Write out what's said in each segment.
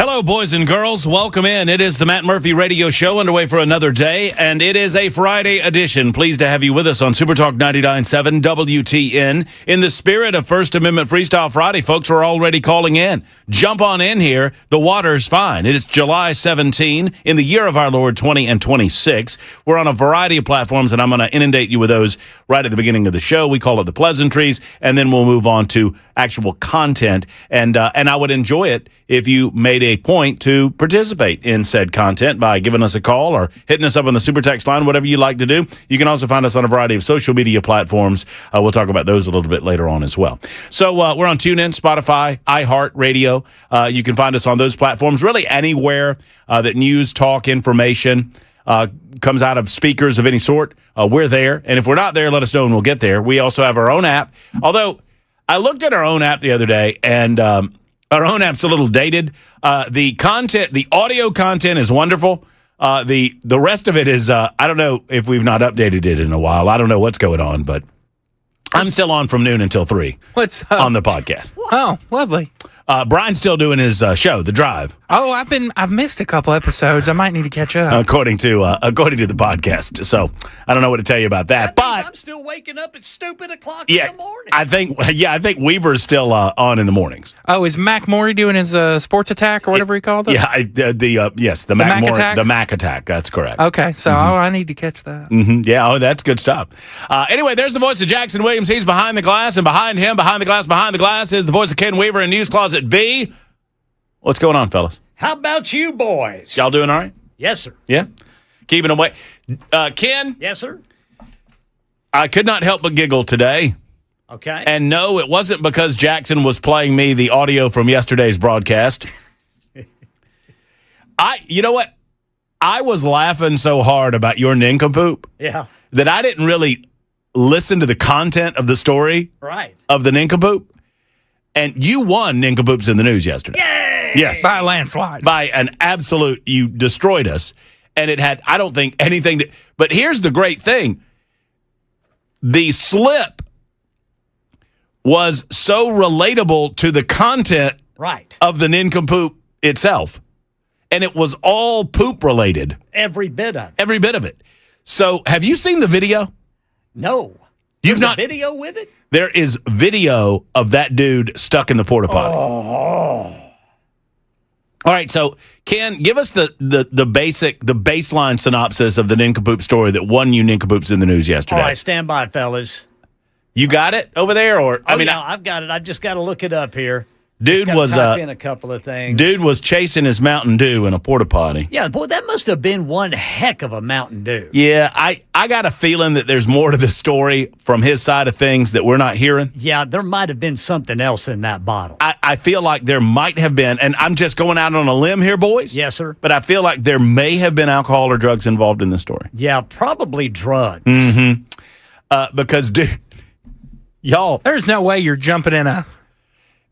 Hello, boys and girls. Welcome in. It is the Matt Murphy Radio Show underway for another day, and it is a Friday edition. Pleased to have you with us on Super Talk 99.7 WTN. In the spirit of First Amendment Freestyle Friday, folks are already calling in. Jump on in here. The water's fine. It is July 17 in the year of our Lord 20 and 26. We're on a variety of platforms, and I'm going to inundate you with those right at the beginning of the show. We call it the pleasantries, and then we'll move on to actual content. And I would enjoy it if you made a point to participate in said content by giving us a call or hitting us up on the super text line, whatever you like to do. You can also find us on a variety of social media platforms. We'll talk about those a little bit later on as well. So we're on TuneIn, Spotify, iHeartRadio. You can find us on those platforms, really anywhere that news, talk, information comes out of speakers of any sort. We're there. And if we're not there, let us know and we'll get there. We also have our own app. Although I looked at our own app the other day, and our own app's a little dated. The audio content is wonderful. The rest of it is, I don't know if we've not updated it in a while. I don't know what's going on, but I'm still on from noon until 3 on the podcast. Oh, lovely. Brian's still doing his show, The Drive. Oh, I've missed a couple episodes. I might need to catch up. According to the podcast. So I don't know what to tell you about that. But I'm still waking up at stupid o'clock in the morning. I think Weaver's still on in the mornings. Oh, is Mac Morey doing his sports attack or whatever he called it? Yeah, the Mac Attack? The Mac Attack. That's correct. Okay, so I need to catch that. Mm-hmm. Yeah, that's good stuff. Anyway, there's the voice of Jackson Williams. He's behind the glass, and behind him, behind the glass, is the voice of Ken Weaver in News Closet B. What's going on, fellas? How about you boys? Y'all doing all right? Yes, sir. Yeah? Keeping away. Ken? Yes, sir. I could not help but giggle today. Okay. And no, it wasn't because Jackson was playing me the audio from yesterday's broadcast. You know what? I was laughing so hard about your nincompoop that I didn't really listen to the content of the story of the nincompoop. And you won Nincompoops in the News yesterday. Yay! Yes. By a landslide. By an absolute, you destroyed us. And it had, I don't think, anything to, but here's the great thing. The slip was so relatable to the content of the nincompoop itself. And it was all poop related. Every bit of it. Every bit of it. So have you seen the video? No. You've not video with it? There is video of that dude stuck in the porta potty. Oh. All right, so Ken, give us the baseline synopsis of the nincompoop story that won you nincompoops in the News yesterday. All right, stand by, fellas. You got it over there, or I've got it. I've just got to look it up here. Dude was type in a couple of things. Dude was chasing his Mountain Dew in a porta potty. Yeah, boy, that must have been one heck of a Mountain Dew. Yeah, I got a feeling that there's more to the story from his side of things that we're not hearing. Yeah, there might have been something else in that bottle. I feel like there might have been, and I'm just going out on a limb here, boys. Yes, sir. But I feel like there may have been alcohol or drugs involved in the story. Yeah, probably drugs. Mm-hmm. Because, dude, y'all. There's no way you're jumping in a...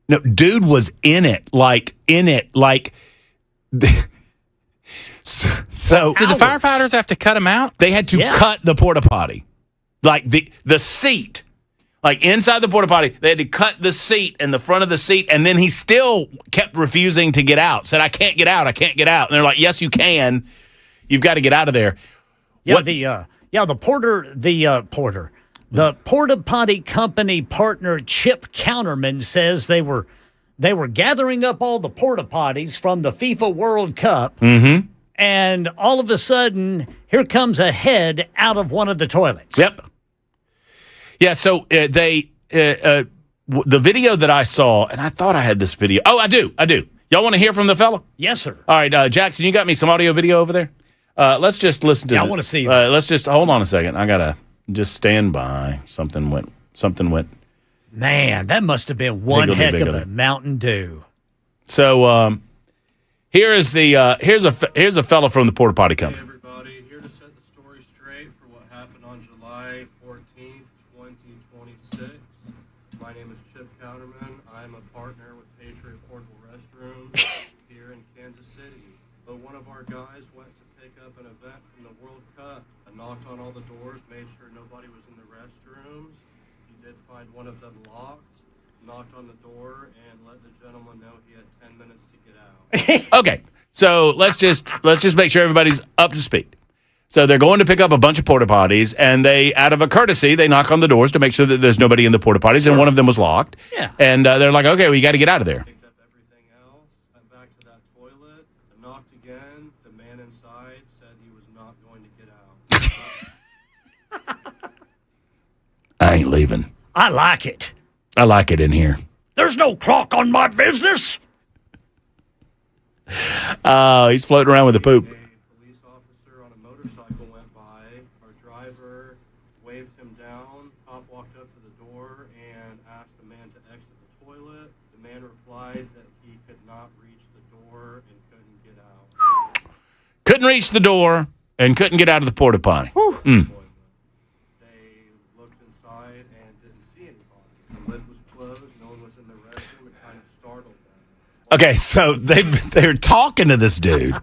No, dude was in it. So did the firefighters have to cut him out? They had to cut the porta potty, like the seat, like inside the porta potty. They had to cut the seat and the front of the seat, and then he still kept refusing to get out. Said, "I can't get out. I can't get out." And they're like, "Yes, you can. You've got to get out of there." Yeah, The porta potty company partner Chip Counterman says they were gathering up all the porta potties from the FIFA World Cup, and all of a sudden, here comes a head out of one of the toilets. Yep. Yeah. So the video that I saw, and I thought I had this video. Oh, I do. Y'all want to hear from the fella? Yes, sir. All right, Jackson, you got me some audio video over there. Let's just listen to. Yeah, I want to see. This. Let's just hold on a second. I gotta. Just stand by. Something went. Man, that must have been one heck of a Mountain Dew. So here's a fella from the porta potty company. Hey everybody, here to set the story straight for what happened on July 14th, 2026. My name is Chip Counterman. I'm a partner with Patriot Portable Restrooms here in Kansas City. But one of our guys went to pick up an event from the World Cup. I knocked on all the doors, made sure nobody was in the restrooms. He did find one of them locked. knocked on the door, and let the gentleman know he had 10 minutes to get out. Okay, so let's just make sure everybody's up to speed. So they're going to pick up a bunch of porta potties, and they, out of a courtesy, they knock on the doors to make sure that there's nobody in the porta potties, and one of them was locked. Yeah. And they're like, okay, well, you got to get out of there. Picked up everything else, went back to that toilet, knocked again. The man inside said he was not going to get out. I ain't leaving. I like it. I like it in here. There's no clock on my business. He's floating around with the poop. A police officer on a motorcycle went by. Our driver waved him down. Cop walked up to the door and asked the man to exit the toilet. The man replied that he could not reach the door and couldn't get out. Couldn't reach the door and couldn't get out of the porta potty. They looked inside and didn't see anybody. The lid was closed. No one was in the restroom. It kind of startled them. Okay, so they're talking to this dude.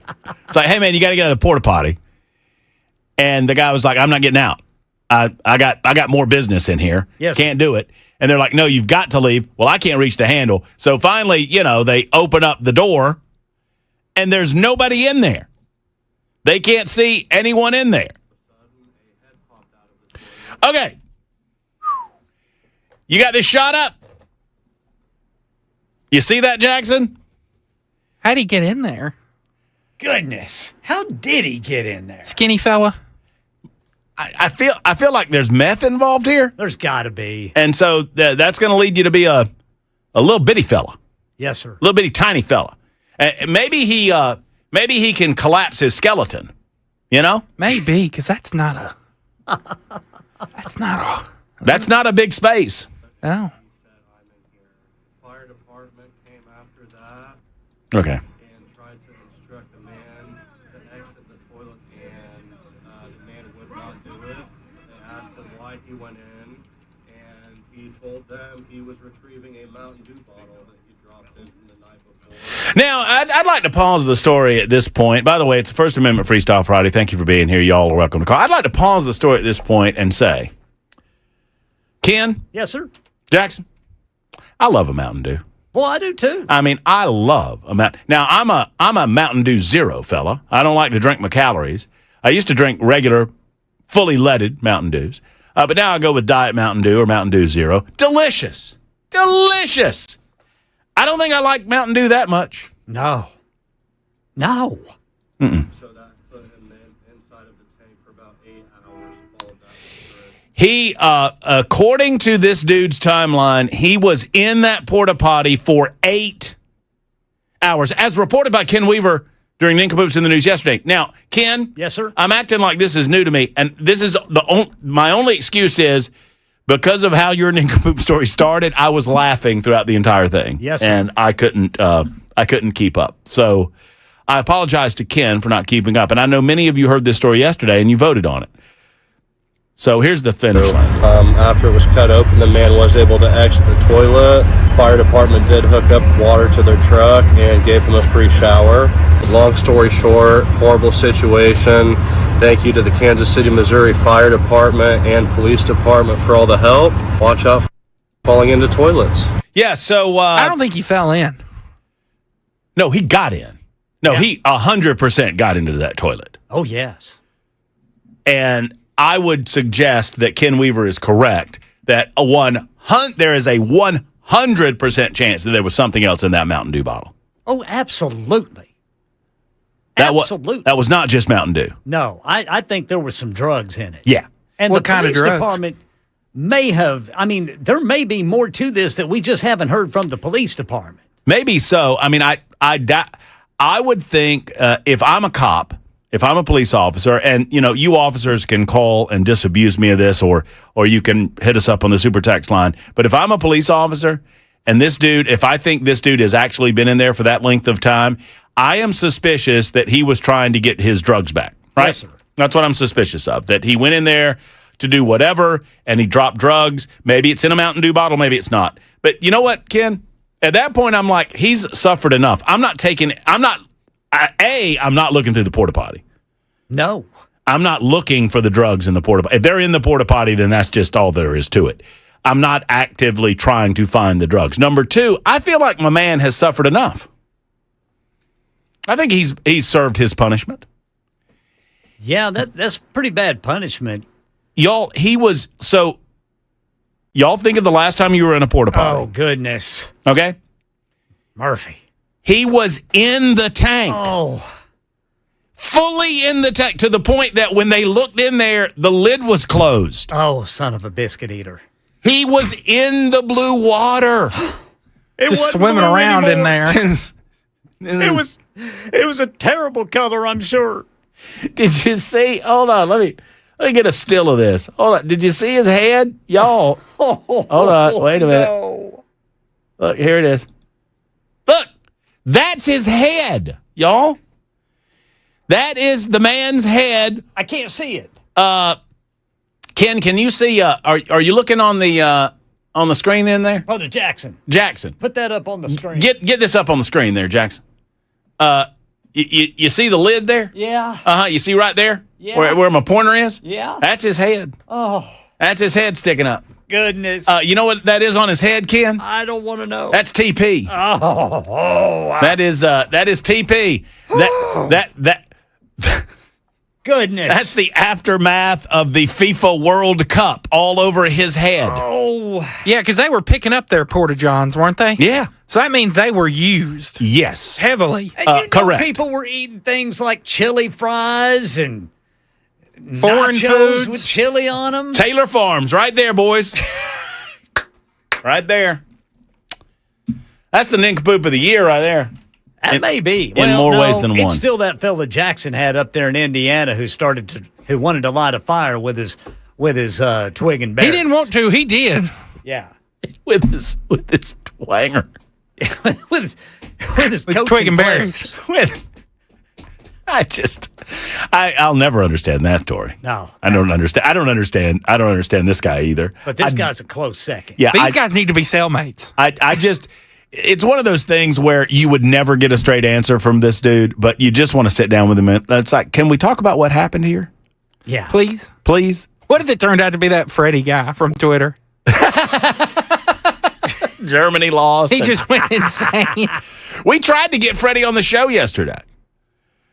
It's like, hey man, you got to get out of the porta potty. And the guy was like, I'm not getting out. I got more business in here. Yes. Can't do it. And they're like, no, you've got to leave. Well, I can't reach the handle. So finally, they open up the door, and there's nobody in there. They can't see anyone in there. Okay. You got this shot up? You see that, Jackson? How'd he get in there? Goodness. How did he get in there? Skinny fella? I feel like there's meth involved here. There's got to be. And so that's going to lead you to be a little bitty fella. Yes, sir. Little bitty tiny fella. Maybe he can collapse his skeleton. Maybe, because that's not a. That's not a big space. No. Fire department came after that Okay. and tried to instruct the man to exit the toilet, and the man would not do it. They asked him why he went in, and he told them he was retrieving a Mountain Dew bottle that he dropped in from the night before. Now, I'd like to pause the story at this point. By the way, it's the First Amendment Freestyle Friday. Thank you for being here. Y'all are welcome to call. I'd like to pause the story at this point and say, Ken, Yes, sir. Jackson, I love a Mountain Dew. Well, I do too. I mean, I love a Mountain. Now, I'm a Mountain Dew Zero fella. I don't like to drink my calories. I used to drink regular, fully leaded Mountain Dews, but now I go with Diet Mountain Dew or Mountain Dew Zero. Delicious, delicious. I don't think I like Mountain Dew that much. No. So that put him inside of the tank for about 8 hours, followed that with He, according to this dude's timeline, he was in that porta potty for 8 hours, as reported by Ken Weaver during Nincompoops in the News yesterday. Now, Ken, Yes, sir. I'm acting like this is new to me, and this is my only excuse is because of how your Nincompoop story started. I was laughing throughout the entire thing, Yes, sir. and I couldn't keep up. So I apologize to Ken for not keeping up, and I know many of you heard this story yesterday and you voted on it. So here's the finish line. After it was cut open, the man was able to exit the toilet. Fire department did hook up water to their truck and gave him a free shower. Long story short, horrible situation. Thank you to the Kansas City, Missouri Fire Department and Police Department for all the help. Watch out for falling into toilets. Yeah, so I don't think he fell in. no, he got in. No, Yeah. he 100% got into that toilet. Oh, yes. And I would suggest that Ken Weaver is correct, that there is a 100% chance that there was something else in that Mountain Dew bottle. Oh, absolutely. That was not just Mountain Dew. No, I think there was some drugs in it. Yeah. And What the kind of police drugs? department may have, there may be more to this that we just haven't heard from the police department. Maybe so. I mean, I would think if I'm a cop, if I'm a police officer, and you officers can call and disabuse me of this, or you can hit us up on the super text line. But if I'm a police officer and if I think this dude has actually been in there for that length of time, I am suspicious that he was trying to get his drugs back. Right? Yes, sir. That's what I'm suspicious of. That he went in there to do whatever, and he dropped drugs. Maybe it's in a Mountain Dew bottle, maybe it's not. But you know what, Ken? At that point, I'm like, he's suffered enough. I'm not looking through the porta potty. No. I'm not looking for the drugs in the porta potty. If they're in the porta potty, then that's just all there is to it. I'm not actively trying to find the drugs. Number two, I feel like my man has suffered enough. I think he's served his punishment. Yeah, that's pretty bad punishment. Y'all think of the last time you were in a porta potty. Oh, goodness. Okay? Murphy. He was in the tank. Oh. Fully in the tank, to the point that when they looked in there, the lid was closed. Oh, son of a biscuit eater. He was in the blue water. Just swimming around in there. It was a terrible color, I'm sure. Did you see? Hold on, let me get a still of this. Hold on. Did you see his head? Y'all. Hold on, wait a minute. No. Look, here it is. Look, that's his head, y'all. That is the man's head. I can't see it. Ken, can you see? Are you looking on the screen in there? Brother Jackson. Jackson, Put that up on the screen. get this up on the screen there, Jackson. You see the lid there? Yeah. You see right there? Yeah. Where my pointer is? Yeah. That's his head. Oh, That's his head sticking up. goodness. You know what that is on his head, Ken? I don't want to know. That's TP. Oh, That is TP. That goodness. That's the aftermath of the FIFA World Cup all over his head. Oh. Yeah, because they were picking up their porta johns, weren't they? Yeah. So that means they were used Yes. heavily. And you know, correct. people were eating things like chili fries and Foreign nachos foods. with chili on them. Taylor Farms, right there, boys. Right there. That's the nincompoop of the year right there. That may be. in more ways than it's one. still that fella Jackson had up there in Indiana who wanted to light a fire with his twig and berries. He didn't want to. He did. Yeah. With his twanger. with his coaching Twig and players. berries. I'll never understand that story. No. I don't understand this guy either. But this guy's a close second. Yeah, These guys need to be cellmates. it's one of those things where you would never get a straight answer from this dude, but you just want to sit down with him. It's like, can we talk about what happened here? Yeah. Please. Please? What if it turned out to be that Freddie guy from Twitter? Germany lost. He just went insane. We tried to get Freddie on the show yesterday.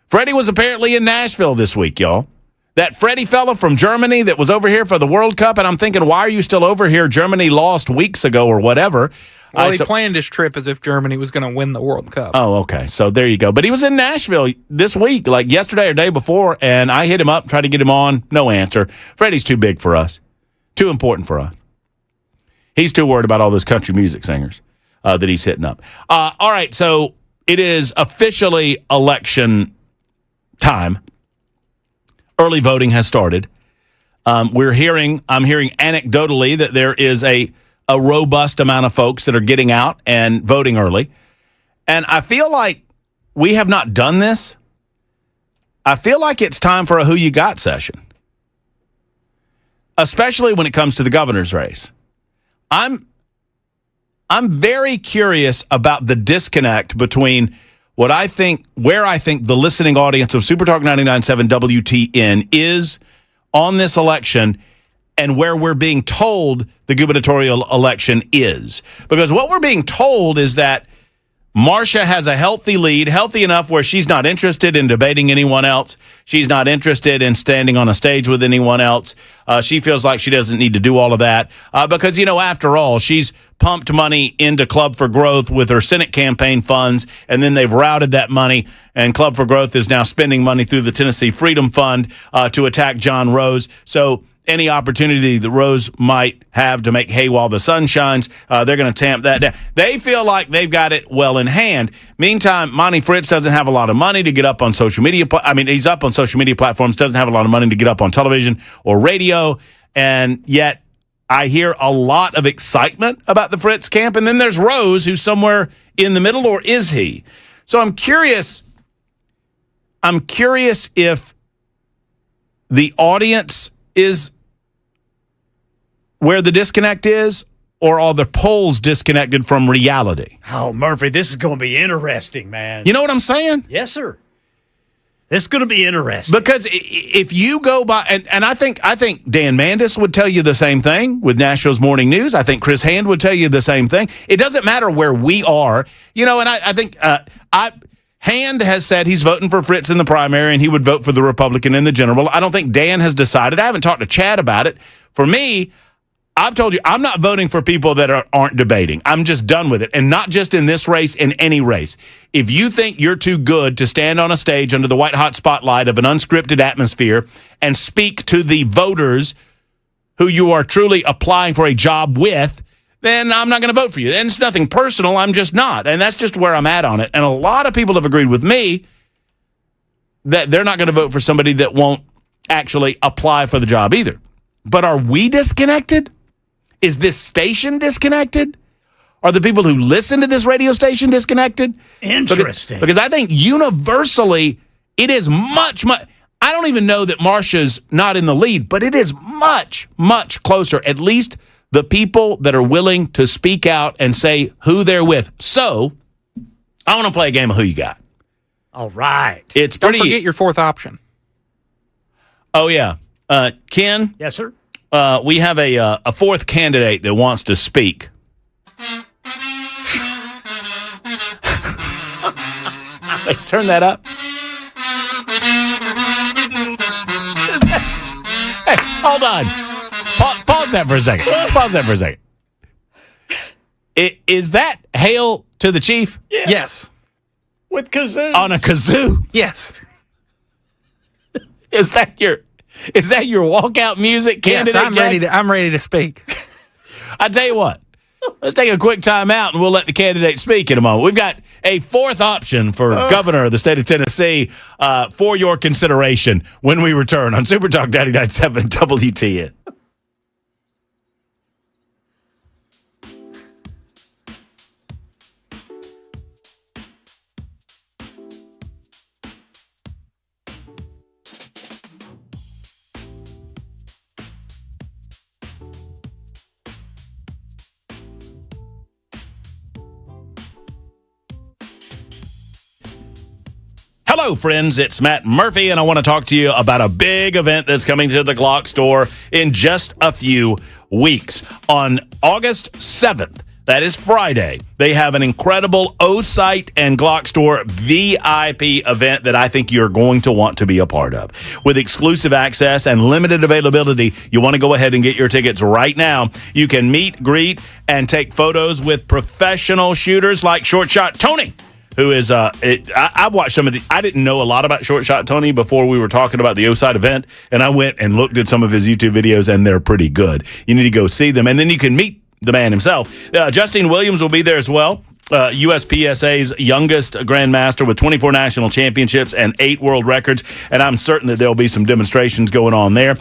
Freddie was apparently in Nashville this week, y'all. That Freddie fella from Germany that was over here for the World Cup, and I'm thinking, why are you still over here? Germany lost weeks ago or whatever. Well, he planned his trip as if Germany was going to win the World Cup. Oh, okay. So there you go. But he was in Nashville this week, like yesterday or day before, and I hit him up, tried to get him on. No answer. Freddie's too big for us. Too important for us. He's too worried about all those country music singers that he's hitting up. All right, so it is officially election time. Early voting has started. I'm hearing anecdotally that there is a robust amount of folks that are getting out and voting early. And I feel like we have not done this. I feel like it's time for a Who You Got session, especially when it comes to the governor's race. I'm very curious about the disconnect between where I think the listening audience of Super Talk 99.7 WTN is on this election and where we're being told the gubernatorial election is. Because what we're being told is that Marcia has a healthy lead, healthy enough where she's not interested in debating anyone else. She's not interested in standing on a stage with anyone else. She feels like she doesn't need to do all of that because, after all, she's pumped money into Club for Growth with her Senate campaign funds, and then they've routed that money, and Club for Growth is now spending money through the Tennessee Freedom Fund to attack John Rose. So any opportunity that Rose might have to make hay while the sun shines, they're going to tamp that down. They feel like they've got it well in hand. Meantime, Monty Fritz doesn't have a lot of money to get up on social media. He's up on social media platforms, doesn't have a lot of money to get up on television or radio, and yet I hear a lot of excitement about the Fritz camp. And then there's Rose, who's somewhere in the middle, or is he? So I'm curious if the audience is where the disconnect is, or are the polls disconnected from reality? Oh, Murphy, this is going to be interesting, man. You know what I'm saying? Yes, sir. This is going to be interesting. Because if you go by, and I think Dan Mandis would tell you the same thing with Nashville's Morning News. I think Chris Hand would tell you the same thing. It doesn't matter where we are, and I think Hand has said he's voting for Fritz in the primary and he would vote for the Republican in the general. I don't think Dan has decided. I haven't talked to Chad about it. For me, I've told you, I'm not voting for people that aren't debating. I'm just done with it. And not just in this race, in any race. If you think you're too good to stand on a stage under the white hot spotlight of an unscripted atmosphere and speak to the voters who you are truly applying for a job with, then I'm not going to vote for you. And it's nothing personal. I'm just not. And that's just where I'm at on it. And a lot of people have agreed with me that they're not going to vote for somebody that won't actually apply for the job either. But are we disconnected? Is this station disconnected? Are the people who listen to this radio station disconnected? Interesting. Because I think universally it is much. I don't even know that Marcia's not in the lead, but it is much, much closer. At least the people that are willing to speak out and say who they're with. So I want to play a game of Who You Got. All right. It's Don't pretty. forget your fourth option. Oh, yeah. Ken? Yes, sir. We have a fourth candidate that wants to speak. Wait, turn that up. Hey, hold on. Pause that for a second. Pause that for a second. Is that Hail to the Chief? Yes. With kazoo. On a kazoo? Yes. Is that your walkout music candidate? Yes, I'm ready to speak. I tell you what, let's take a quick time out and we'll let the candidate speak in a moment. We've got a fourth option for governor of the state of Tennessee for your consideration when we return on Super Talk 99.7 WTN. Hello, friends. It's Matt Murphy, and I want to talk to you about a big event that's coming to the Glock store in just a few weeks. On August 7th, that is Friday, they have an incredible O-Site and Glock store VIP event that I think you're going to want to be a part of. With exclusive access and limited availability, you want to go ahead and get your tickets right now. You can meet, greet, and take photos with professional shooters like Short Shot Tony, who is, I've watched some of the, I didn't know a lot about Short Shot Tony before we were talking about the O-Site event, and I went and looked at some of his YouTube videos, and they're pretty good. You need to go see them, and then you can meet the man himself. Justine Williams will be there as well. USPSA's youngest grandmaster with 24 national championships and 8 world records, and I'm certain that there'll be some demonstrations going on there.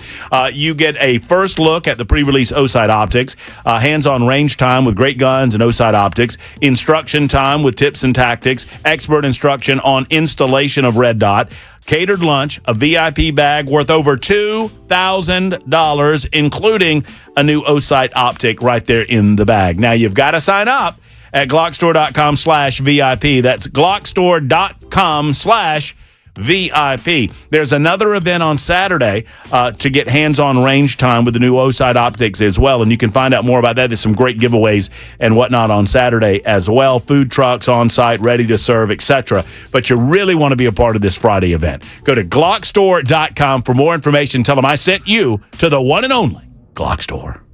You get a first look at the pre-release O-Site optics, hands-on range time with great guns and O-Site optics, instruction time with tips and tactics, expert instruction on installation of red dot, catered lunch, a VIP bag worth over $2,000, including a new O-Site optic right there in the bag. Now, you've got to sign up at Glockstore.com/VIP. That's Glockstore.com/VIP. There's another event on Saturday to get hands-on range time with the new O-Site optics as well, and you can find out more about that. There's some great giveaways and whatnot on Saturday as well. Food trucks on site, ready to serve, etc. But you really want to be a part of this Friday event. Go to Glockstore.com for more information. Tell them I sent you to the one and only Glock Store.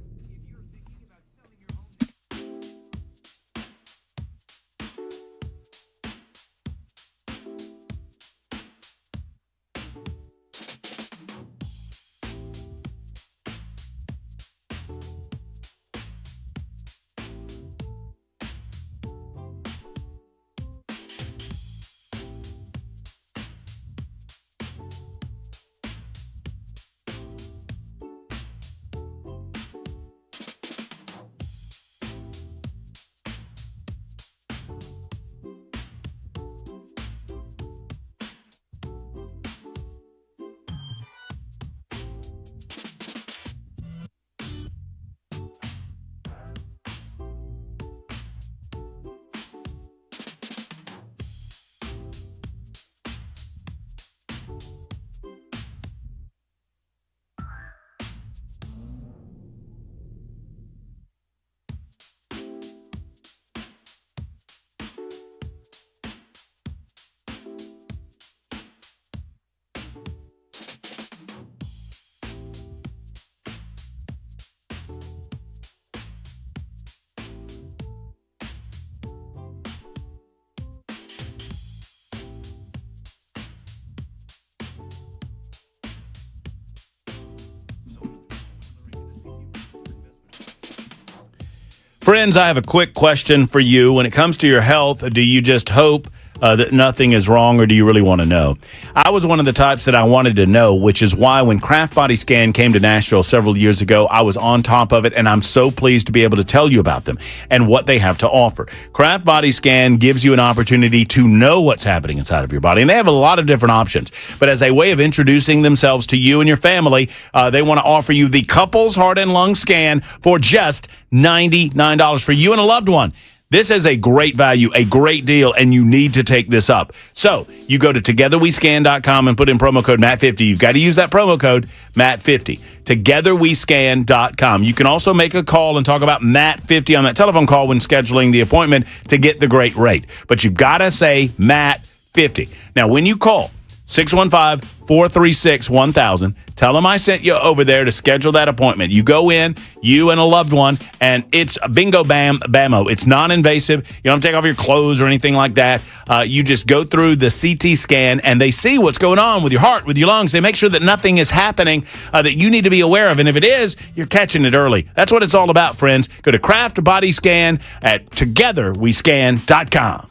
Friends, I have a quick question for you. When it comes to your health, do you just hope that nothing is wrong, or do you really want to know? I was one of the types that I wanted to know, which is why when Kraft Body Scan came to Nashville several years ago, I was on top of it, and I'm so pleased to be able to tell you about them and what they have to offer. Kraft Body Scan gives you an opportunity to know what's happening inside of your body, and they have a lot of different options. But as a way of introducing themselves to you and your family, they want to offer you the Couples Heart and Lung Scan for just $99 for you and a loved one. This is a great value, a great deal, and you need to take this up. So you go to togetherwescan.com and put in promo code MATT50. You've got to use that promo code MATT50. Togetherwescan.com. You can also make a call and talk about MATT50 on that telephone call when scheduling the appointment to get the great rate. But you've got to say MATT50. Now, when you call 615-436-1000. Tell them I sent you over there to schedule that appointment. You go in, you and a loved one, and it's bingo bam bammo. It's non-invasive. You don't have to take off your clothes or anything like that. You just go through the CT scan, and they see what's going on with your heart, with your lungs. They make sure that nothing is happening that you need to be aware of. And if it is, you're catching it early. That's what it's all about, friends. Go to Kraft Body Scan at togetherwescan.com.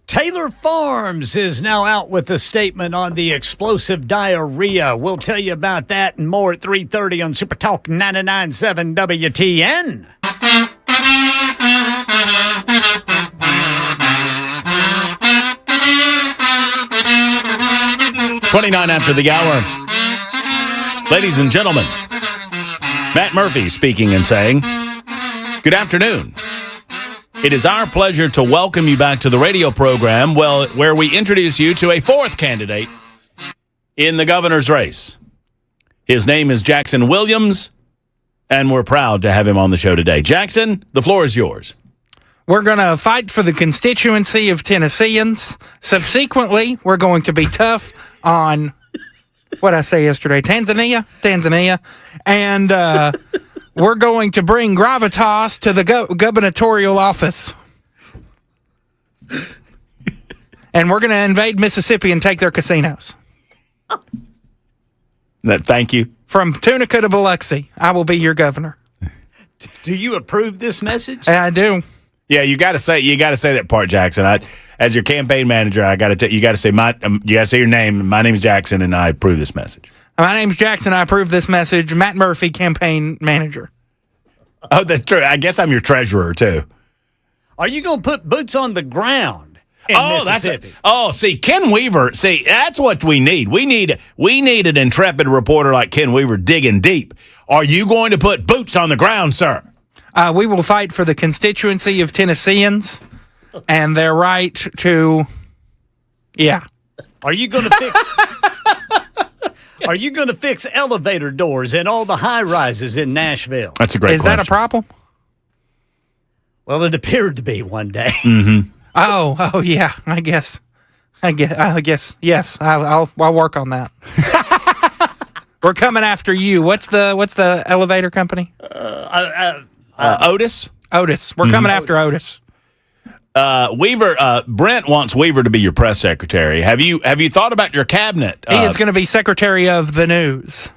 Taylor Farms is now out with a statement on the explosive diarrhea. We'll tell you about that and more at 3:30 on Super Talk 99.7 WTN. $29 after the hour. Ladies and gentlemen, Matt Murphy speaking and saying, good afternoon. It is our pleasure to welcome you back to the radio program, where we introduce you to a fourth candidate in the governor's race. His name is Jackson Williams, and we're proud to have him on the show today. Jackson, the floor is yours. We're going to fight for the constituency of Tennesseans. Subsequently, we're going to be tough on, what did I say yesterday, Tanzania. And we're going to bring gravitas to the gubernatorial office. And we're going to invade Mississippi and take their casinos. Thank you. From Tunica to Biloxi, I will be your governor. Do you approve this message? I do. Yeah, you got to say that part, Jackson. As your campaign manager, you got to say your name. My name is Jackson, and I approve this message. My name's Jackson. I approve this message. Matt Murphy, campaign manager. Oh, that's true. I guess I'm your treasurer, too. Are you going to put boots on the ground in Mississippi? See, Ken Weaver. See, that's what we need. We need an intrepid reporter like Ken Weaver digging deep. Are you going to put boots on the ground, sir? We will fight for the constituency of Tennesseans and their right to, yeah. Are you going to fix... Are you going to fix elevator doors in all the high-rises in Nashville? That's a great question. Is that a problem? Well, it appeared to be one day. Mm-hmm. Oh, yeah. I guess. Yes. I'll work on that. We're coming after you. What's the elevator company? Otis. Otis. We're coming after Otis. Weaver. Brent wants Weaver to be your press secretary. Have you thought about your cabinet? He is going to be secretary of the news.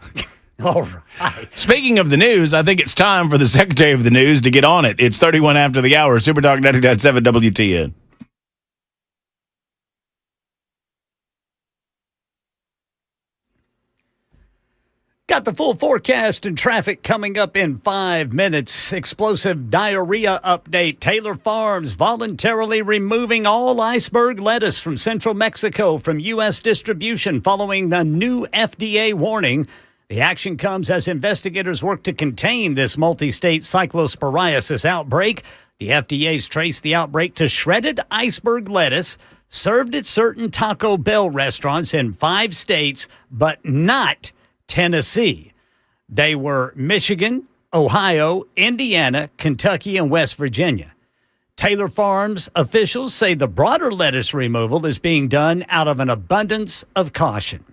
All right. Speaking of the news, I think it's time for the secretary of the news to get on it. It's 31 after the hour. Super Talk 99.7 WTN. Got the full forecast and traffic coming up in 5 minutes. Explosive diarrhea update. Taylor Farms voluntarily removing all iceberg lettuce from central Mexico from U.S. distribution following the new FDA warning. The action comes as investigators work to contain this multi-state cyclosporiasis outbreak. The FDA's traced the outbreak to shredded iceberg lettuce served at certain Taco Bell restaurants in 5 states, but not Tennessee. They were Michigan, Ohio, Indiana, Kentucky, and West Virginia. Taylor Farms officials say the broader lettuce removal is being done out of an abundance of caution.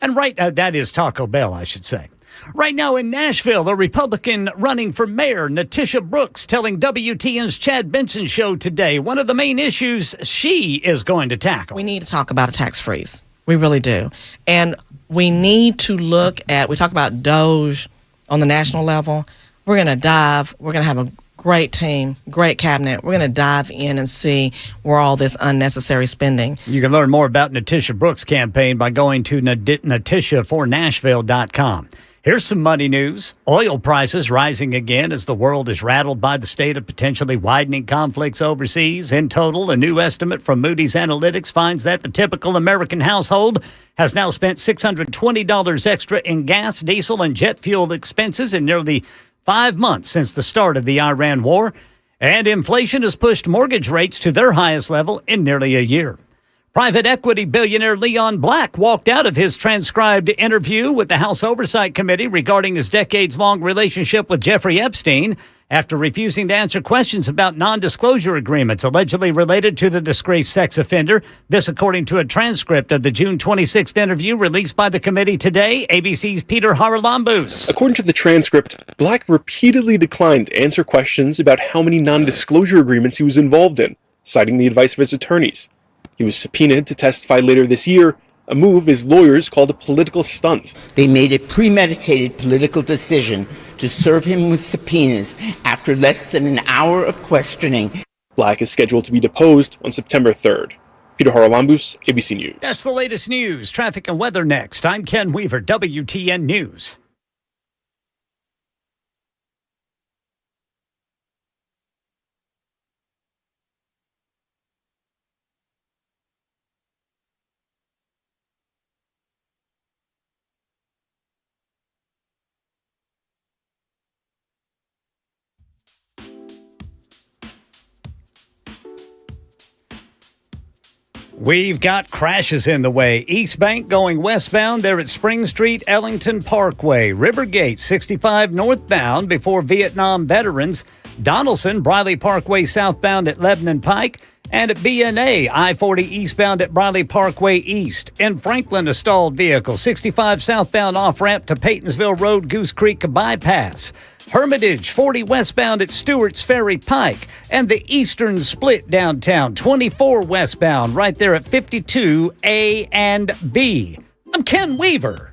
And that is Taco Bell, I should say. Right now in Nashville, a Republican running for mayor, Natisha Brooks, telling WTN's Chad Benson show today one of the main issues she is going to tackle. We need to talk about a tax freeze. We really do. And we need to look at, we talk about DOGE on the national level. We're going to have a great team, great cabinet. We're going to dive in and see where all this unnecessary spending. You can learn more about Natisha Brooks' campaign by going to NatishaForNashville.com. Here's some money news. Oil prices rising again as the world is rattled by the state of potentially widening conflicts overseas. In total, a new estimate from Moody's Analytics finds that the typical American household has now spent $620 extra in gas, diesel, and jet fuel expenses in nearly 5 months since the start of the Iran war. And inflation has pushed mortgage rates to their highest level in nearly a year. Private equity billionaire Leon Black walked out of his transcribed interview with the House Oversight Committee regarding his decades-long relationship with Jeffrey Epstein after refusing to answer questions about non-disclosure agreements allegedly related to the disgraced sex offender. This according to a transcript of the June 26th interview released by the committee today. ABC's Peter Haralambous. According to the transcript, Black repeatedly declined to answer questions about how many non-disclosure agreements he was involved in, citing the advice of his attorneys. He was subpoenaed to testify later this year, a move his lawyers called a political stunt. They made a premeditated political decision to serve him with subpoenas after less than an hour of questioning. Black is scheduled to be deposed on September 3rd. Peter Haralambous, ABC News. That's the latest news, traffic, and weather next. I'm Ken Weaver, WTN News. We've got crashes in the way. East Bank going westbound there at Spring Street, Ellington Parkway. Rivergate 65 northbound before Vietnam Veterans. Donaldson, Briley Parkway southbound at Lebanon Pike. And at BNA, I-40 eastbound at Briley Parkway East. In Franklin, a stalled vehicle. 65 southbound off-ramp to Paytonsville Road, Goose Creek Bypass. Hermitage, 40 westbound at Stewart's Ferry Pike. And the Eastern Split downtown, 24 westbound right there at 52 A and B. I'm Ken Weaver.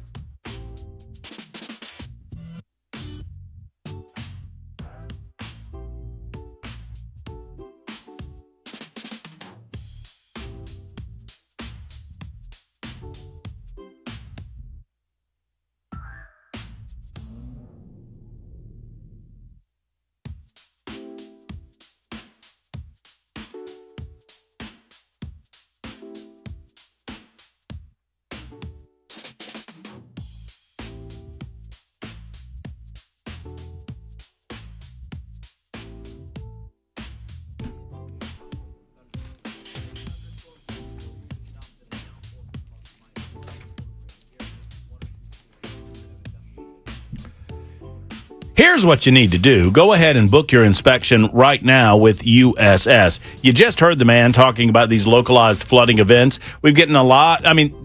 Here's what you need to do. Go ahead and book your inspection right now with USS. You just heard the man talking about these localized flooding events. We've getting a lot. I mean,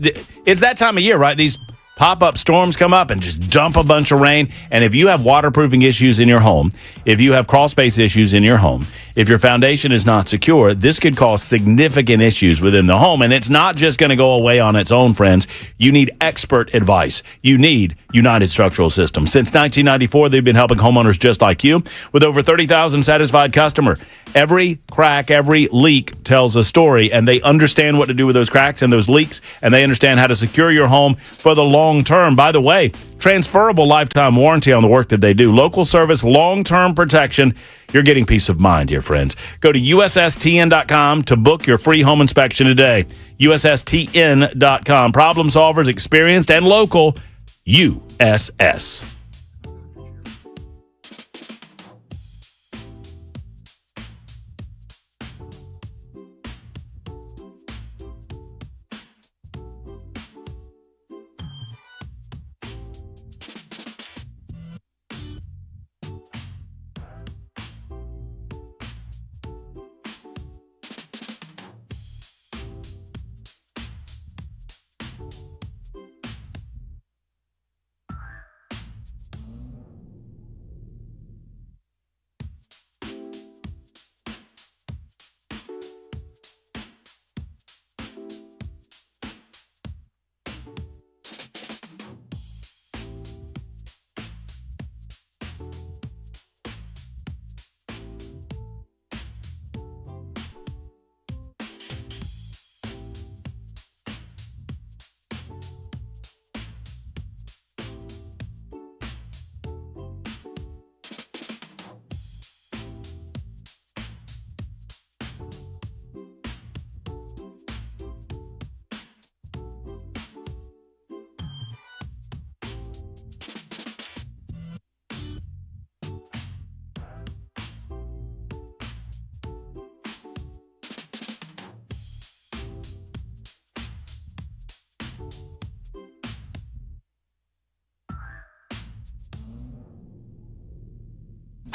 it's that time of year, right? These pop-up storms come up and just dump a bunch of rain. And if you have waterproofing issues in your home, if you have crawl space issues in your home, if your foundation is not secure, this could cause significant issues within the home. And it's not just going to go away on its own, friends. You need expert advice. You need United Structural Systems. Since 1994, they've been helping homeowners just like you with over 30,000 satisfied customers. Every crack, every leak tells a story, and they understand what to do with those cracks and those leaks, and they understand how to secure your home for the long term. By the way, transferable lifetime warranty on the work that they do. Local service, long-term protection. You're getting peace of mind here, friends. Go to USSTN.com to book your free home inspection today. USSTN.com. Problem solvers, experienced and local. USS.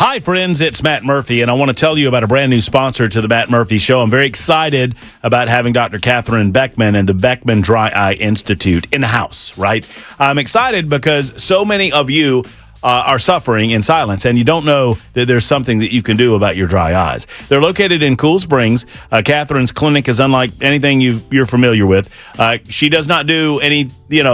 Hi, friends. It's Matt Murphy, and I want to tell you about a brand new sponsor to the Matt Murphy Show. I'm very excited about having Dr. Catherine Beckman and the Beckman Dry Eye Institute in the house, right? I'm excited because so many of you are suffering in silence, and you don't know that there's something that you can do about your dry eyes. They're located in Cool Springs. Catherine's clinic is unlike anything you're familiar with. She does not do any,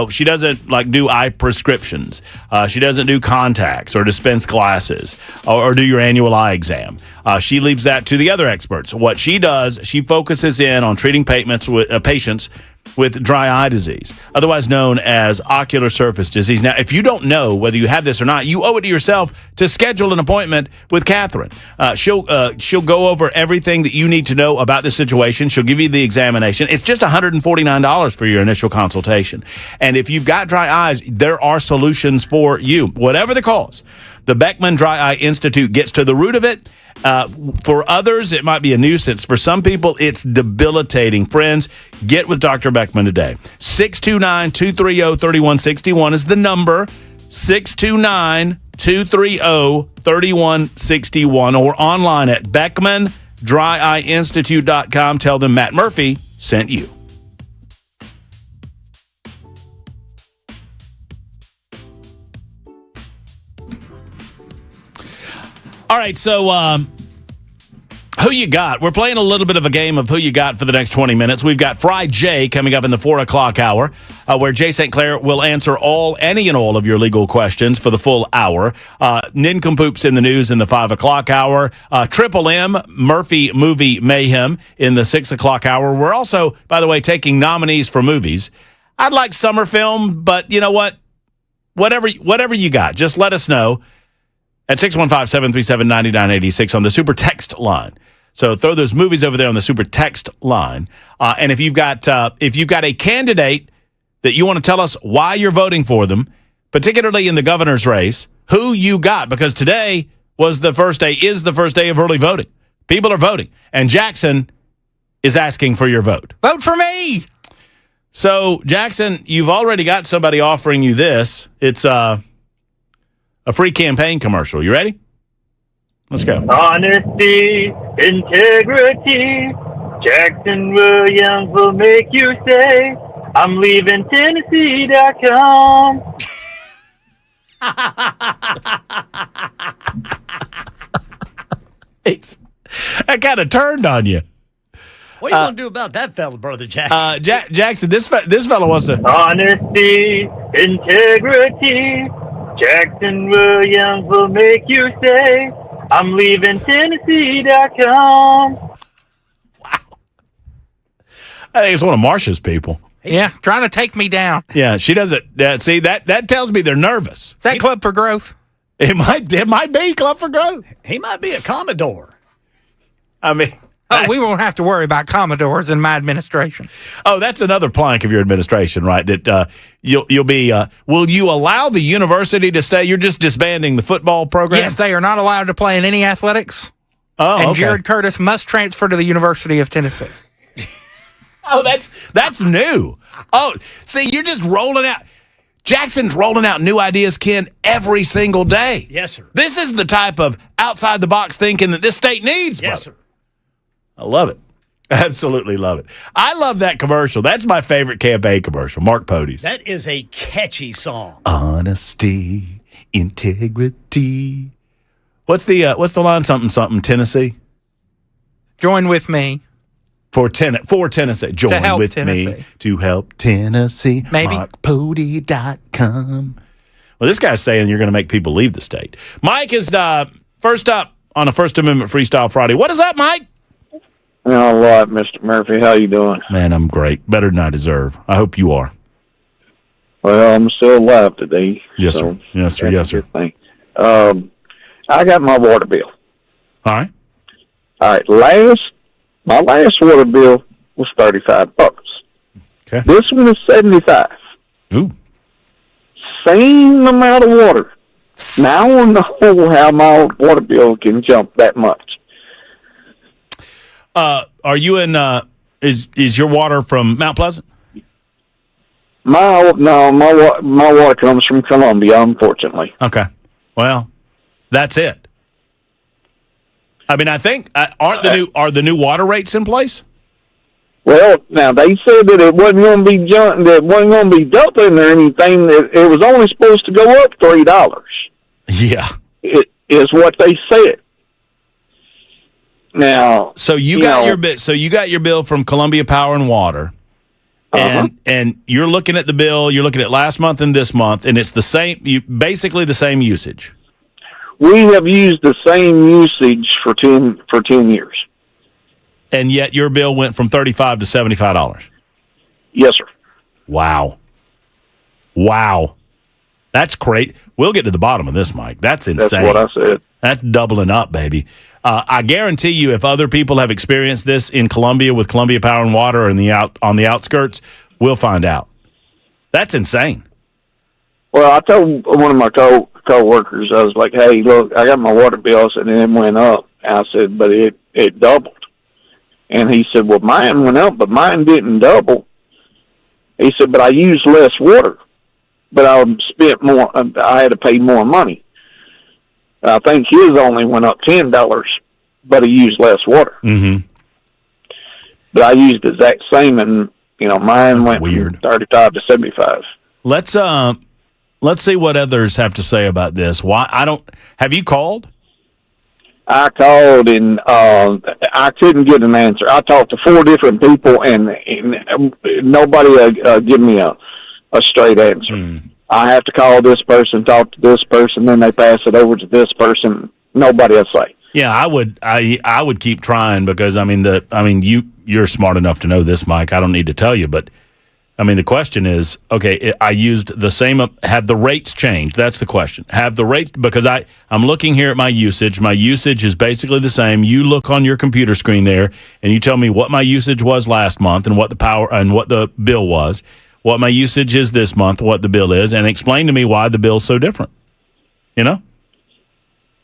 she doesn't do eye prescriptions. She doesn't do contacts or dispense glasses or do your annual eye exam. She leaves that to the other experts. What she does, she focuses in on treating patients with dry eye disease, otherwise known as ocular surface disease. Now, if you don't know whether you have this or not, you owe it to yourself to schedule an appointment with Catherine. She'll go over everything that you need to know about the situation. She'll give you the examination. It's just $149 for your initial consultation. And if you've got dry eyes, there are solutions for you. Whatever the cause, the Beckman Dry Eye Institute gets to the root of it. For others, it might be a nuisance. For some people, it's debilitating. Friends, get with Dr. Beckman today. 629-230-3161 is the number. 629-230-3161 or online at BeckmanDryEyeInstitute.com. Tell them Matt Murphy sent you. All right, so who you got? We're playing a little bit of a game of who you got for the next 20 minutes. We've got Frijay coming up in the 4 o'clock hour, where Jay St. Clair will answer any and all of your legal questions for the full hour. Nincompoops in the news in the 5 o'clock hour. Triple M, Murphy Movie Mayhem in the 6 o'clock hour. We're also, by the way, taking nominees for movies. I'd like summer film, but you know what? Whatever you got, just let us know at 615-737-9986 on the super text line. So throw those movies over there on the super text line. And if you've got a candidate that you want to tell us why you're voting for them, particularly in the governor's race, who you got, because today is the first day of early voting. People are voting, and Jackson is asking for your vote. Vote for me! So, Jackson, you've already got somebody offering you this. It's a free campaign commercial. You ready? Let's go. Honesty, integrity, Jackson Williams will make you say, I'm leaving Tennessee.com. That kind of turned on you. What are you going to do about that fella, Brother Jackson? Jackson, this fella wants to... Honesty, integrity, Jackson Williams will make you say, I'm leaving Tennessee.com. Wow. I think it's one of Marsha's people. Yeah, trying to take me down. Yeah, she doesn't. See, that tells me they're nervous. Is that Club for Growth? It might be Club for Growth. He might be a Commodore. I mean... we won't have to worry about Commodores in my administration. Oh, that's another plank of your administration, right? That you'll be. Will you allow the university to stay? You're just disbanding the football program. Yes, they are not allowed to play in any athletics. Oh, and okay. Jared Curtis must transfer to the University of Tennessee. Oh, that's new. Oh, see, you're just rolling out. Jackson's rolling out new ideas, Ken, every single day. Yes, sir. This is the type of outside the box thinking that this state needs. Yes, brother. sir. I love it. Absolutely love it. I love that commercial. That's my favorite campaign commercial, Mark Pody's. That is a catchy song. Honesty, integrity. What's the line? Something Tennessee? Join with me. For Tennessee. Join with Tennessee. me to help Tennessee. Maybe. MarkPody.com. Well, this guy's saying you're going to make people leave the state. Mike is first up on a First Amendment Freestyle Friday. What is up, Mike? All right, Mr. Murphy. How you doing? Man, I'm great. Better than I deserve. I hope you are. Well, I'm still alive today. Yes, so sir. Yes, sir. that's Yes, a sir. good thing. I got my water bill. All right. All right. My last water bill was $35. Okay. This one is $75. Ooh. Same amount of water. Now I want to know how my water bill can jump that much. Are you in? Is your water from Mount Pleasant? My water comes from Columbia, unfortunately. Okay. Well, that's it. I mean, I think are the new water rates in place? Well, now they said that it wasn't going to be that wasn't going to be doubling or anything. It was only supposed to go up $3. Yeah, it is what they said. Now, so you got your bit. So you got your bill from Columbia Power and Water, and you're looking at the bill. You're looking at last month and this month, and it's the same. Basically the same usage. We have used the same usage for 10 years, and yet your bill went from $35 to $75. Yes, sir. Wow, that's great. We'll get to the bottom of this, Mike. That's insane. That's what I said. That's doubling up, baby. I guarantee you, if other people have experienced this in Columbia with Columbia Power and Water or on the outskirts, we'll find out. That's insane. Well, I told one of my co-workers, I was like, hey, look, I got my water bills, and it went up. And I said, but it doubled. And he said, well, mine went up, but mine didn't double. He said, but I used less water, but I spent more. I had to pay more money. I think his only went up $10, but he used less water. Mm-hmm. But I used the exact same, and mine went weird. From 35 to 75. Let's see what others have to say about this. Have you called? I called and I couldn't get an answer. I talked to 4 different people, and nobody give me a straight answer. I have to call this person, talk to this person, then they pass it over to this person. Nobody will say. Yeah, I would keep trying because you're smart enough to know this, Mike. I don't need to tell you, but the question is, okay, I used the same. Have the rates changed? That's the question. Have the rates, because I'm looking here at my usage. My usage is basically the same. You look on your computer screen there, and you tell me what my usage was last month and what the power and what the bill was. What my usage is this month, what the bill is, and explain to me why the bill's so different. Yeah,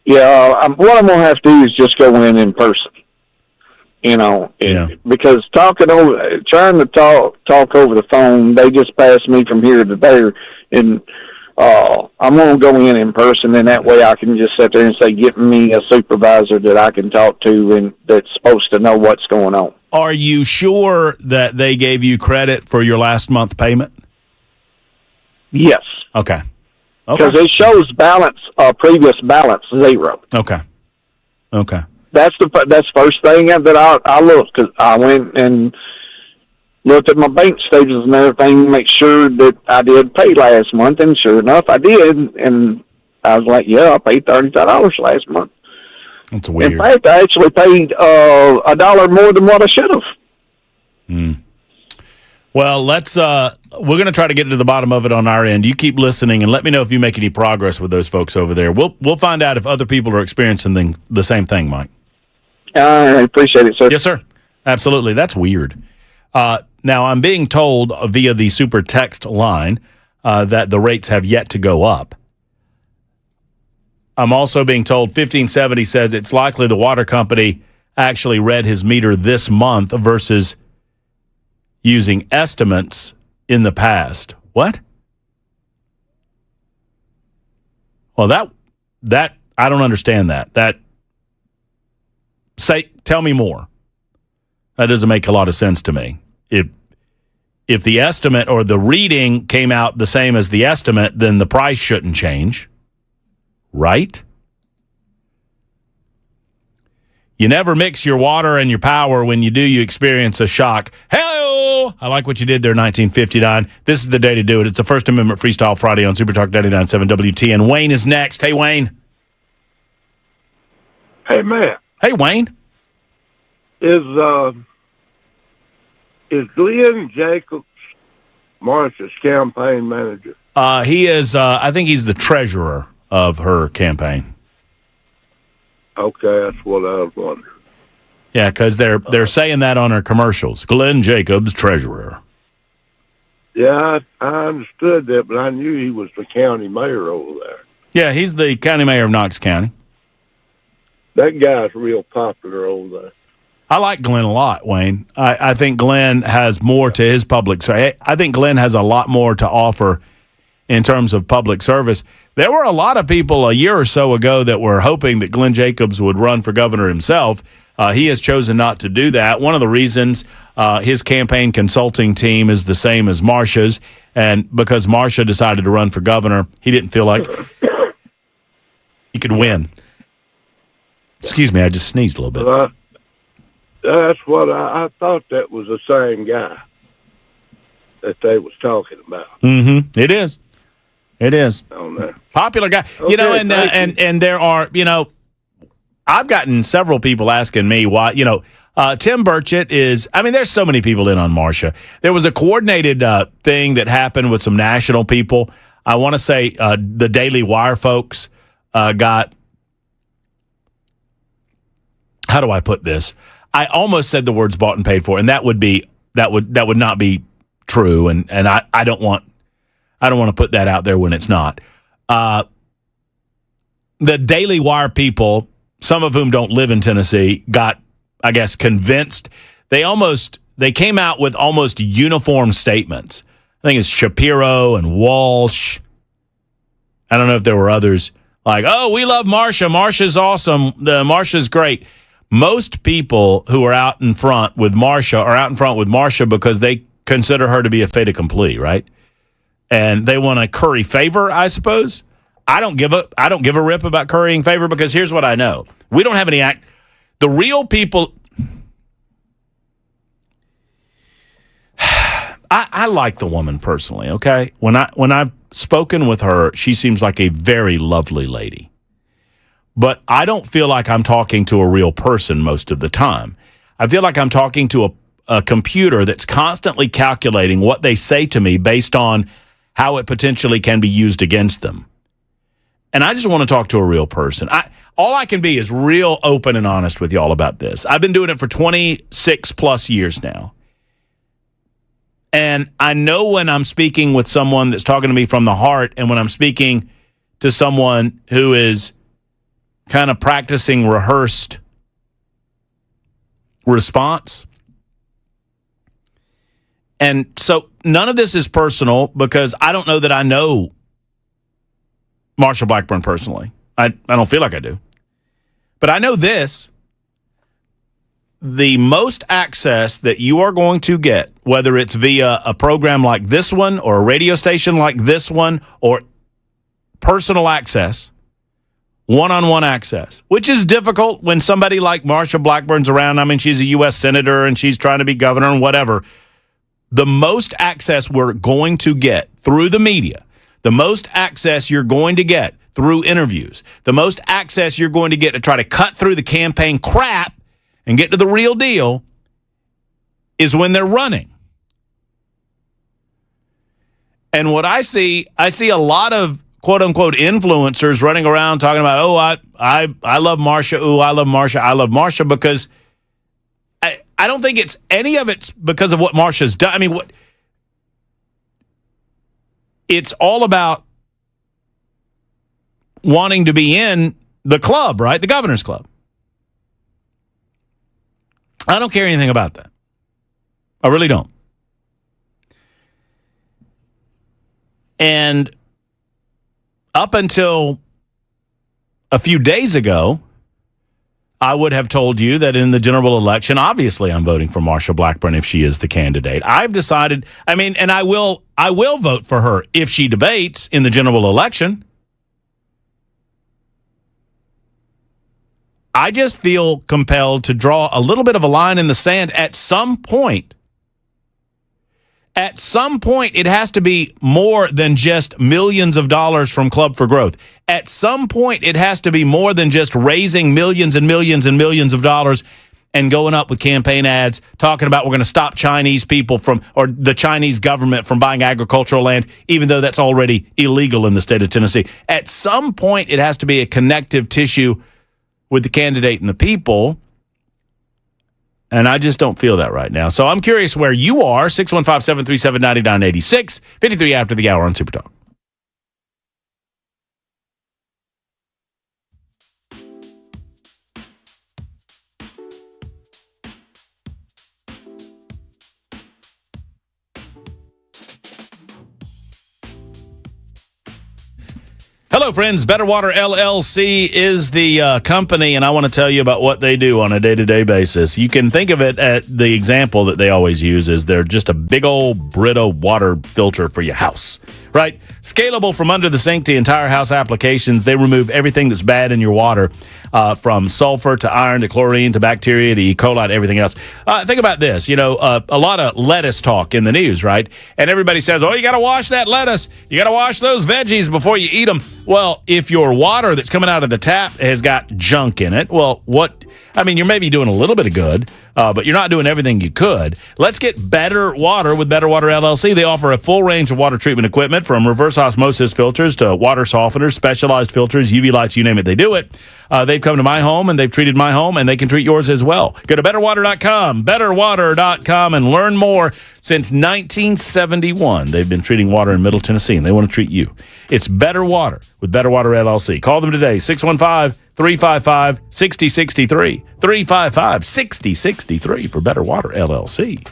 what I'm going to have to do is just go in person. Because trying to talk over the phone, they just pass me from here to there, and I'm going to go in person, and that way I can just sit there and say, get me a supervisor that I can talk to and that's supposed to know what's going on. Are you sure that they gave you credit for your last month payment? Yes. Okay. Because it shows previous balance 0. Okay. That's the first thing that I looked, because I went and looked at my bank statements and everything to make sure that I did pay last month, and sure enough, I did. And I was like, yeah, I paid $35 last month. That's weird. In fact, I actually paid $1 more than what I should have. Well, we're going to try to get to the bottom of it on our end. You keep listening and let me know if you make any progress with those folks over there. We'll find out if other people are experiencing the same thing, Mike. I appreciate it, sir. Yes, sir. Absolutely. That's weird. Now, I'm being told via the super text line that the rates have yet to go up. I'm also being told 1570 says it's likely the water company actually read his meter this month versus using estimates in the past. What? Well, that I don't understand that. Tell me more. That doesn't make a lot of sense to me. If the estimate or the reading came out the same as the estimate, then the price shouldn't change. Right? You never mix your water and your power. When you do, you experience a shock. Hello! I like what you did there, 1959. This is the day to do it. It's a First Amendment Freestyle Friday on Super Talk 99.7 WTN. Wayne is next. Hey, Wayne. Hey, Matt. Hey, Wayne. Is Glenn Jacobs Marcia's campaign manager? He is, I think he's the treasurer of her campaign. Okay, that's what I was wondering. Yeah, because they're saying that on her commercials. Glenn Jacobs, treasurer. Yeah, I understood that, but I knew he was the county mayor over there. Yeah, he's the county mayor of Knox County. That guy's real popular over there. I like Glenn a lot, Wayne. I think Glenn has more to his public. So I think Glenn has a lot more to offer in terms of public service. There were a lot of people a year or so ago that were hoping that Glenn Jacobs would run for governor himself. He has chosen not to do that. One of the reasons his campaign consulting team is the same as Marsha's, and because Marsha decided to run for governor, he didn't feel like he could win. Excuse me, I just sneezed a little bit. That's what I thought that was the same guy that they was talking about. Mm-hmm. It is. It is. On there. Popular guy. Okay, and there are, I've gotten several people asking me why, Tim Burchett is, there's so many people in on Marsha. There was a coordinated thing that happened with some national people. I want to say the Daily Wire folks got, how do I put this? I almost said the words bought and paid for, and that would not be true, and I don't want to put that out there when it's not. The Daily Wire people, some of whom don't live in Tennessee, got, I guess, convinced. They came out with almost uniform statements. I think it's Shapiro and Walsh. I don't know if there were others. Like, oh, we love Marsha. Marsha's awesome. Marsha's great. Most people who are out in front with Marsha are out in front with Marsha because they consider her to be a fait accompli, right? And they want to curry favor, I suppose. I don't give a rip about currying favor because here's what I know. We don't have any the real people. I like the woman personally, okay? When I've spoken with her, she seems like a very lovely lady. But I don't feel like I'm talking to a real person most of the time. I feel like I'm talking to a computer that's constantly calculating what they say to me based on how it potentially can be used against them. And I just want to talk to a real person. All I can be is real open and honest with y'all about this. I've been doing it for 26 plus years now. And I know when I'm speaking with someone that's talking to me from the heart and when I'm speaking to someone who is kind of practicing rehearsed response. And so none of this is personal because I don't know that I know Marsha Blackburn personally. I don't feel like I do. But I know this. The most access that you are going to get, whether it's via a program like this one or a radio station like this one or personal access, one-on-one access, which is difficult when somebody like Marsha Blackburn's around. She's a U.S. senator and she's trying to be governor and whatever. The most access we're going to get through the media, the most access you're going to get through interviews, the most access you're going to get to try to cut through the campaign crap and get to the real deal is when they're running. And what I see a lot of quote-unquote influencers running around talking about, oh, I love Marsha, ooh, I love Marsha, I love Marsha, because I don't think it's any of it's because of what Marsha's done. It's all about wanting to be in the club, right? The governor's club. I don't care anything about that. I really don't. And up until a few days ago, I would have told you that in the general election, obviously I'm voting for Marsha Blackburn if she is the candidate. I've decided, and I will vote for her if she debates in the general election. I just feel compelled to draw a little bit of a line in the sand at some point. At some point, it has to be more than just millions of dollars from Club for Growth. At some point, it has to be more than just raising millions and millions and millions of dollars and going up with campaign ads, talking about we're going to stop Chinese people or the Chinese government from buying agricultural land, even though that's already illegal in the state of Tennessee. At some point, it has to be a connective tissue with the candidate and the people. And I just don't feel that right now. So I'm curious where you are. 615-737-9986, 53 after the hour on Super Talk. Hello, friends. Better Water LLC is the company, and I want to tell you about what they do on a day-to-day basis. You can think of it at the example that they always use is they're just a big old Brita water filter for your house, right? Scalable from under the sink to entire house applications. They remove everything that's bad in your water, from sulfur to iron to chlorine to bacteria to E. coli to everything else. Think about this. A lot of lettuce talk in the news, right? And everybody says, oh, you got to wash that lettuce. You got to wash those veggies before you eat them. Well, if your water that's coming out of the tap has got junk in it, well, you're maybe doing a little bit of good, but you're not doing everything you could. Let's get better water with Better Water LLC. They offer a full range of water treatment equipment from reverse osmosis filters to water softeners, specialized filters, UV lights, you name it, they do it. They've come to my home and they've treated my home and they can treat yours as well. Go to betterwater.com, and learn more. Since 1971, they've been treating water in Middle Tennessee and they want to treat you. It's Better Water with Better Water LLC. Call them today, 615-355-6063. 355-6063 for Better Water LLC.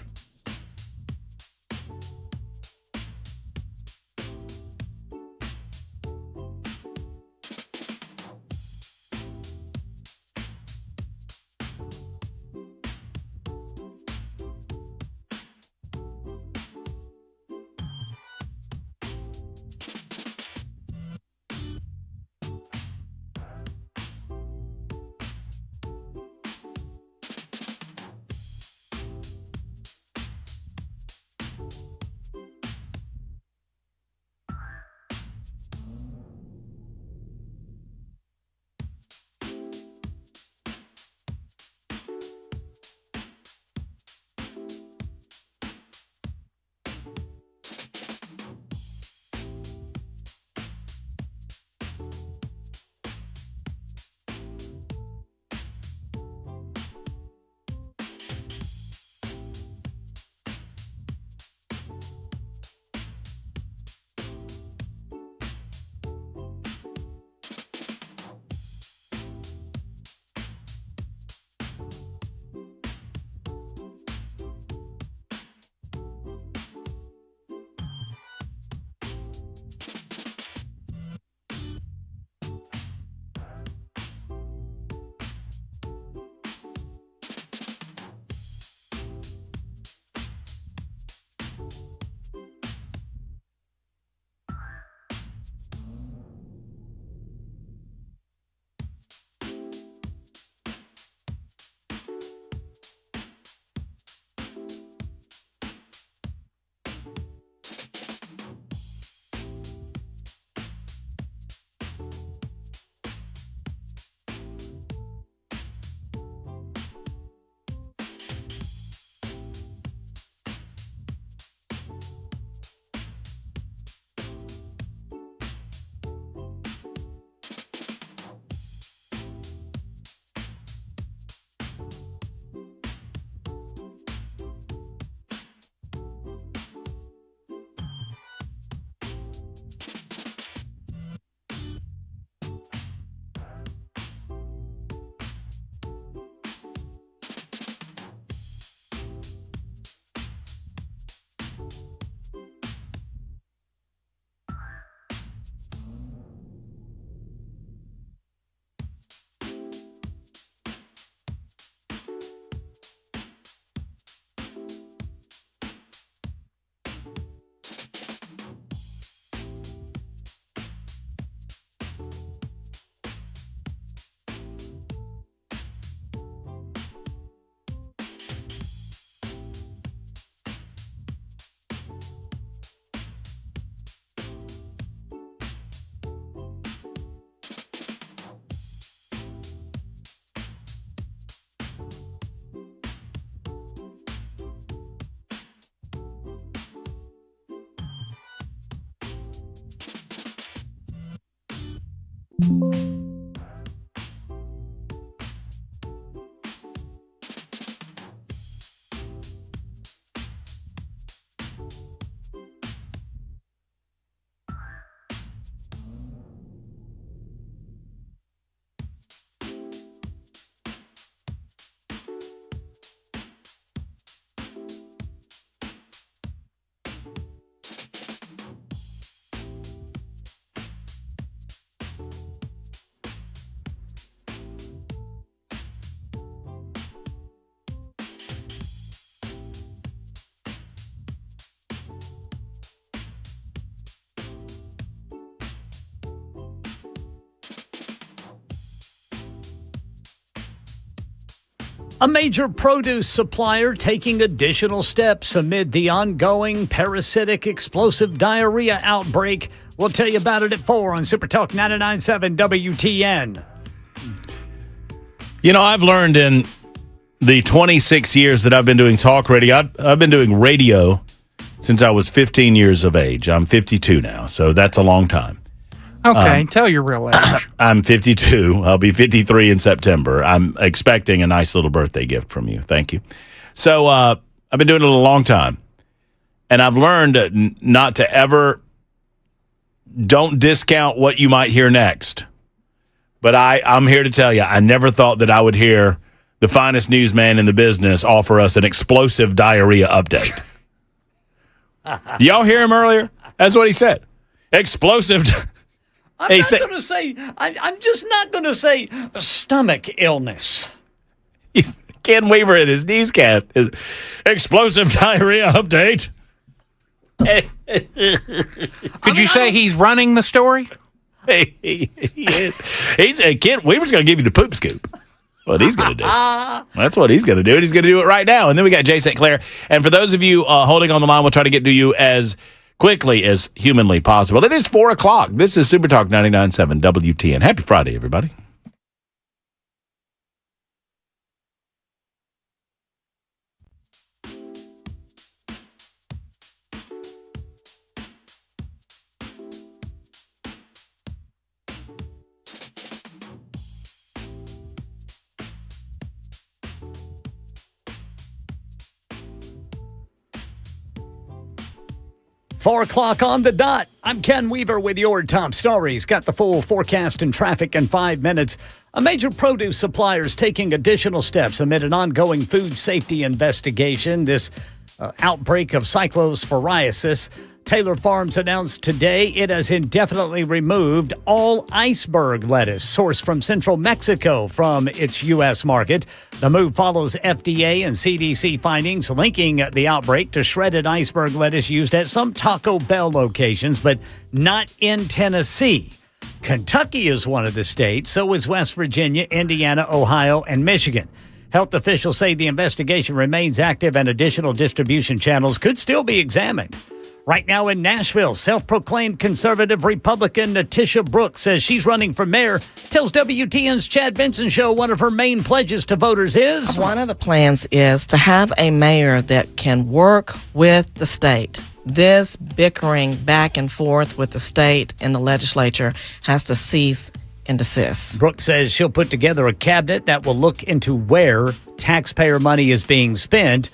A major produce supplier taking additional steps amid the ongoing parasitic explosive diarrhea outbreak. We'll tell you about it at 4 on Super Talk 99.7 WTN. You know, I've learned in the 26 years that I've been doing talk radio, I've been doing radio since I was 15 years of age. I'm 52 now, so that's a long time. Okay, tell your real age. I'm 52. I'll be 53 in September. I'm expecting a nice little birthday gift from you. Thank you. So I've been doing it a long time, and I've learned not to ever don't discount what you might hear next. But I'm here to tell you, I never thought that I would hear the finest newsman in the business offer us an explosive diarrhea update. Y'all hear him earlier? That's what he said. Explosive. I'm just not going to say stomach illness. Ken Weaver in his newscast. Explosive diarrhea update. Could you say he's running the story? He is. Ken Weaver's going to give you the poop scoop. What he's going to do. That's what he's going to do. And he's going to do it right now. And then we got Jay St. Clair. And for those of you holding on the line, we'll try to get to you as quickly as humanly possible. It is 4 o'clock. This is Super Talk 99.7 WTN. Happy Friday, everybody. Four o'clock on the dot. I'm Ken Weaver with your top stories. Got the full forecast and traffic in 5 minutes. A major produce supplier is taking additional steps amid an ongoing food safety investigation. This outbreak of cyclosporiasis. Taylor Farms announced today it has indefinitely removed all iceberg lettuce sourced from central Mexico from its U.S. market. The move follows FDA and CDC findings linking the outbreak to shredded iceberg lettuce used at some Taco Bell locations, but not in Tennessee. Kentucky is one of the states, so is West Virginia, Indiana, Ohio, and Michigan. Health officials say the investigation remains active and additional distribution channels could still be examined. Right now in Nashville, self-proclaimed conservative Republican Natisha Brooks says she's running for mayor. Tells WTN's Chad Benson Show one of her main pledges to voters is... One of the plans is to have a mayor that can work with the state. This bickering back and forth with the state and the legislature has to cease and desist. Brooks says she'll put together a cabinet that will look into where taxpayer money is being spent,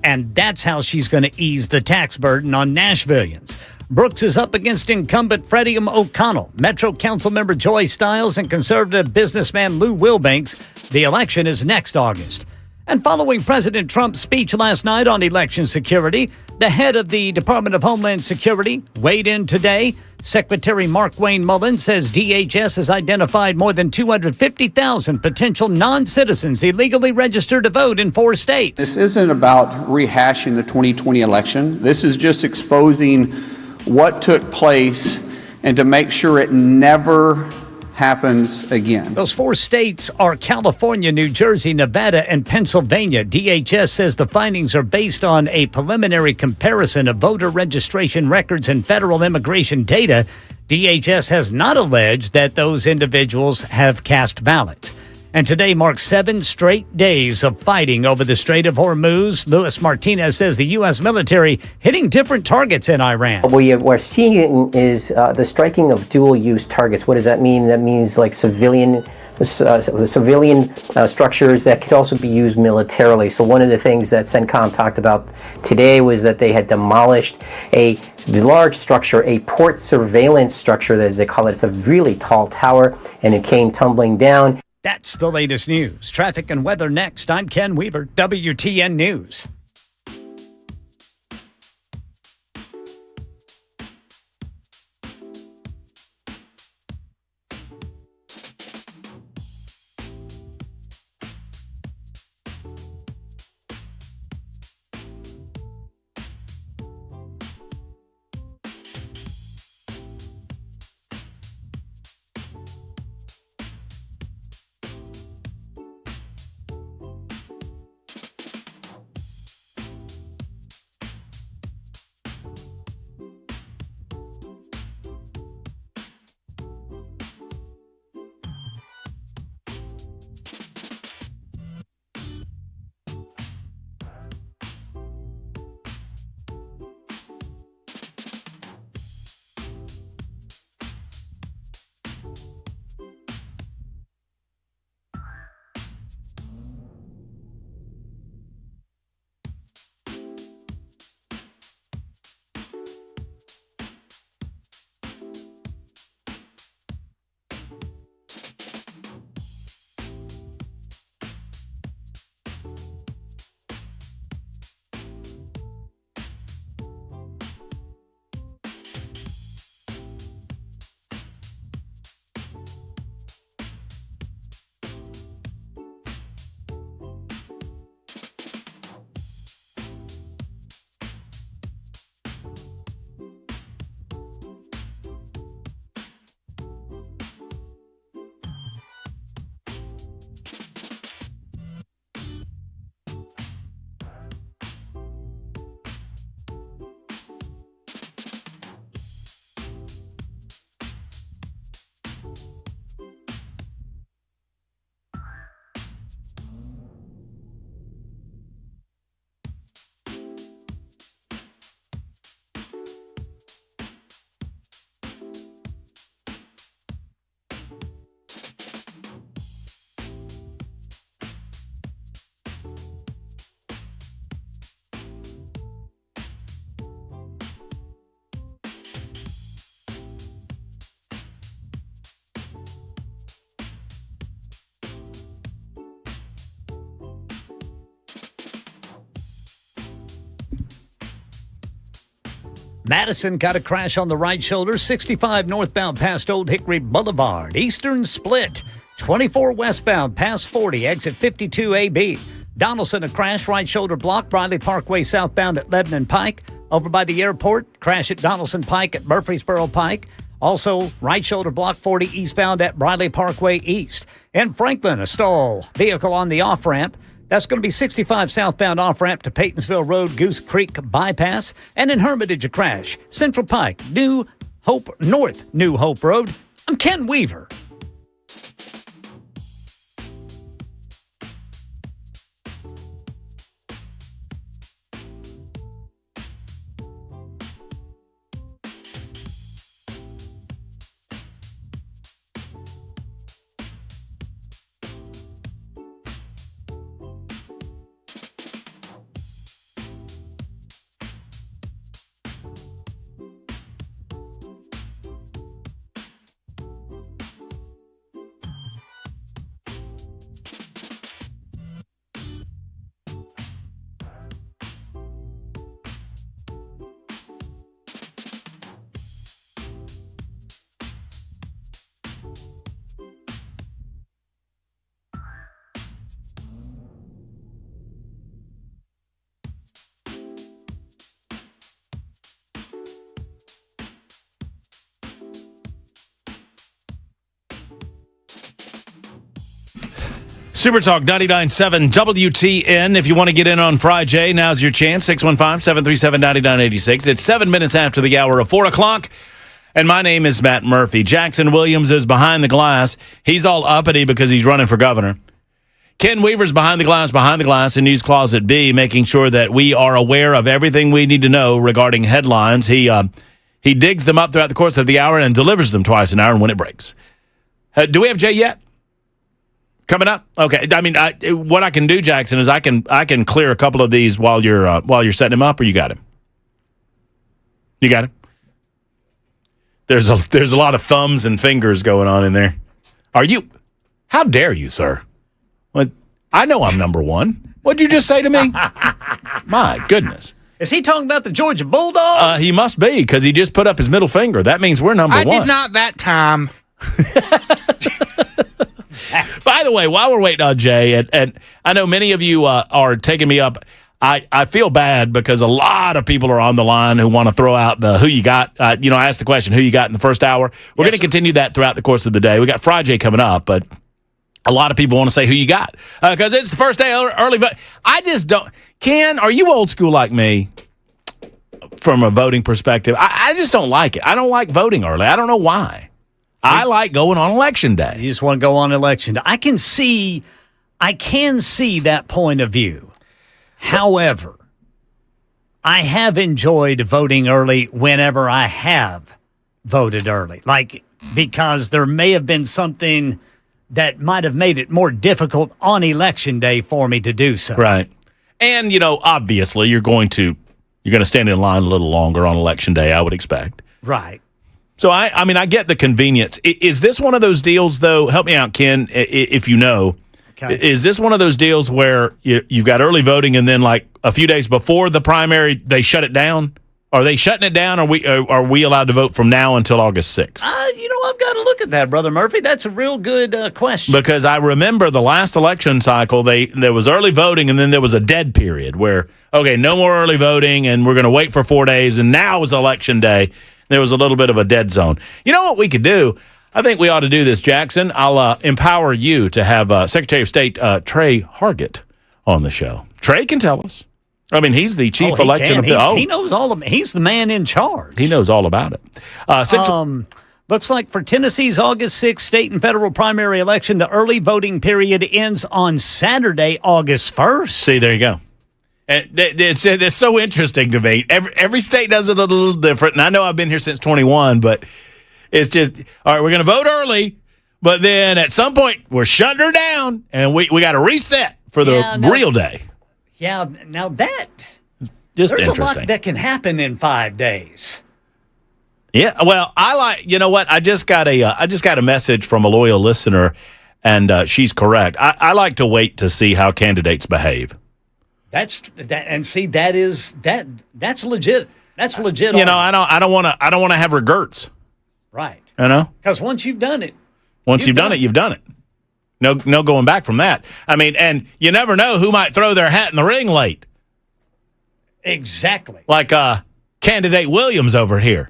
and that's how she's going to ease the tax burden on Nashvillians. Brooks is up against incumbent Freddie O'Connell, Metro Council member Joy Stiles, and conservative businessman Lou Wilbanks. The election is next August. And following President Trump's speech last night on election security, the head of the Department of Homeland Security weighed in today. Secretary Mark Wayne Mullin says DHS has identified more than 250,000 potential non-citizens illegally registered to vote in 4 states. This isn't about rehashing the 2020 election. This is just exposing what took place and to make sure it never happens again. Those 4 states are California, New Jersey, Nevada, and Pennsylvania. DHS says the findings are based on a preliminary comparison of voter registration records and federal immigration data. DHS has not alleged that those individuals have cast ballots. And today marks 7 straight days of fighting over the Strait of Hormuz. Luis Martinez says the U.S. military hitting different targets in Iran. What we're seeing is the striking of dual-use targets. What does that mean? That means like civilian structures that could also be used militarily. So one of the things that CENTCOM talked about today was that they had demolished a large structure, a port surveillance structure, as they call it. It's a really tall tower, and it came tumbling down. That's the latest news. Traffic and weather next. I'm Ken Weaver, WTN News. Madison got a crash on the right shoulder, 65 northbound past Old Hickory Boulevard. Eastern split, 24 westbound past 40, exit 52 AB. Donaldson, a crash, right shoulder block, Briley Parkway southbound at Lebanon Pike. Over by the airport, crash at Donaldson Pike at Murfreesboro Pike. Also, right shoulder block 40 eastbound at Briley Parkway East. In Franklin, a stall vehicle on the off-ramp. That's going to be 65 southbound off-ramp to Paytonsville Road, Goose Creek Bypass. And in Hermitage, a crash. Central Pike, North New Hope Road. I'm Ken Weaver. Super Talk 99.7 WTN. If you want to get in on Frijay, now's your chance. 615-737-9986. It's 7 minutes after the hour of 4 o'clock. And my name is Matt Murphy. Jackson Williams is behind the glass. He's all uppity because he's running for governor. Ken Weaver's behind the glass in News Closet B, making sure that we are aware of everything we need to know regarding headlines. He digs them up throughout the course of the hour and delivers them twice an hour and when it breaks. Do we have Jay yet? Coming up? Okay. I mean, what I can do, Jackson, is I can clear a couple of these while you're setting him up, or you got him? You got him? There's a lot of thumbs and fingers going on in there. Are you? How dare you, sir? What? I know I'm number one. What'd you just say to me? My goodness. Is he talking about the Georgia Bulldogs? He must be, because he just put up his middle finger. That means we're number one. I did not that time. By the way, while we're waiting on Jay, and I know many of you are taking me up, I feel bad because a lot of people are on the line who want to throw out the who you got. I asked the question, who you got in the first hour. We're going to continue that throughout the course of the day. We got Frijay coming up, but a lot of people want to say who you got because it's the first day early vote. I just don't. Ken, are you old school like me from a voting perspective? I just don't like it. I don't like voting early. I don't know why. I like going on election day. You just want to go on election day. I can see that point of view. However, I have enjoyed voting early whenever I have voted early. Like, because there may have been something that might have made it more difficult on election day for me to do so. Right. And, obviously you're going to stand in line a little longer on election day, I would expect. Right. So, I get the convenience. Is this one of those deals, though? Help me out, Ken, if you know. Okay. Is this one of those deals where you've got early voting and then, like, a few days before the primary, they shut it down? Are they shutting it down, or are we allowed to vote from now until August 6th? I've got to look at that, Brother Murphy. That's a real good question. Because I remember the last election cycle, there was early voting, and then there was a dead period where, okay, no more early voting, and we're going to wait for 4 days, and now is election day. There was a little bit of a dead zone. You know what we could do? I think we ought to do this, Jackson. I'll empower you to have Secretary of State Trey Hargett on the show. Trey can tell us. I mean, he's the chief election official. He knows all of it. He's the man in charge. He knows all about it. Looks like for Tennessee's August 6th state and federal primary election, the early voting period ends on Saturday, August 1st. See, there you go. And it's so interesting to me. Every state does it a little different, and I know I've been here since 21, but it's just, all right, we're going to vote early, but then at some point we're shutting her down, and we got to reset for the real day. Yeah, now that just there's interesting. A lot that can happen in 5 days. Yeah, well, you know what? I just got a message from a loyal listener, and she's correct. I like to wait to see how candidates behave. That's legit. That's legit. You know, I don't want to have regrets. Right. You know, because once you've done it, you've done it, you've done it. No going back from that. I mean, and you never know who might throw their hat in the ring late. Exactly. Like candidate Williams over here,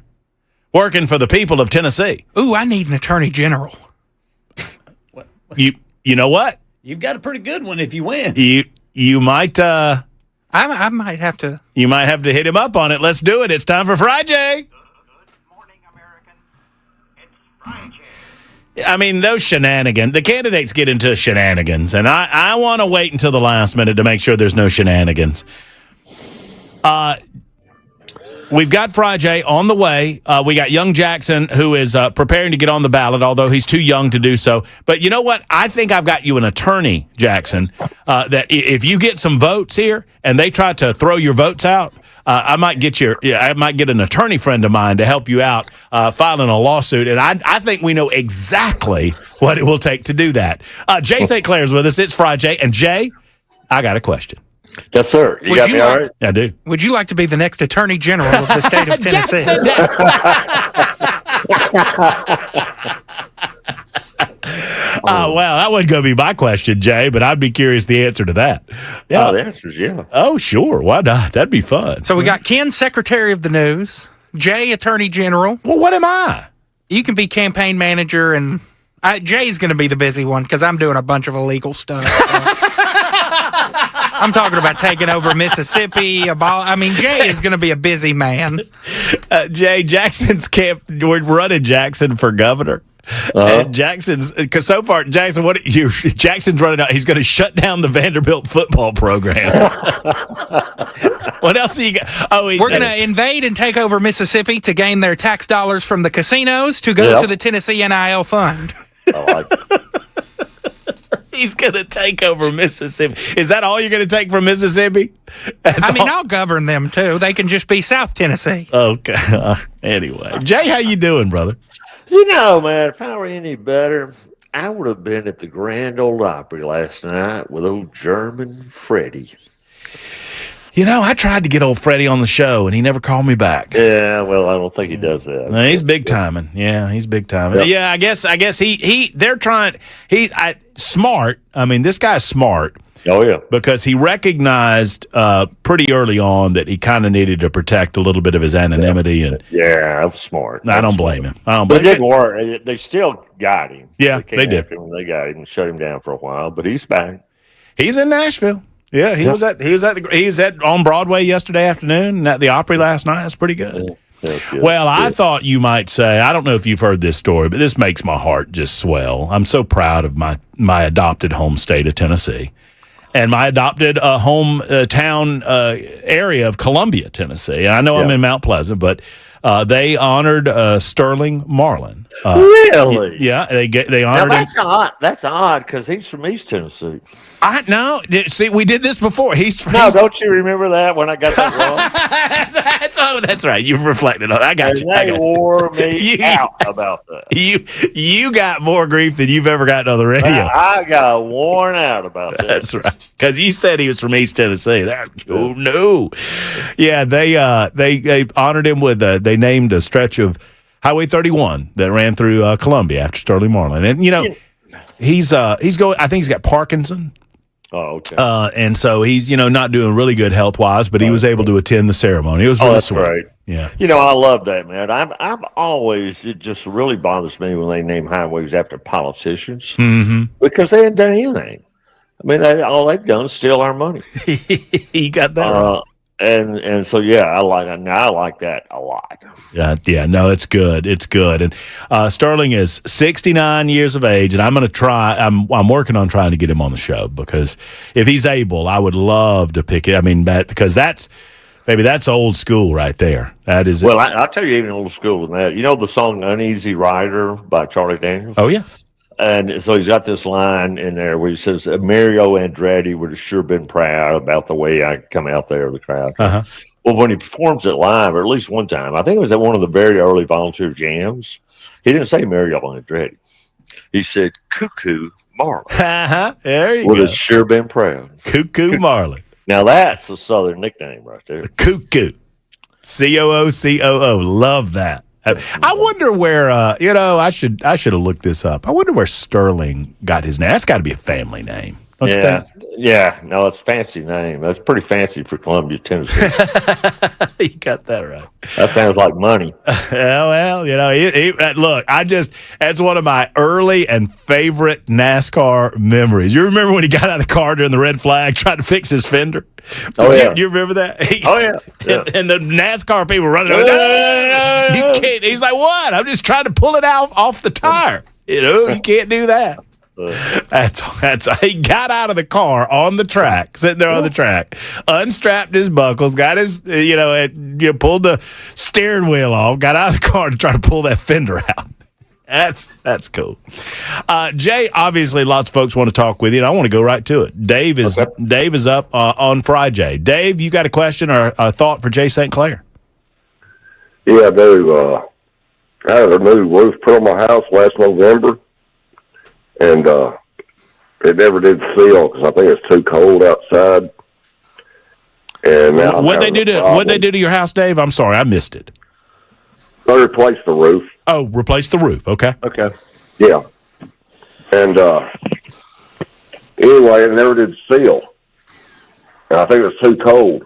working for the people of Tennessee. Ooh, I need an attorney general. You know what? You've got a pretty good one if you win. You might. I might have to. You might have to hit him up on it. Let's do it. It's time for Frijay. Good morning, American. It's Frijay. I mean, those shenanigans, the candidates get into shenanigans, and I want to wait until the last minute to make sure there's no shenanigans. We've got Frijay on the way. We got young Jackson, who is preparing to get on the ballot, although he's too young to do so. But you know what? I think I've got you an attorney, Jackson, that if you get some votes here and they try to throw your votes out, I might get an attorney friend of mine to help you out filing a lawsuit. And I think we know exactly what it will take to do that. Jay St. Clair's with us. It's Frijay. And Jay, I got a question. Yes, sir. You got me all right? I do. Would you like to be the next attorney general of the state of Tennessee? Well, that wasn't going to be my question, Jay, but I'd be curious the answer to that. Yeah, the answer is yeah. Oh, sure. Why not? That'd be fun. So we got Ken, Secretary of the News, Jay, Attorney General. Well, what am I? You can be campaign manager, and Jay's going to be the busy one because I'm doing a bunch of illegal stuff. So. I'm talking about taking over Mississippi. Jay is going to be a busy man. Jay, Jackson's we're running Jackson for governor. And Jackson's, because so far, Jackson, Jackson's running out. He's going to shut down the Vanderbilt football program. What else are you got? We're going to invade and take over Mississippi to gain their tax dollars from the casinos to go to the Tennessee NIL fund. I like it. He's going to take over Mississippi. Is that all you're going to take from Mississippi? I'll govern them, too. They can just be South Tennessee. Okay. Anyway. Jay, how you doing, brother? You know, man, if I were any better, I would have been at the Grand Ole Opry last night with old German Freddie. You know, I tried to get old Freddie on the show, and he never called me back. Yeah, well, I don't think he does that. No, he's big timing. Yeah, he's big timing. Yep. Yeah, I guess they're trying. Smart. I mean, this guy's smart. Oh yeah, because he recognized pretty early on that he kind of needed to protect a little bit of his anonymity, and I'm smart. I don't blame him. But it didn't work. They still got him. Yeah, they did. They got him and shut him down for a while, but he's back. He's in Nashville. Yeah, he was at on Broadway yesterday afternoon and at the Opry last night. That's pretty good. Good. Well, I thought you might say, I don't know if you've heard this story, but this makes my heart just swell. I'm so proud of my adopted home state of Tennessee and my adopted hometown area of Columbia, Tennessee. And I know I'm in Mount Pleasant, but they honored Sterling Marlin. Really? Yeah, they honored him. That's odd because he's from East Tennessee. See, we did this before. Don't you remember that when I got that wrong? That's right. You reflected on it. I got you. They wore me out about that. You got more grief than you've ever gotten on the radio. I got worn out about that. That's right. Because you said he was from East Tennessee. Oh no. Yeah, they honored him with they named a stretch of Highway 31 that ran through Columbia after Sterling Marlin, and he's going. I think he's got Parkinson. Oh, okay. And so he's not doing really good health wise, but he was able to attend the ceremony. It was really sweet. Right. Yeah. I love that, man. I'm always, it just really bothers me when they name highways after politicians because they haven't done anything. I mean, all they've done is steal our money. You got that right. And so I like that a lot. Yeah, no, it's good. It's good. And Sterling is 69 years of age, and I'm going to try. I'm working on trying to get him on the show because if he's able, I would love to pick it. I mean, because that's old school right there. That is. Well, I'll tell you even old school than that. You know the song "Uneasy Rider" by Charlie Daniels? Oh yeah. And so he's got this line in there where he says, Mario Andretti would have sure been proud about the way I come out there with the crowd. Uh-huh. Well, when he performs it live, or at least one time, I think it was at one of the very early volunteer jams, he didn't say Mario Andretti. He said, Cuckoo Marlin. Uh-huh. There you would go. have sure been proud. Cuckoo Marlin. Now, that's a Southern nickname right there. Cuckoo. COO. Love that. I wonder where. I should have looked this up. I wonder where Sterling got his name. That's got to be a family name. Don't you think? Yeah. No, it's a fancy name. That's pretty fancy for Columbia, Tennessee. You got that right. That sounds like money. Well, look, that's one of my early and favorite NASCAR memories. You remember when he got out of the car during the red flag, trying to fix his fender? Oh, yeah. You remember that? Oh, yeah. And the NASCAR people running over, no, you can't. He's like, what? I'm just trying to pull it off the tire. You can't do that. That's he got out of the car on the track, sitting there on the track, unstrapped his buckles, got his pulled the steering wheel off, got out of the car to try to pull that fender out. That's cool. Jay, obviously lots of folks want to talk with you, and I want to go right to it. Dave is up on Frijay. Dave, you got a question or a thought for Jay St. Clair? Yeah, I do. I had a new roof put on my house last November. And it never did seal because I think it's too cold outside. And now what'd they do to your house, Dave? I'm sorry, I missed it. They replaced the roof. Oh, replace the roof. Okay. Yeah. And anyway, it never did seal. And I think it was too cold.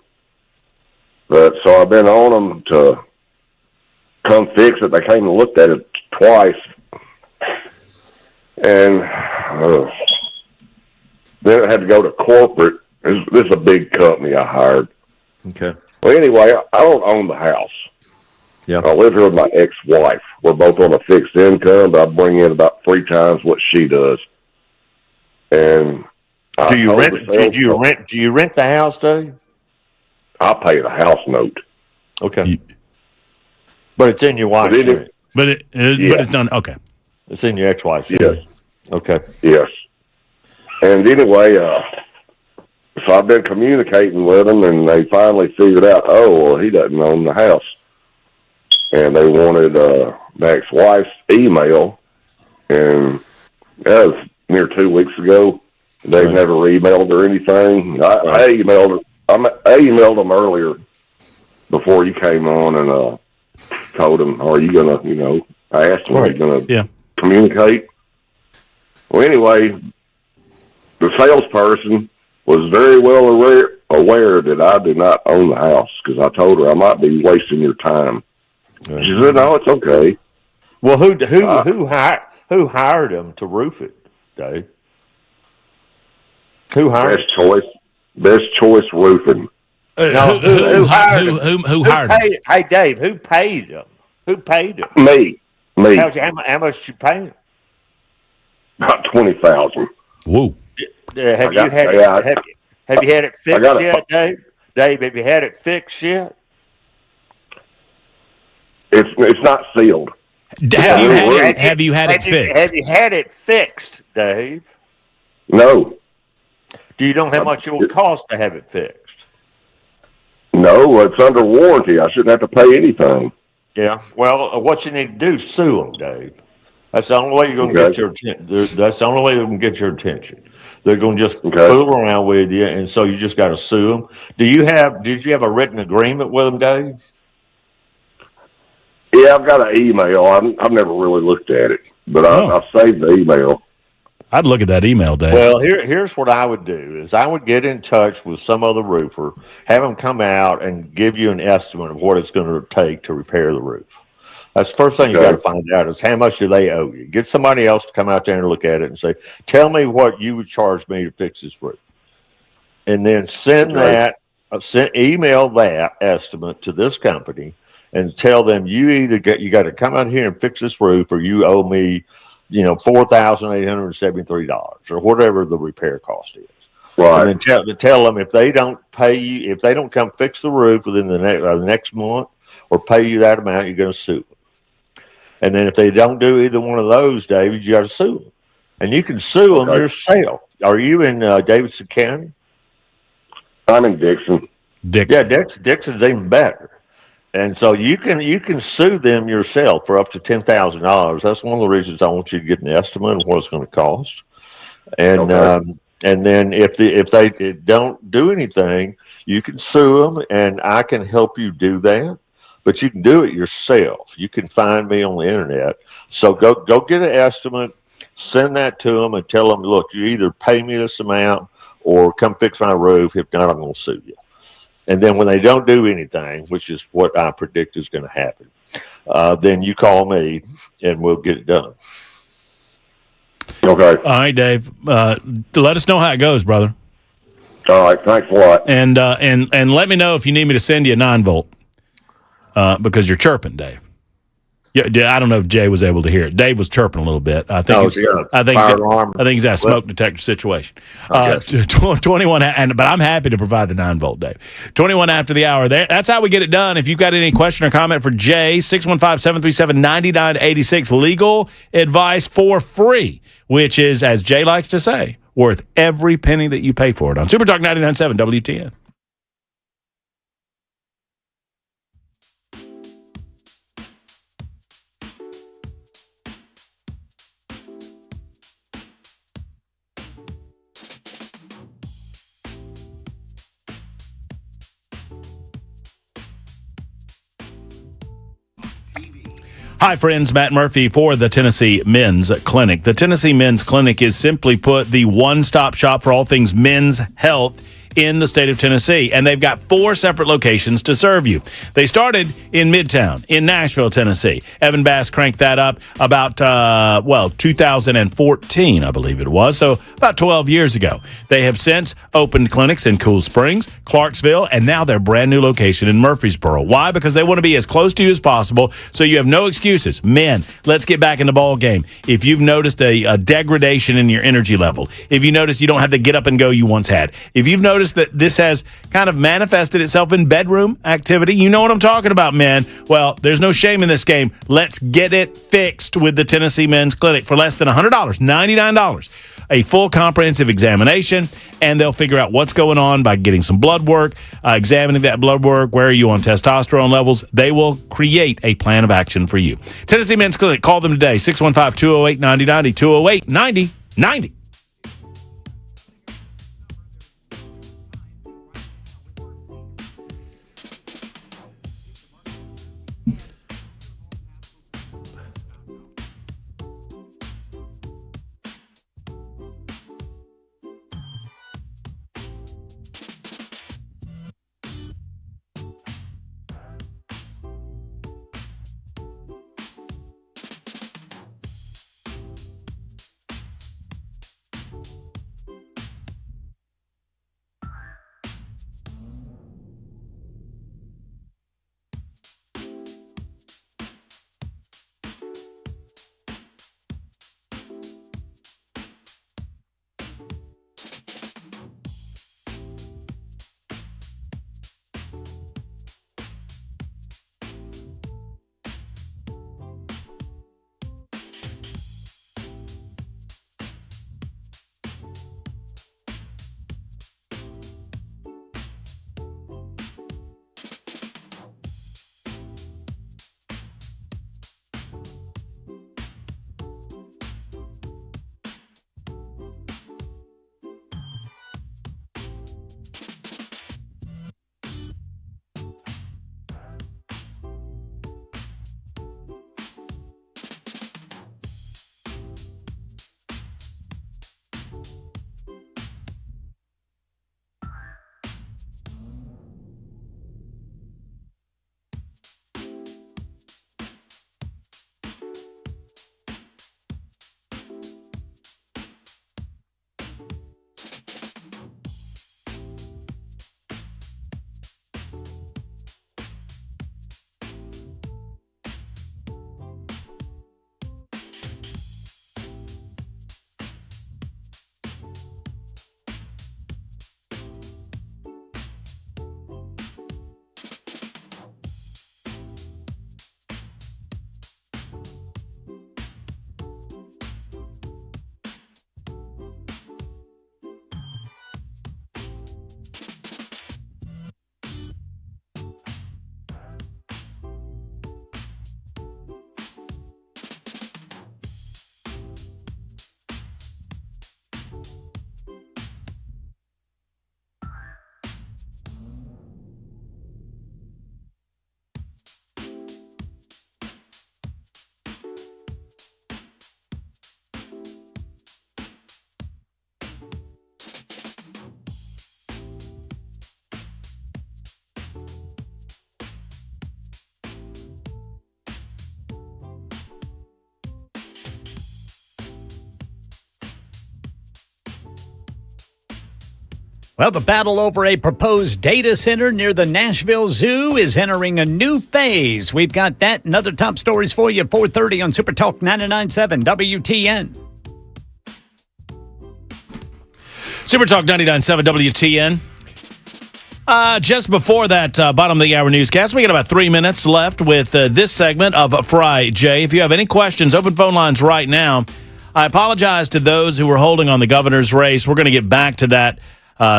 But so I've been on them to come fix it. They came and looked at it twice. And then it had to go to corporate. This is a big company I hired. Okay. Well, anyway, I don't own the house. Yeah. I live here with my ex-wife. We're both on a fixed income, but I bring in about 3 times what she does. And do you rent the house, Dave? I pay the house note. Okay. But it's in your wife's name. But it's done. Okay. It's in your ex-wife's name. Yes. Okay. Yes. And anyway, so I've been communicating with them, and they finally figured out, he doesn't own the house. And they wanted the ex-wife's email, and that was near 2 weeks ago. They've never emailed or anything. I emailed them earlier before you came on and told them, are you going to, I asked them, are you going to communicate? Well, anyway, the salesperson was very well aware that I did not own the house because I told her I might be wasting your time. She said, "No, it's okay." Well, who hired him to roof it, Dave? Who hired? Best choice roofing. Who hired him? Hey, Dave, who paid him? Who paid him? Me. How much you pay him? About $20,000. Whoa. Have you had it fixed yet, Dave? Dave, have you had it fixed yet? It's not sealed. Have you had it fixed? Have you had it fixed, Dave? No. Do you know how much it will cost to have it fixed? No, it's under warranty. I shouldn't have to pay anything. Yeah. Well, what you need to do is sue them, Dave. That's the only way you're going to get your attention. That's the only way they're going to get your attention. They're going to just fool around with you, and so you just got to sue them. Did you have a written agreement with them, Dave? Yeah, I've got an email. I've never really looked at it, but I've saved the email. I'd look at that email, Dave. Well, here's what I would do is I would get in touch with some other roofer, have them come out and give you an estimate of what it's going to take to repair the roof. That's the first thing you got to find out is how much do they owe you. Get somebody else to come out there and look at it and say, tell me what you would charge me to fix this roof. And then email that estimate to this company and tell them you got to come out here and fix this roof, or you owe me, $4,873 or whatever the repair cost is. Right. And then tell them if they don't pay you, if they don't come fix the roof within the next month or pay you that amount, you're going to sue them. And then if they don't do either one of those, David, you got to sue them. And you can sue them yourself. Are you in Davidson County? I'm in Dixon. Yeah, Dixon's even better. And so you can sue them yourself for up to $10,000. That's one of the reasons I want you to get an estimate of what it's going to cost. And and then if they don't do anything, you can sue them, and I can help you do that. but you can do it yourself. You can find me on the internet. So go get an estimate, send that to them, and tell them, look, you either pay me this amount or come fix my roof. If not, I'm going to sue you. And then when they don't do anything, which is what I predict is going to happen, then you call me and we'll get it done. Okay. All right, Dave. Let us know how it goes, brother. All right. Thanks a lot. And let me know if you need me to send you a 9-volt because you're chirping, Dave. Yeah, I don't know if Jay was able to hear it. Dave was chirping a little bit. I think he's at a smoke detector situation. Okay. 21, but I'm happy to provide the 9-volt, Dave. 21 after the hour. That's how we get it done. If you've got any question or comment for Jay, 615-737-9986. Legal advice for free, which is, as Jay likes to say, worth every penny that you pay for it on Super Talk 99.7 WTN. Hi, friends. Matt Murphy for the Tennessee Men's Clinic. The Tennessee Men's Clinic is, simply put, the one-stop shop for all things men's health in the state of Tennessee, and they've got 4 separate locations to serve you. They started in Midtown in Nashville, Tennessee. Evan Bass cranked that up about 2014, I believe it was, so about 12 years ago. They have since opened clinics in Cool Springs, Clarksville, and now their brand new location in Murfreesboro. Why? Because they want to be as close to you as possible, so you have no excuses. Men, let's get back in the ball game. If you've noticed a degradation in your energy level, if you noticed you don't have the get up and go you once had, if you've noticed that this has kind of manifested itself in bedroom activity, you know what I'm talking about, men. Well, there's no shame in this game. Let's get it fixed with the Tennessee Men's Clinic for less than $100, $99. A full comprehensive examination, and they'll figure out what's going on by getting some blood work, examining that blood work. Where are you on testosterone levels? They will create a plan of action for you. Tennessee Men's Clinic. Call them today, 615-208-9090, 208-9090. Well, the battle over a proposed data center near the Nashville Zoo is entering a new phase. We've got that and other top stories for you at 4:30 on Super Talk 99.7 WTN. Super Talk 99.7 WTN. Just before that bottom of the hour newscast, we got about 3 minutes left with this segment of Frijay. If you have any questions, open phone lines right now. I apologize to those who were holding on the governor's race. We're going to get back to that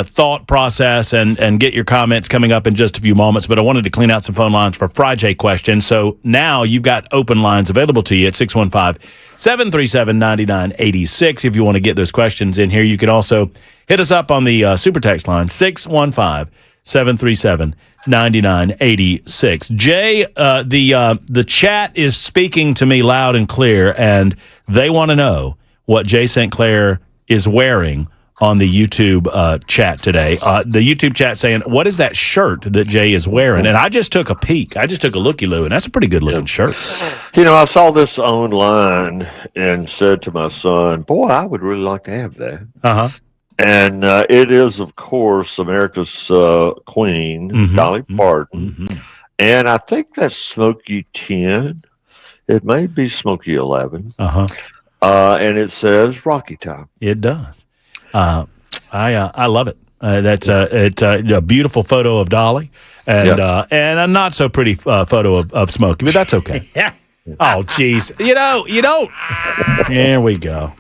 thought process and get your comments coming up in just a few moments. But I wanted to clean out some phone lines for Frijay questions. So now you've got open lines available to you at 615-737-9986. If you want to get those questions in here, you can also hit us up on the super text line, 615-737-9986. Jay, the chat is speaking to me loud and clear, and they want to know what Jay St. Clair is wearing on the YouTube chat today. The YouTube chat saying, what is that shirt that Jay is wearing? And I just took a peek. I just took a looky-loo, and that's a pretty good-looking shirt. You know, I saw this online and said to my son, boy, I would really like to have that. Uh-huh. And it is, of course, America's queen, Dolly Parton. And I think that's Smokey 10. It may be Smokey 11. And it says Rocky Top. It does. I love it. That's it's a beautiful photo of Dolly and a not so pretty photo of Smokey, but that's okay. Yeah. Oh, jeez. You don't. There we go.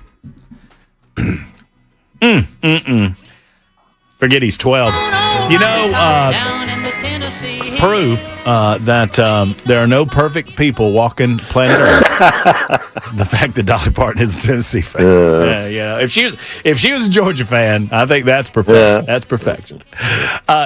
Forget he's 12. You know, proof that there are no perfect people walking planet Earth. The fact that Dolly Parton is a Tennessee fan. If she was a Georgia fan, I think that's perfect. Yeah. That's perfection.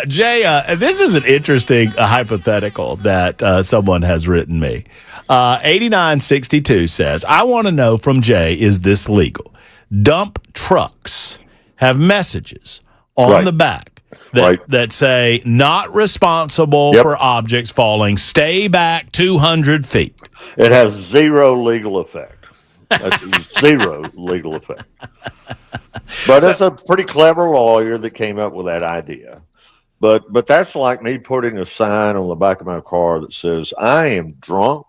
Jay, this is an interesting hypothetical that someone has written me. 8962 says, I want to know from Jay, is this legal? Dump trucks have messages on the back that say, not responsible for objects falling, stay back 200 feet. It has zero legal effect. That's zero legal effect. But it's a pretty clever lawyer that came up with that idea. But that's like me putting a sign on the back of my car that says, I am drunk.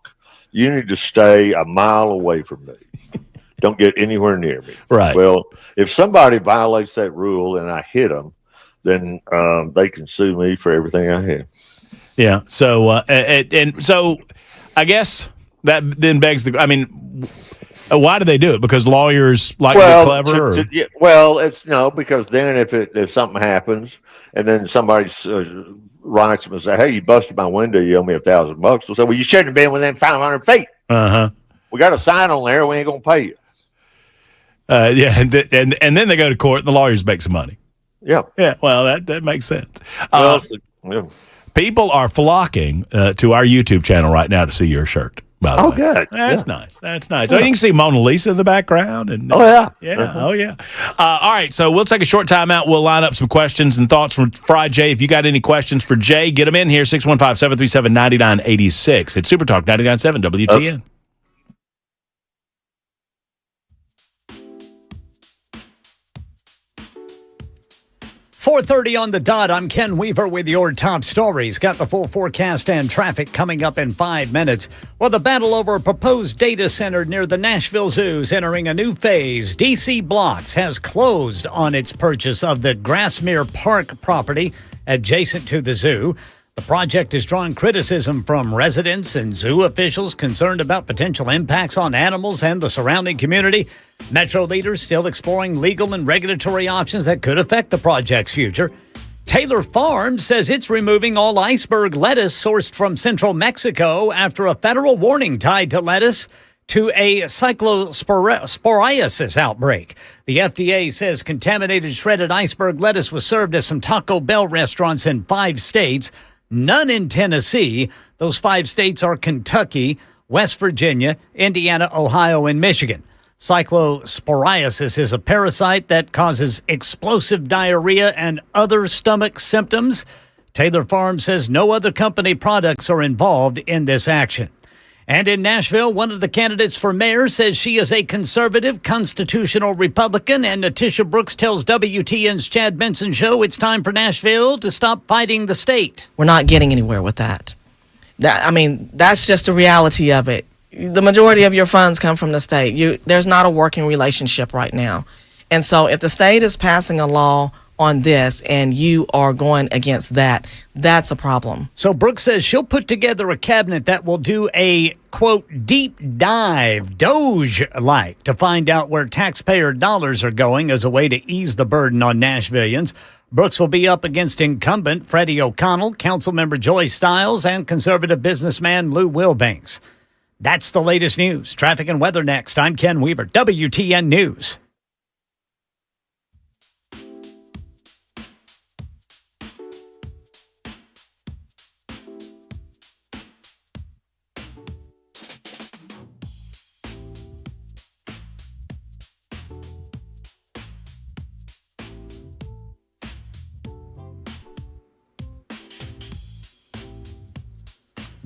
You need to stay a mile away from me. Don't get anywhere near me. Right. Well, if somebody violates that rule and I hit them, then they can sue me for everything I have. Yeah. So and so, I guess that then begs the. I mean, why do they do it? Because lawyers like to be clever. It's because then if something happens and then somebody writes them and say, "Hey, you busted my window. You owe me $1,000." They'll say, "Well, you shouldn't have been within 500 feet." We got a sign on there. We ain't gonna pay you. And then they go to court and the lawyers make some money. Yeah. Well, that makes sense. People are flocking to our YouTube channel right now to see your shirt. By the way. Good. That's nice. That's nice. So you can see Mona Lisa in the background. And Oh yeah. All right. So we'll take a short time out. We'll line up some questions and thoughts from Frijay. If you got any questions for Jay, get them in here. 615-737-9986. It's Super Talk 99.7 WTN. 4:30 on the dot. I'm Ken Weaver with your top stories. Got the full forecast and traffic coming up in 5 minutes. Well, the battle over a proposed data center near the Nashville Zoo is entering a new phase. DC Blocks has closed on its purchase of the Grassmere Park property adjacent to the zoo. The project is drawing criticism from residents and zoo officials concerned about potential impacts on animals and the surrounding community. Metro leaders still exploring legal and regulatory options that could affect the project's future. Taylor Farms says it's removing all iceberg lettuce sourced from central Mexico after a federal warning tied to lettuce to a cyclosporiasis outbreak. The FDA says contaminated shredded iceberg lettuce was served at some Taco Bell restaurants in 5 states. None in Tennessee. Those 5 states are Kentucky, West Virginia, Indiana, Ohio, and Michigan. Cyclosporiasis is a parasite that causes explosive diarrhea and other stomach symptoms. Taylor Farms says no other company products are involved in this action. And in Nashville, one of the candidates for mayor says she is a conservative, constitutional Republican. And Natisha Brooks tells WTN's Chad Benson Show it's time for Nashville to stop fighting the state. We're not getting anywhere with that. That's just the reality of it. The majority of your funds come from the state. There's not a working relationship right now. And so if the state is passing a law on this and you are going against that, that's a problem. So Brooks says she'll put together a cabinet that will do a, quote, deep dive, Doge-like, to find out where taxpayer dollars are going as a way to ease the burden on Nashvillians. Brooks will be up against incumbent Freddie O'Connell, Councilmember Joy Stiles, and conservative businessman Lou Wilbanks. That's the latest news. Traffic and weather next. I'm Ken Weaver, WTN News.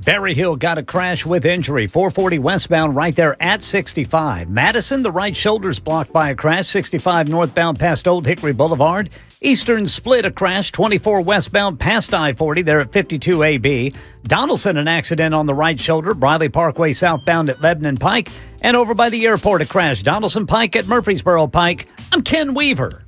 Berry Hill got a crash with injury. 440 westbound right there at 65. Madison, the right shoulder's blocked by a crash. 65 northbound past Old Hickory Boulevard. Eastern split a crash. 24 westbound past I-40 there at 52 AB. Donaldson, an accident on the right shoulder. Briley Parkway southbound at Lebanon Pike. And over by the airport a crash. Donaldson Pike at Murfreesboro Pike. I'm Ken Weaver.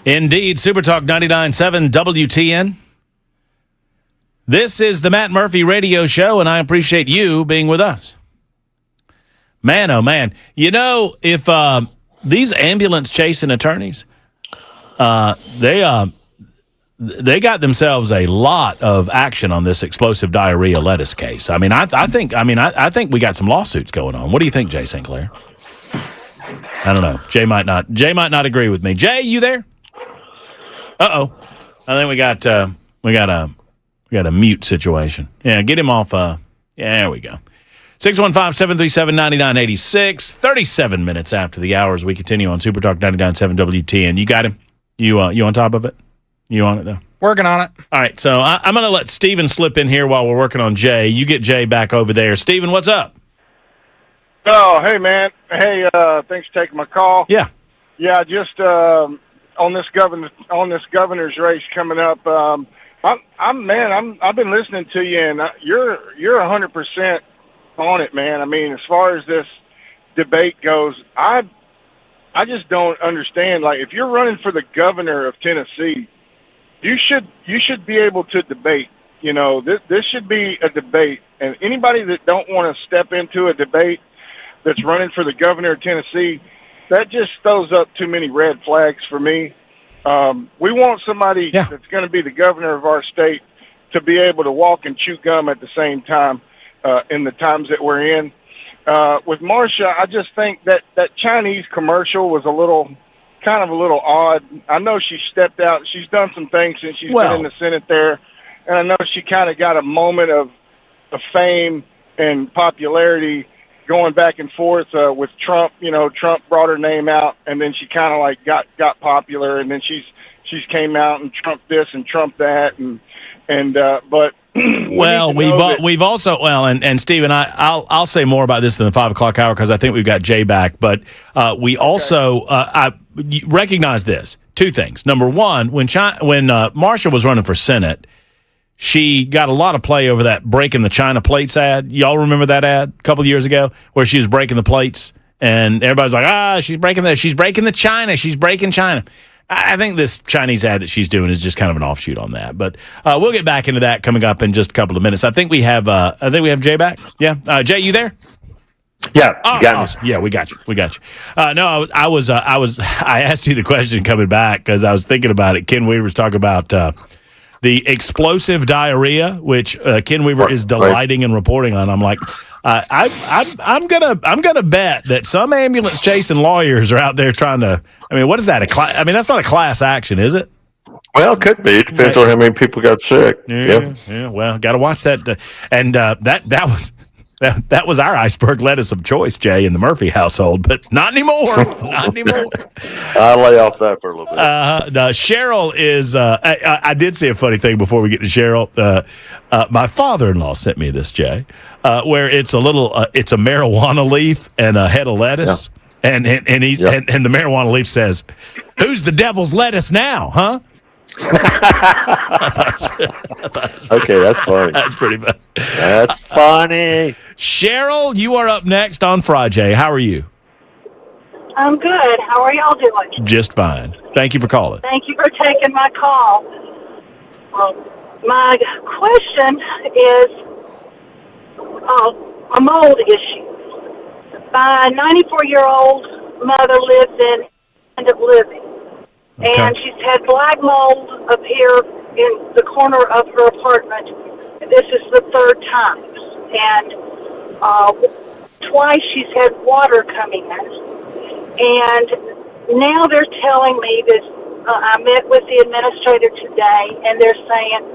Indeed. Super Talk 99.7 WTN. This is the Matt Murphy Radio Show, and I appreciate you being with us. Man, oh man. You know, if these ambulance chasing attorneys, they got themselves a lot of action on this explosive diarrhea lettuce case. I mean, I think we got some lawsuits going on. What do you think, Jay Sinclair? I don't know. Jay might not agree with me. Jay, you there? Uh-oh. I think we got a mute situation. Yeah, get him off. Yeah, there we go. 615-737-9986. 37 minutes after the hour as we continue on Super Talk 99.7 WTN. You got him? You on top of it? You on it, though? Working on it. All right, so I'm going to let Steven slip in here while we're working on Jay. You get Jay back over there. Steven, what's up? Oh, hey, man. Hey, thanks for taking my call. Yeah. Yeah, just on this governor's race coming up, I've been listening to you, and you're 100% on it, man. I mean, as far as this debate goes, I just don't understand. Like, if you're running for the governor of Tennessee, you should be able to debate. You know, this should be a debate, and anybody that don't want to step into a debate that's running for the governor of Tennessee, that just throws up too many red flags for me. We want somebody that's going to be the governor of our state to be able to walk and chew gum at the same time in the times that we're in. With Marcia, I just think that Chinese commercial was a little odd. I know she stepped out. She's done some things since she's been in the Senate there, and I know she kind of got a moment of fame and popularity going back and forth with Trump. You know, Trump brought her name out, and then she kind of like got popular, and then she's came out and Trump this and Trump that, but well, we've also and Stephen, I'll say more about this in the 5 o'clock hour because I think we've got Jay back, but we also I recognize this two things. Number one, when Marcia was running for Senate, she got a lot of play over that breaking the China plates ad. Y'all remember that ad a couple of years ago where she was breaking the plates and everybody's like, she's breaking the China. She's breaking China. I think this Chinese ad that she's doing is just kind of an offshoot on that. But we'll get back into that coming up in just a couple of minutes. I think we have Jay back. Yeah. Jay, you there? Yeah, you got awesome. Me. Yeah, we got you. No, I asked you the question coming back because I was thinking about it. Ken Weaver's talking about the explosive diarrhea, which Ken Weaver is delighting and reporting on. I'm like, I'm gonna bet that some ambulance chasing lawyers are out there trying to. I mean, what is that? That's not a class action, is it? Well, it could be. It depends on how many people got sick. Yeah. Well, got to watch that. And that was our iceberg lettuce of choice, Jay, in the Murphy household, but not anymore. Not anymore. I'll lay off that for a little bit. Cheryl is. I did see a funny thing before we get to Cheryl. My father-in-law sent me this, Jay, where it's a marijuana leaf and a head of lettuce, and the marijuana leaf says, "Who's the devil's lettuce now, huh?" Okay, that's funny. That's pretty funny. That's funny. Cheryl, you are up next on Frijay. How are you? I'm good. How are y'all doing? Just fine. Thank you for calling. Thank you for taking my call. My question is a mold issue. My 94-year-old mother lives in end of living. Okay. And she's had black mold appear in the corner of her apartment. This is the third time. And twice she's had water coming in. And now they're telling me this. I met with the administrator today, and they're saying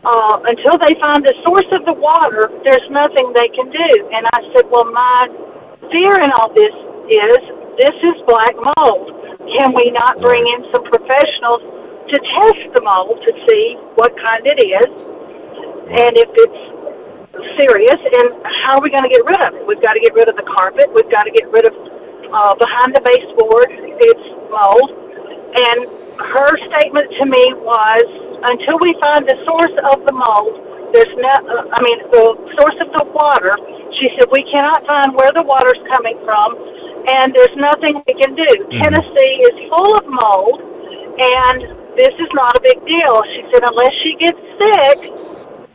until they find the source of the water, there's nothing they can do. And I said, well, my fear in all this is black mold. Can we not bring in some professionals to test the mold to see what kind it is and if it's serious, and how are we going to get rid of it? We've got to get rid of the carpet. We've got to get rid of behind the baseboard. It's mold. And her statement to me was, until we find the source of the mold, the source of the water, she said, we cannot find where the water's coming from, and there's nothing we can do. Tennessee is full of mold, And this is not a big deal. She said, unless she gets sick,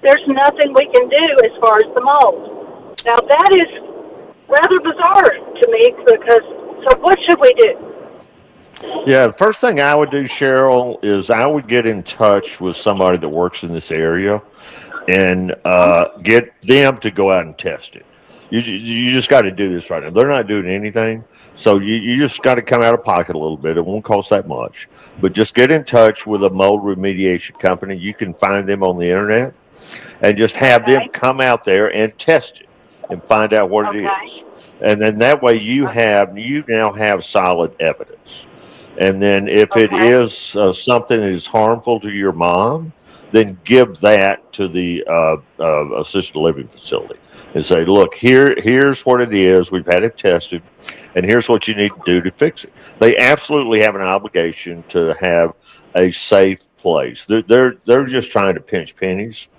there's nothing we can do as far as the mold. Now, that is rather bizarre to me because, so what should we do? Yeah, the first thing I would do, Cheryl, is I would get in touch with somebody that works in this area and get them to go out and test it. You just got to do this right now. They're not doing anything, so you just got to come out of pocket a little bit. It won't cost that much, but just get in touch with a mold remediation company. You can find them on the internet, and just have them come out there and test it and find out what it is. And then that way you now have solid evidence. And then if it is something that is harmful to your mom, then give that to the assisted living facility and say, look, here's what it is. We've had it tested, and here's what you need to do to fix it. They absolutely have an obligation to have a safe place. They're just trying to pinch pennies.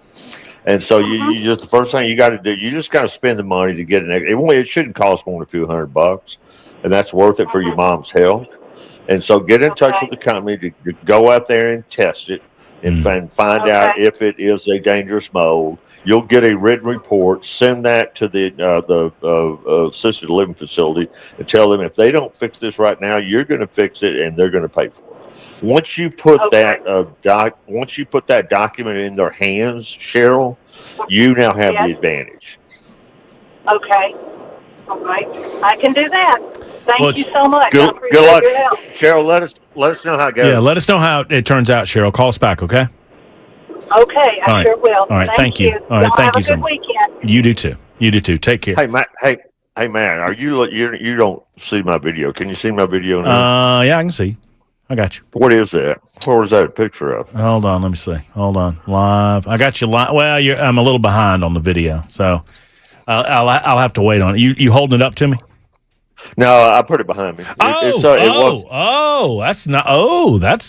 And so you just, the first thing you got to do, you just got to spend the money to get it shouldn't cost more than a few $100, and that's worth it for your mom's health. And so get in touch with the company to go out there and test it and find out if it is a dangerous mold. You'll get a written report, send that to the assisted living facility and tell them if they don't fix this right now, you're going to fix it and they're going to pay for it. Once you put that document in their hands, Cheryl, you now have the advantage. Okay. All right. I can do that. Thank you so much. Good luck, Cheryl. Let us know how it goes. Yeah, let us know how it turns out, Cheryl. Call us back, okay? Okay, I sure will. All right, thank you. All right, thank you so much. Weekend. You do too. You do too. Take care. Hey, Matt. Hey, man. Are you don't see my video? Can you see my video now? Yeah, I can see. I got you. What is that? What was that a picture of? Hold on, let me see. Hold on, live. I got you live. Well, I'm a little behind on the video, so I'll have to wait on it. You holding it up to me? No, I put it behind me. That's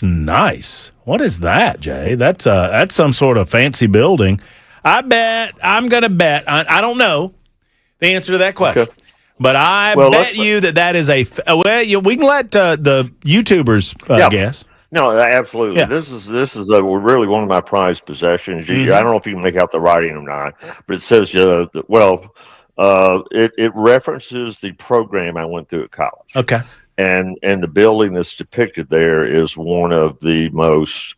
nice. What is that, Jay? That's some sort of fancy building. I'm gonna bet. I don't know the answer to that question, okay. But I bet you that is a. We can let the YouTubers guess. No, absolutely. Yeah. This is really one of my prized possessions. I don't know if you can make out the writing or not, but it says it references the program I went through at college. Okay. And the building that's depicted there is one of the most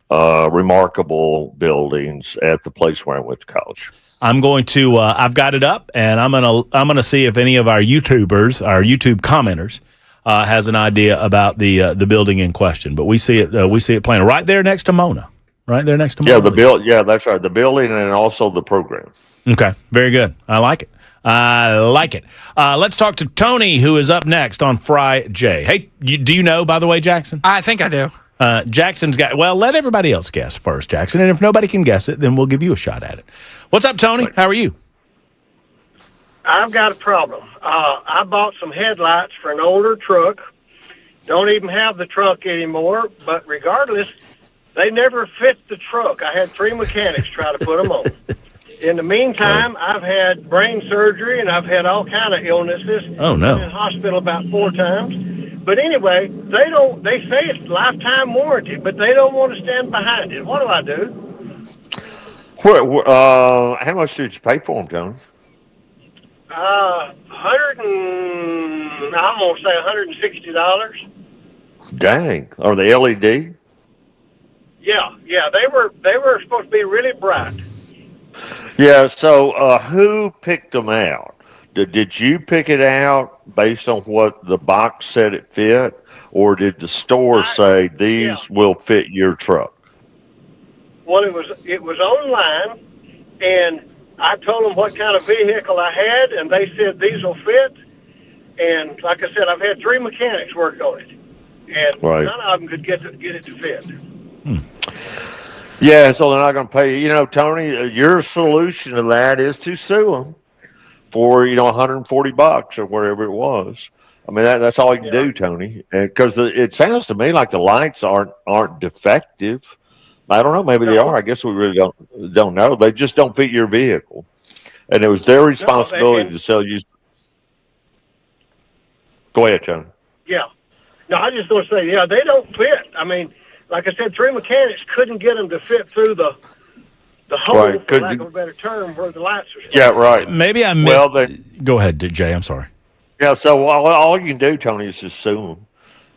remarkable buildings at the place where I went to college. I'm going to I've got it up, and I'm gonna see if any of our YouTubers, our YouTube commenters, has an idea about the building in question. But we see it playing right there next to Mona. Right there next to Mona. Yeah, that's right. The building and also the program. Okay, very good. I like it. Let's talk to Tony, who is up next on Frijay. Hey, do you know, by the way, Jackson? I think I do. Jackson's got, let everybody else guess first, Jackson. And if nobody can guess it, then we'll give you a shot at it. What's up, Tony? How are you? I've got a problem. I bought some headlights for an older truck. Don't even have the truck anymore, but regardless, they never fit the truck. I had 3 mechanics try to put them on. In the meantime, I've had brain surgery and I've had all kind of illnesses. Oh, no. I've been in hospital about 4 times. But anyway, they say it's lifetime warranty, but they don't want to stand behind it. What do I do? How much did you pay for them, Tony? I'm gonna say $160. Dang. Are they LED? Yeah, they were supposed to be really bright. Yeah, so who picked them out? Did you pick it out based on what the box said it fit, or did the store say these will fit your truck? Well, it was online, and I told them what kind of vehicle I had, and they said these will fit. And like I said, I've had 3 mechanics work on it, and none of them could get it to fit. Yeah, so they're not going to pay you. You know, Tony, your solution to that is to sue them for $140 or whatever it was. I mean, that's all you can do, Tony. And because it sounds to me like the lights aren't defective. I don't know. Maybe they are. I guess we really don't know. They just don't fit your vehicle, and it was their responsibility to sell you. Go ahead, Tony. Yeah, No, I just want to say, yeah, they don't fit. I mean, like I said, 3 mechanics couldn't get them to fit through the hole, Right, for lack of a better term, where the lights are. Yeah, right. Maybe I missed. Well, they, Go ahead, Jay. I'm sorry. yeah. So all you can do, Tony, is just sue them,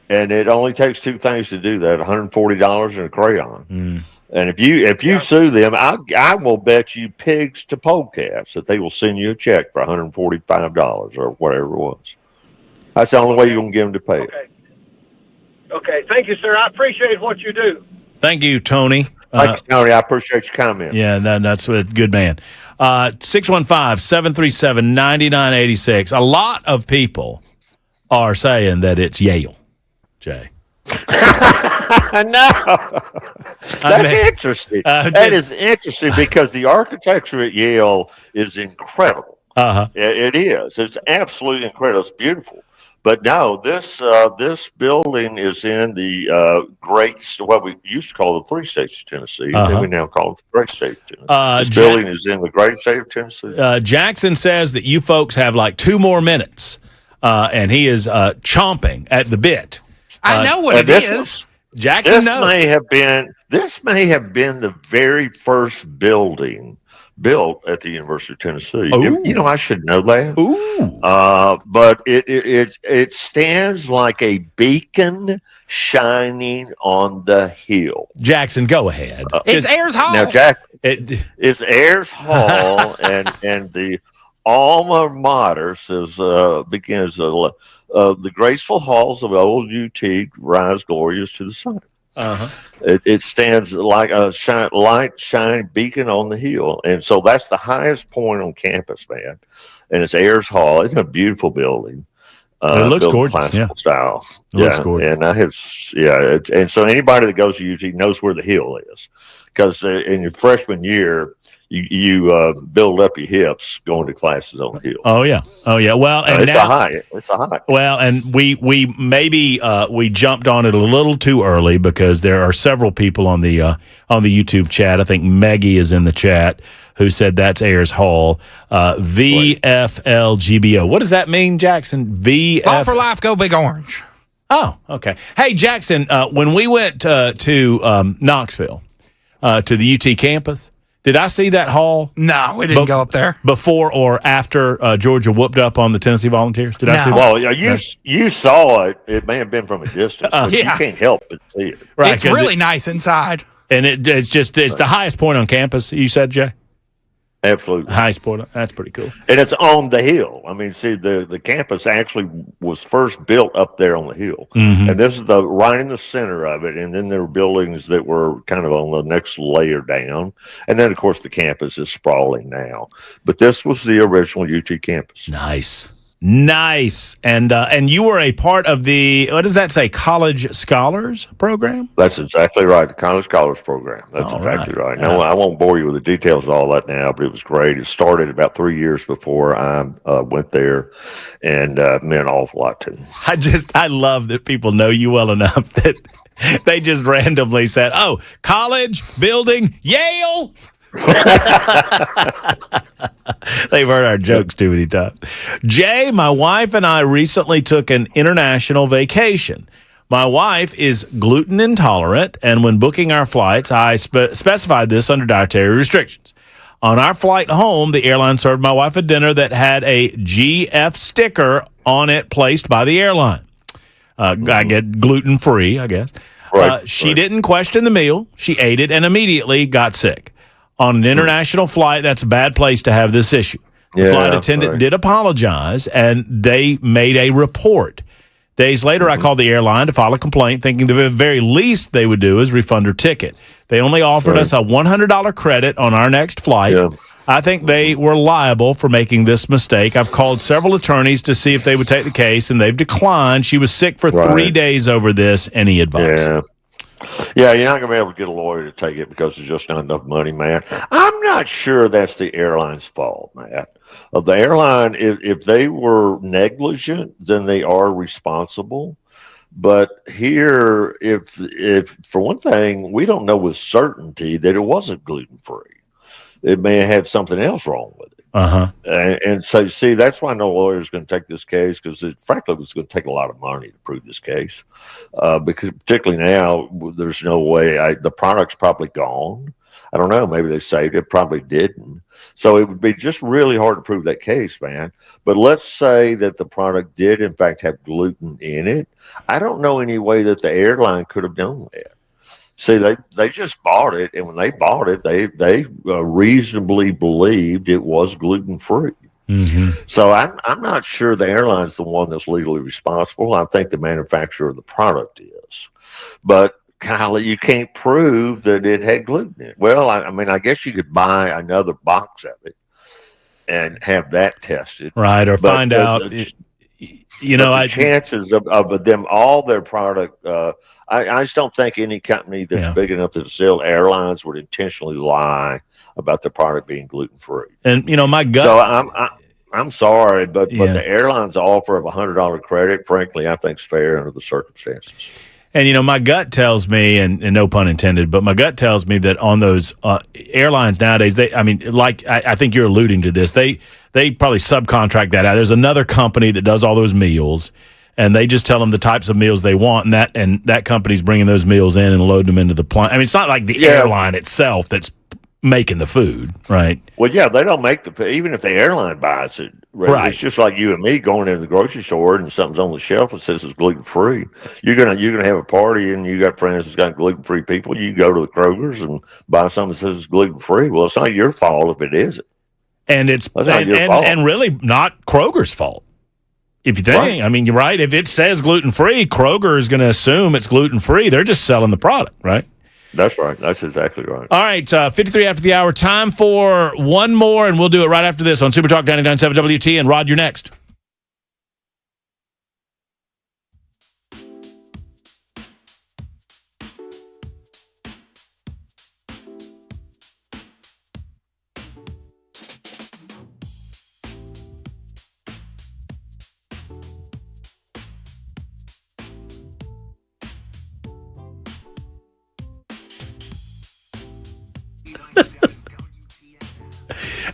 and it only takes 2 things to do that: $140 and a crayon. And if you sue them, I will bet you pigs to polecats that they will send you a check for $145 or whatever it was. That's the only way you're gonna get them to pay it. Okay, thank you, sir. I appreciate what you do. Thank you, Tony. Thank you, Tony. I appreciate your comment. Yeah, that's a good man. 615-737-9986. A lot of people are saying that it's Yale, Jay. No. That's interesting. That is interesting because the architecture at Yale is incredible. It is. It's absolutely incredible. It's beautiful. But no, this building is in the what we used to call the Three States of Tennessee, and then we now call it the Great State of Tennessee. This building is in the Great State of Tennessee. Jackson says that you folks have like 2 more minutes, and he is chomping at the bit. I know what it is. Jackson This may have been the very first building built at the University of Tennessee. You know, I should know that. But it stands like a beacon shining on the hill. Jackson, go ahead. It's Ayers Hall. Now, Jackson, it's Ayers Hall, and the alma mater begins the graceful halls of old UT rise glorious to the sun. It stands like a light shining beacon on the hill, and so that's the highest point on campus, man. And it's Ayers Hall. It's a beautiful building. It looks gorgeous, classical style. It looks gorgeous. And so anybody that goes to UT knows where the hill is, because in your freshman year, you build up your hips going to classes on the hill. Oh yeah. Well, and it's a high. Well, and we maybe we jumped on it a little too early because there are several people on the YouTube chat. I think Maggie is in the chat who said that's Ayers Hall. VFLGBO. What does that mean, Jackson? Ball for life, go Big Orange. Oh, okay. Hey, Jackson, when we went to Knoxville, to the UT campus, did I see that hall? No, we didn't go up there. Before or after Georgia whooped up on the Tennessee Volunteers? Did I see that? Well, you saw it. It may have been from a distance, but you can't help but see it. Right, it's really nice inside. And it's the highest point on campus, you said, Jay? Absolutely. Highest point. That's pretty cool. And it's on the hill. I mean, see, the campus actually was first built up there on the hill. And this is right in the center of it. And then there were buildings that were kind of on the next layer down. And then, of course, the campus is sprawling now. But this was the original UT campus. Nice. And you were a part of the, what does that say, College Scholars program? That's exactly right, the College Scholars program. That's exactly right. No, I won't bore you with the details of all that now, but it was great. It started about 3 years before I went there, and meant an awful lot to me. I love that people know you well enough that they just randomly said, "Oh, college, building, Yale." They've heard our jokes too many times. Jay, my wife and I recently took an international vacation. My wife is gluten intolerant, and when booking our flights, I specified this under dietary restrictions. On our flight home, the airline served my wife a dinner that had a GF sticker on it placed by the airline. I get gluten-free, I guess. She didn't question the meal. She ate it and immediately got sick. On an international flight, that's a bad place to have this issue. The flight attendant did apologize, and they made a report. Days later, I called the airline to file a complaint, thinking the very least they would do is refund her ticket. They only offered us a $100 credit on our next flight. I think they were liable for making this mistake. I've called several attorneys to see if they would take the case, and they've declined. She was sick for 3 days over this. Any advice? Yeah, you're not going to be able to get a lawyer to take it because there's just not enough money, man. I'm not sure that's the airline's fault, Matt. The airline, if they were negligent, then they are responsible. But here, if for one thing, we don't know with certainty that it wasn't gluten-free. It may have had something else wrong with it. And so, see, that's why no lawyer is going to take this case because, frankly, it's going to take a lot of money to prove this case. Because particularly now, there's no way the product's probably gone. I don't know. Maybe they saved it. Probably didn't. So it would be just really hard to prove that case, man. But let's say that the product did, in fact, have gluten in it. I don't know any way that the airline could have done that. See, they just bought it, and when they bought it, they reasonably believed it was gluten free. So I'm not sure the airline's the one that's legally responsible. I think the manufacturer of the product is, but Kylie, you can't prove that it had gluten in it. Well, I mean, I guess you could buy another box of it and have that tested, right? Or find out. The chances of them all their product. I just don't think any company that's big enough to sell airlines would intentionally lie about the product being gluten free. And my gut. So I'm sorry, but the airline's offer of $100 credit, frankly, I think is fair under the circumstances. And my gut tells me, and no pun intended, but my gut tells me that on those airlines nowadays, I think you're alluding to this. They probably subcontract that out. There's another company that does all those meals, and they just tell them the types of meals they want, and that company's bringing those meals in and loading them into the plane. I mean, it's not like the airline itself that's making the food, right? Well, yeah, they don't make even if the airline buys it. Right. It's just like you and me going into the grocery store and something's on the shelf that says it's gluten free. You're gonna have a party and you got friends that's got gluten free people. You go to the Kroger's and buy something that says it's gluten free. Well, it's not your fault if it isn't. And it's and really not Kroger's fault. If you think, right. I mean, you're right. If it says gluten free, Kroger is going to assume it's gluten free. They're just selling the product, right? That's right. That's exactly right. All right, 53 after the hour. Time for one more, and we'll do it right after this on Super Talk 99.7 WT. And Rod, you're next.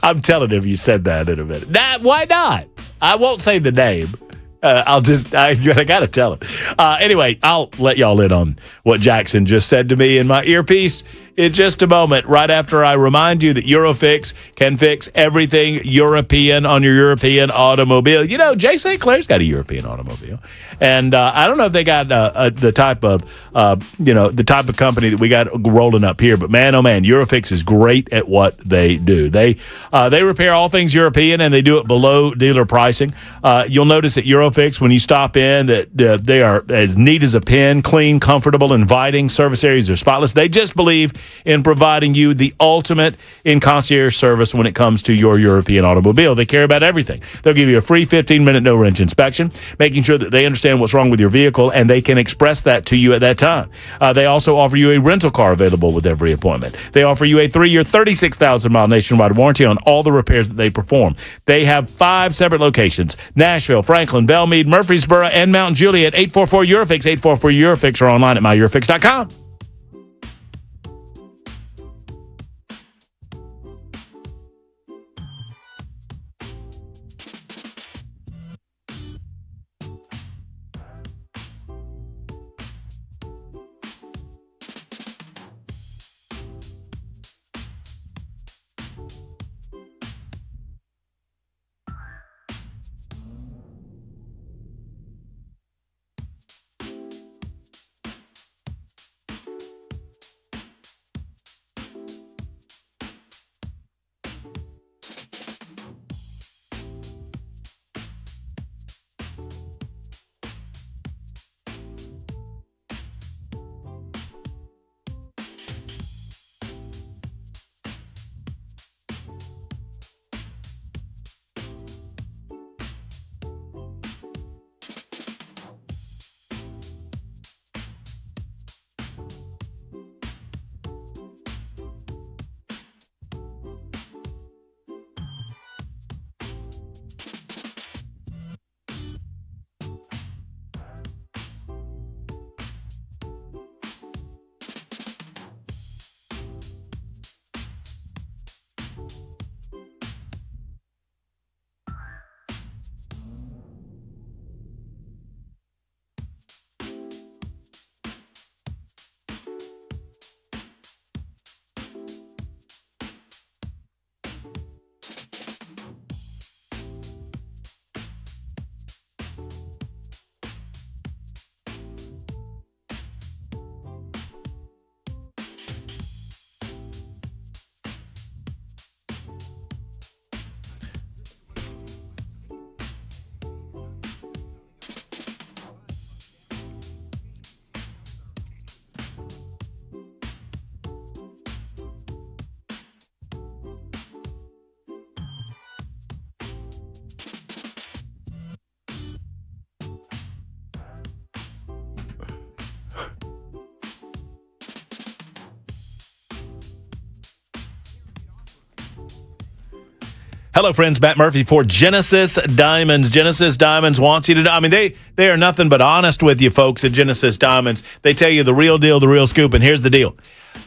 I'm telling him you said that in a minute. Nah, why not? I won't say the name. I got to tell him. Anyway, I'll let y'all in on what Jackson just said to me in my earpiece in just a moment, right after I remind you that Eurofix can fix everything European on your European automobile. You know, Jay St. Clair's got a European automobile. And I don't know if they got the type of company that we got rolling up here, but man, oh man, Eurofix is great at what they do. They repair all things European, and they do it below dealer pricing. You'll notice at Eurofix when you stop in that they are as neat as a pin, clean, comfortable, inviting. Service areas are spotless. They just believe in providing you the ultimate in concierge service when it comes to your European automobile. They care about everything. They'll give you a free 15-minute no-wrench inspection, making sure that they understand what's wrong with your vehicle, and they can express that to you at that time. They also offer you a rental car available with every appointment. They offer you a 3-year, 36,000-mile nationwide warranty on all the repairs that they perform. They have 5 separate locations: Nashville, Franklin, Belmead, Murfreesboro, and Mount Juliet. 844-EUROFIX, 844-EUROFIX, or online at myEurofix.com. Hello, friends. Matt Murphy for Genesis Diamonds. Genesis Diamonds wants you to know. I mean, they are nothing but honest with you, folks, at Genesis Diamonds. They tell you the real deal, the real scoop, and here's the deal.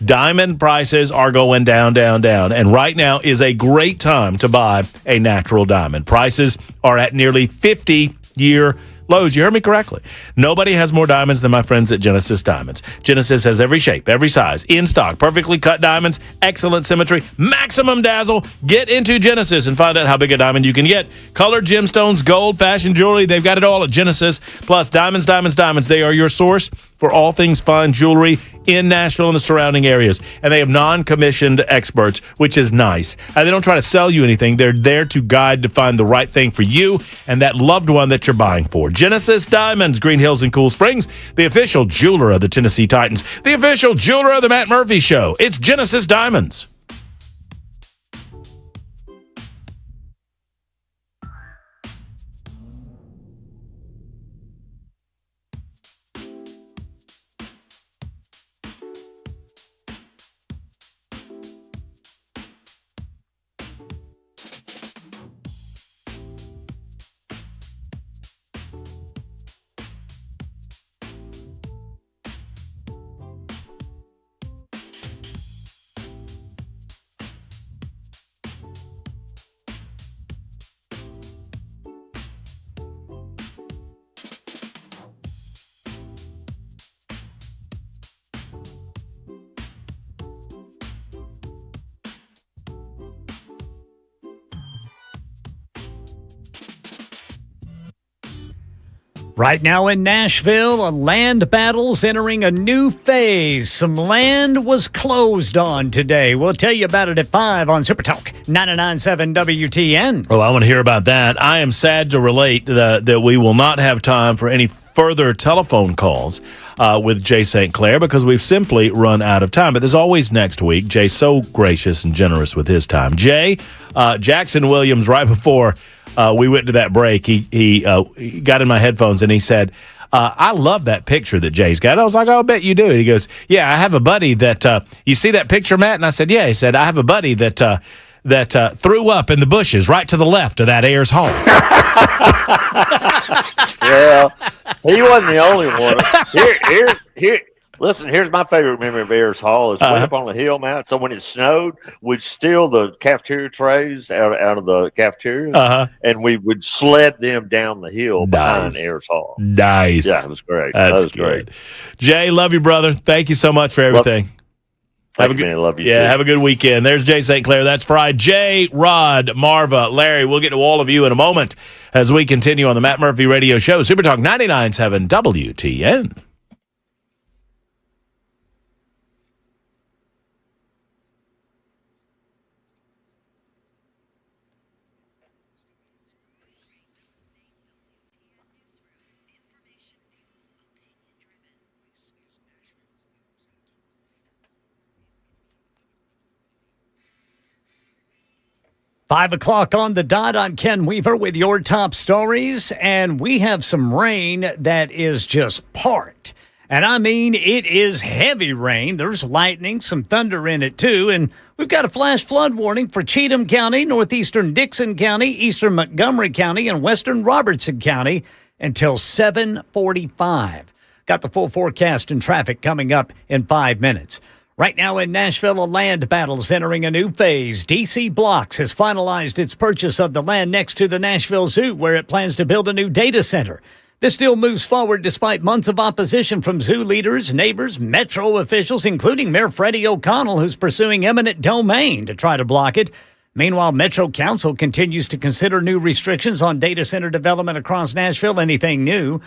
Diamond prices are going down, down, down, and right now is a great time to buy a natural diamond. Prices are at nearly 50-year lows. You heard me correctly. Nobody has more diamonds than my friends at Genesis Diamonds. Genesis has every shape, every size, in stock, perfectly cut diamonds, excellent symmetry, maximum dazzle. Get into Genesis and find out how big a diamond you can get. Colored gemstones, gold, fashion jewelry, they've got it all at Genesis. Plus, diamonds, diamonds, diamonds. They are your source for all things fine jewelry in Nashville and the surrounding areas. And they have non-commissioned experts, which is nice. And they don't try to sell you anything. They're there to guide to find the right thing for you and that loved one that you're buying for. Genesis Diamonds, Green Hills and Cool Springs, the official jeweler of the Tennessee Titans, the official jeweler of the Matt Murphy Show. It's Genesis Diamonds. Right now in Nashville, land battle's entering a new phase. Some land was closed on today. We'll tell you about it at 5 on Super Talk 99.7 WTN. Oh, I want to hear about that. I am sad to relate that we will not have time for any further telephone calls with Jay St. Clair because we've simply run out of time. But there's always next week. Jay's so gracious and generous with his time. Jay, Jackson Williams, right before we went to that break, he got in my headphones and he said, I love that picture that Jay's got. I was like, I'll bet you do. And he goes, yeah, I have a buddy that, you see that picture, Matt? And I said, yeah. He said, I have a buddy that threw up in the bushes right to the left of that Ayers Hall. Well, he wasn't the only one. Here. Listen, here's my favorite memory of Ayers Hall. It's way up on the hill, Matt. So when it snowed, we'd steal the cafeteria trays out of the cafeteria, and we would sled them down the hill behind Ayers Hall. Nice. Yeah, it was great. That's that was great. Jay, love you, brother. Thank you so much for everything. Have a good, love you. Yeah, too. have a good weekend. There's Jay St. Clair. That's Frijay, Rod, Marva, Larry. We'll get to all of you in a moment as we continue on the Matt Murphy Radio Show. Super Talk 99.7 WTN. Five o'clock on the dot. I'm Ken Weaver with your top stories, and we have some rain that is just parked. And I mean, it is heavy rain. There's lightning, some thunder in it too, and we've got a flash flood warning for Cheatham County, northeastern Dixon County, eastern Montgomery County, and western Robertson County until 7:45. Got the full forecast and traffic coming up in 5 minutes. Right now in Nashville, a land battle's entering a new phase. DC Blocks has finalized its purchase of the land next to the Nashville Zoo, where it plans to build a new data center. This deal moves forward despite months of opposition from zoo leaders, neighbors, Metro officials, including Mayor Freddie O'Connell, who's pursuing eminent domain to try to block it. Meanwhile, Metro Council continues to consider new restrictions on data center development across Nashville. Anything new?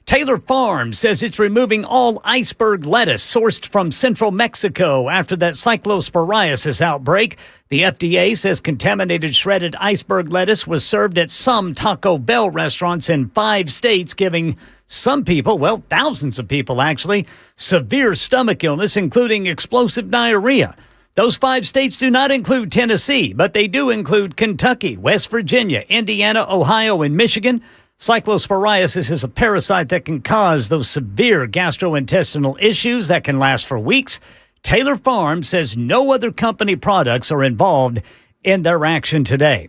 Taylor Farms says it's removing all iceberg lettuce sourced from central Mexico after that cyclosporiasis outbreak. The FDA says contaminated shredded iceberg lettuce was served at some Taco Bell restaurants in 5 states, giving some people, well, thousands of people actually, severe stomach illness, including explosive diarrhea. Those 5 states do not include Tennessee, but they do include Kentucky, West Virginia, Indiana, Ohio, and Michigan. Cyclosporiasis is a parasite that can cause those severe gastrointestinal issues that can last for weeks. Taylor Farms says no other company products are involved in their action today.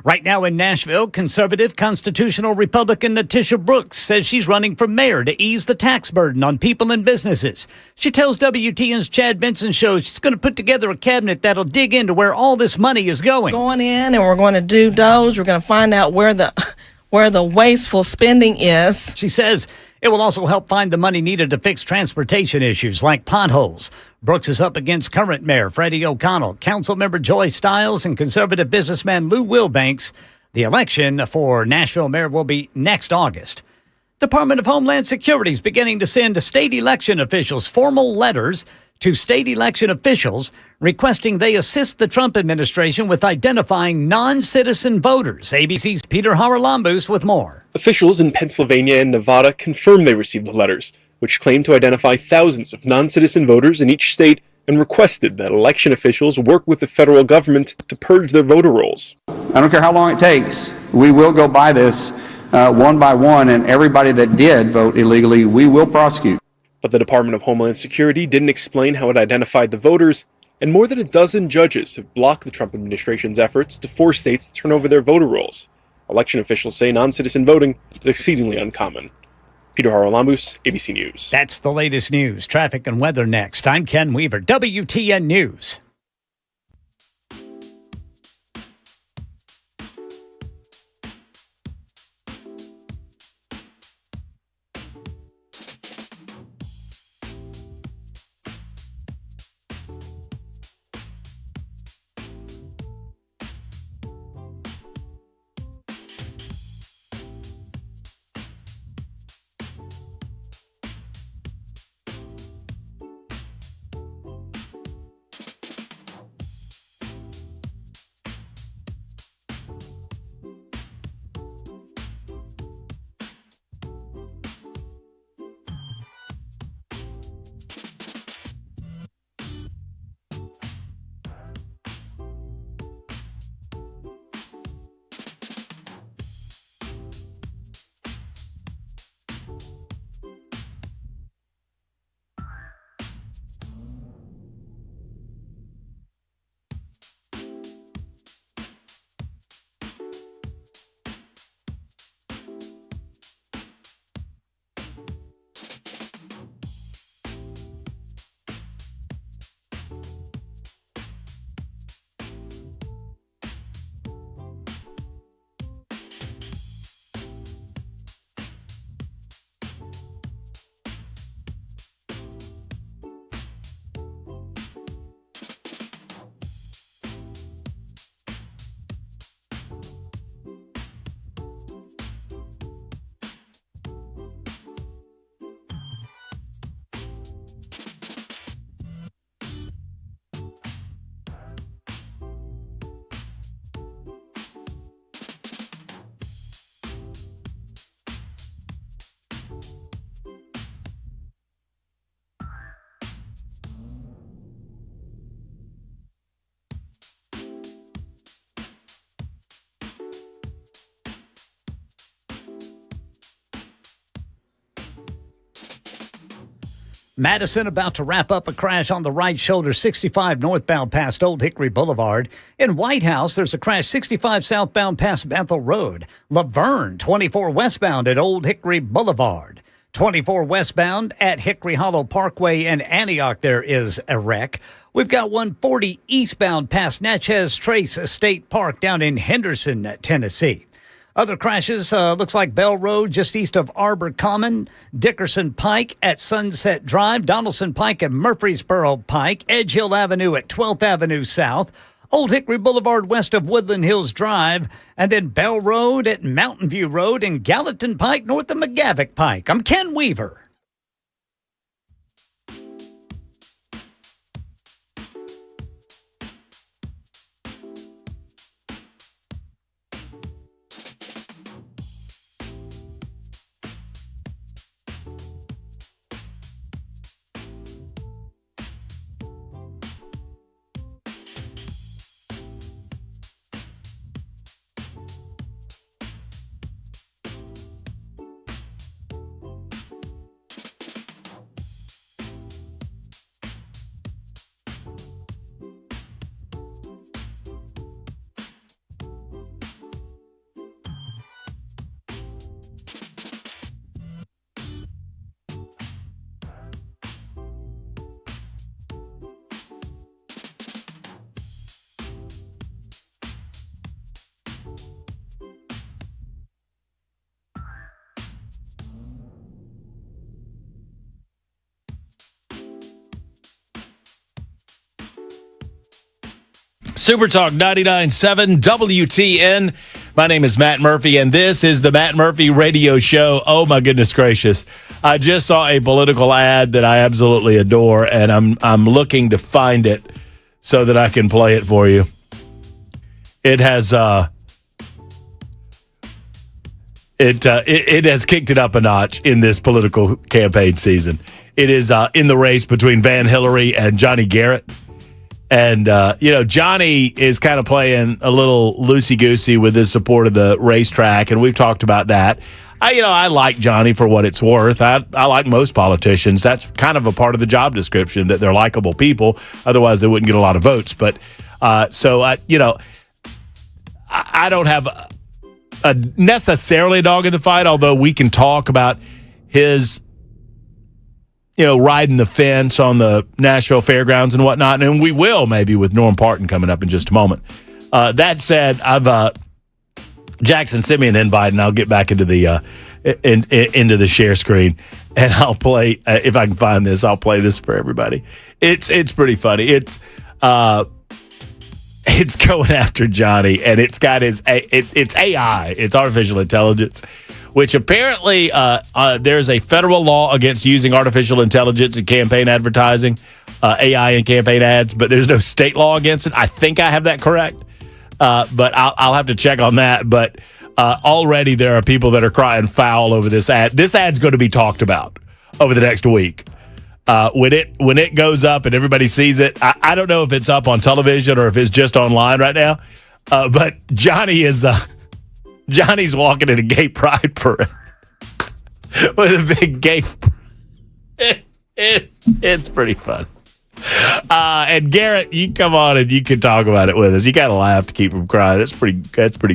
Right now in Nashville, conservative constitutional Republican Natisha Brooks says she's running for mayor to ease the tax burden on people and businesses. She tells WTN's Chad Benson Show she's going to put together a cabinet that'll dig into where all this money is going. Going in and we're going to do those. We're going to find out where the wasteful spending is. She says it will also help find the money needed to fix transportation issues like potholes. Brooks is up against current mayor Freddie O'Connell, council member Joy Stiles, and conservative businessman Lou Wilbanks. The election for Nashville mayor will be next August. Department of Homeland Security is beginning to send state election officials formal letters to state election officials requesting they assist the Trump administration with identifying non-citizen voters. ABC's Peter Haralambous with more. Officials in Pennsylvania and Nevada confirmed they received the letters, which claim to identify thousands of non-citizen voters in each state and requested that election officials work with the federal government to purge their voter rolls. I don't care how long it takes. We will go by this one by one, and everybody that did vote illegally, we will prosecute. But the Department of Homeland Security didn't explain how it identified the voters, and more than a dozen judges have blocked the Trump administration's efforts to force states to turn over their voter rolls. Election officials say non-citizen voting is exceedingly uncommon. Peter Haralambous, ABC News. That's the latest news, traffic, and weather next. I'm Ken Weaver, WTN News. Madison about to wrap up a crash on the right shoulder, 65 northbound past Old Hickory Boulevard. In White House, there's a crash 65 southbound past Bethel Road. Laverne, 24 westbound at Old Hickory Boulevard. 24 westbound at Hickory Hollow Parkway in Antioch, there is a wreck. We've got 140 eastbound past Natchez Trace State Park down in Henderson, Tennessee. Other crashes, looks like Bell Road just east of Arbor Common, Dickerson Pike at Sunset Drive, Donaldson Pike at Murfreesboro Pike, Edge Hill Avenue at 12th Avenue South, Old Hickory Boulevard west of Woodland Hills Drive, and then Bell Road at Mountain View Road and Gallatin Pike north of McGavick Pike. I'm Ken Weaver. Super Talk 99.7 WTN. My name is Matt Murphy, and this is the Matt Murphy Radio Show. Oh, my goodness gracious. I just saw a political ad that I absolutely adore, and I'm looking to find it so that I can play it for you. It has it has kicked it up a notch in this political campaign season. It is in the race between Van Hillary and Johnny Garrett. And, Johnny is kind of playing a little loosey-goosey with his support of the racetrack, and we've talked about that. I like Johnny for what it's worth. I like most politicians. That's kind of a part of the job description, that they're likable people. Otherwise, they wouldn't get a lot of votes. But I don't have a necessarily a dog in the fight, although we can talk about his riding the fence on the Nashville Fairgrounds and whatnot, and we will maybe with Norm Parton coming up in just a moment. That said, I've Jackson sent me an invite, and I'll get back into the into the share screen, and I'll play if I can find this. I'll play this for everybody. It's pretty funny. It's going after Johnny, and it's got it's AI. It's artificial intelligence, which apparently there's a federal law against using artificial intelligence in campaign advertising, AI in campaign ads, but there's no state law against it. I think I have that correct, but I'll have to check on that. But already there are people that are crying foul over this ad. This ad's going to be talked about over the next week. When it goes up and everybody sees it, I don't know if it's up on television or if it's just online right now, but Johnny's walking in a gay pride parade with a big gay. It's pretty fun. And Garrett, you come on and you can talk about it with us. You got to laugh to keep from crying. That's pretty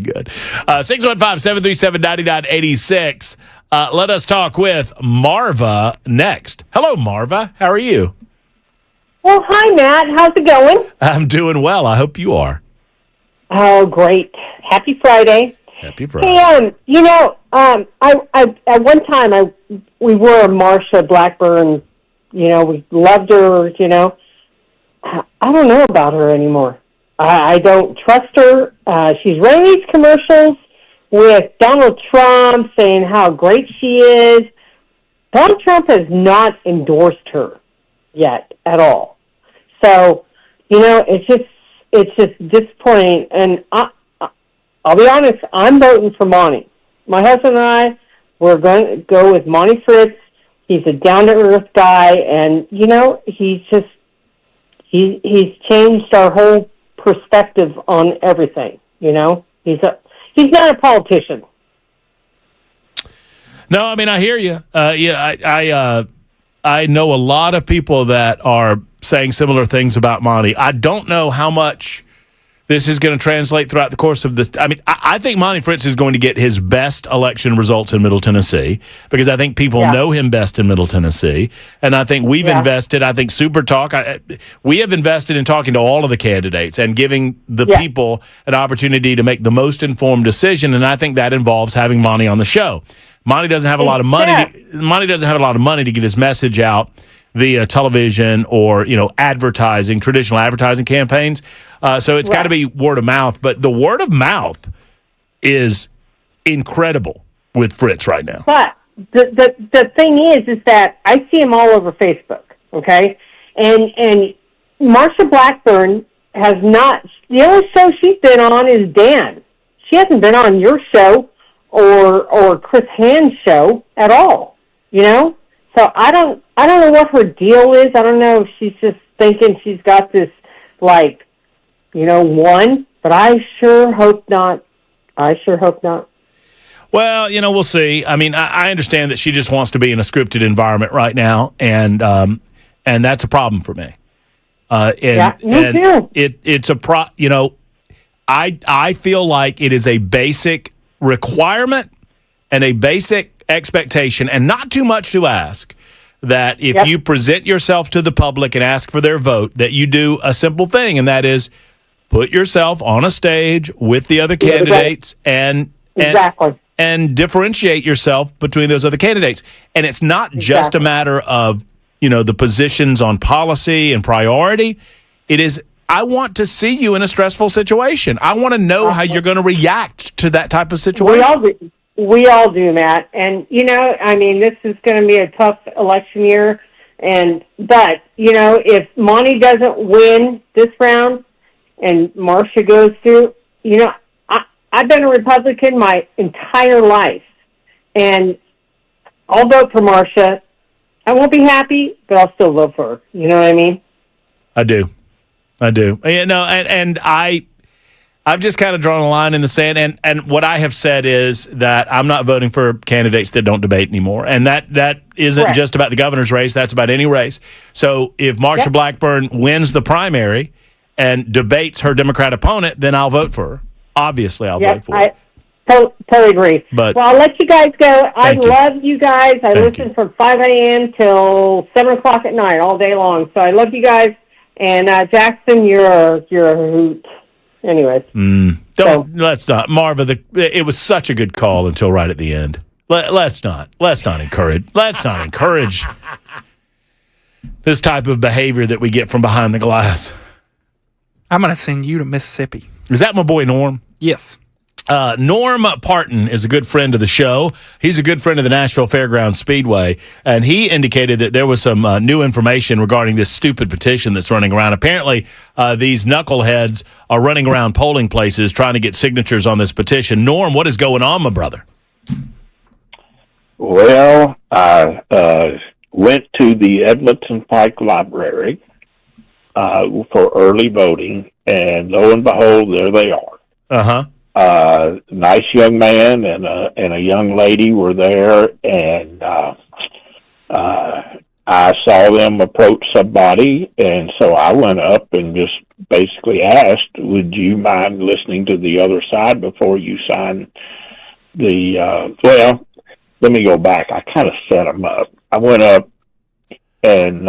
good. 615-737-9986. Let us talk with Marva next. Hello, Marva. How are you? Well, hi, Matt. How's it going? I'm doing well. I hope you are. Oh, great. Happy Friday. Happy Friday. Hey, I at one time we were a Marsha Blackburn. We loved her. I don't know about her anymore. I don't trust her. She's running these commercials with Donald Trump saying how great she is. Donald Trump has not endorsed her yet at all. So, it's just disappointing. And I'll be honest, I'm voting for Monty. My husband and I, we're going to go with Monty Fritz. He's a down-to-earth guy, and, he's changed our whole perspective on everything, He's not a politician. No, I mean, I hear you. I know a lot of people that are saying similar things about Monty. I don't know how much this is going to translate throughout the course of this. I mean, I think Monty Fritz is going to get his best election results in Middle Tennessee because I think people know him best in Middle Tennessee. And I think we've invested, I think Super Talk, we have invested in talking to all of the candidates and giving the people an opportunity to make the most informed decision. And I think that involves having Monty on the show. Monty doesn't have a lot of money. Monty doesn't have a lot of money to get his message out via television or, advertising, traditional advertising campaigns. So it's got to be word of mouth. But the word of mouth is incredible with Fritz right now. But the thing is that I see him all over Facebook, okay? And Marsha Blackburn has not, the only show she's been on is Dan. She hasn't been on your show or Chris Hand's show at all, So I don't know what her deal is. I don't know if she's just thinking she's got this, one, but I sure hope not. Well, we'll see. I mean, I understand that she just wants to be in a scripted environment right now, and that's a problem for me. Me too. It's a I feel like it is a basic requirement and a basic expectation, and not too much to ask, that if you present yourself to the public and ask for their vote, that you do a simple thing, and that is put yourself on a stage with the other candidates and differentiate yourself between those other candidates. And it's not just a matter of, the positions on policy and priority. It is I want to see you in a stressful situation. I want to know how you're going to react to that type of situation. We all do, Matt. And, I mean, this is going to be a tough election year. But, if Monty doesn't win this round and Marcia goes through, I've been a Republican my entire life. And I'll vote for Marcia. I won't be happy, but I'll still vote for her. You know what I mean? I do. And I've just kind of drawn a line in the sand, and what I have said is that I'm not voting for candidates that don't debate anymore, and that isn't Correct. just about the governor's race. That's about any race. So if Marcia Blackburn wins the primary and debates her Democrat opponent, then I'll vote for her. Obviously, I'll vote for her. Totally agree. But well, I'll let you guys go. I Thank you. love you guys. I listen from 5 a.m. till 7 o'clock at night all day long. So I love you guys. And Jackson, you're a hoot. Anyways. Let's not. Marva, it was such a good call until right at the end. Let's not encourage this type of behavior that we get from behind the glass. I'm going to send you to Mississippi. Is that my boy Norm? Yes. Norm Parton is a good friend of the show. He's a good friend of the Nashville Fairgrounds Speedway, and he indicated that there was some new information regarding this stupid petition that's running around. Apparently, these knuckleheads are running around polling places trying to get signatures on this petition. Norm, what is going on, my brother? Well, I went to the Edmonton Pike Library for early voting, and lo and behold, there they are. Uh-huh. Nice young man and a young lady were there, and I saw them approach somebody, and so I went up and just basically asked, would you mind listening to the other side before you sign the, well, let me go back. I kind of set them up. I went up and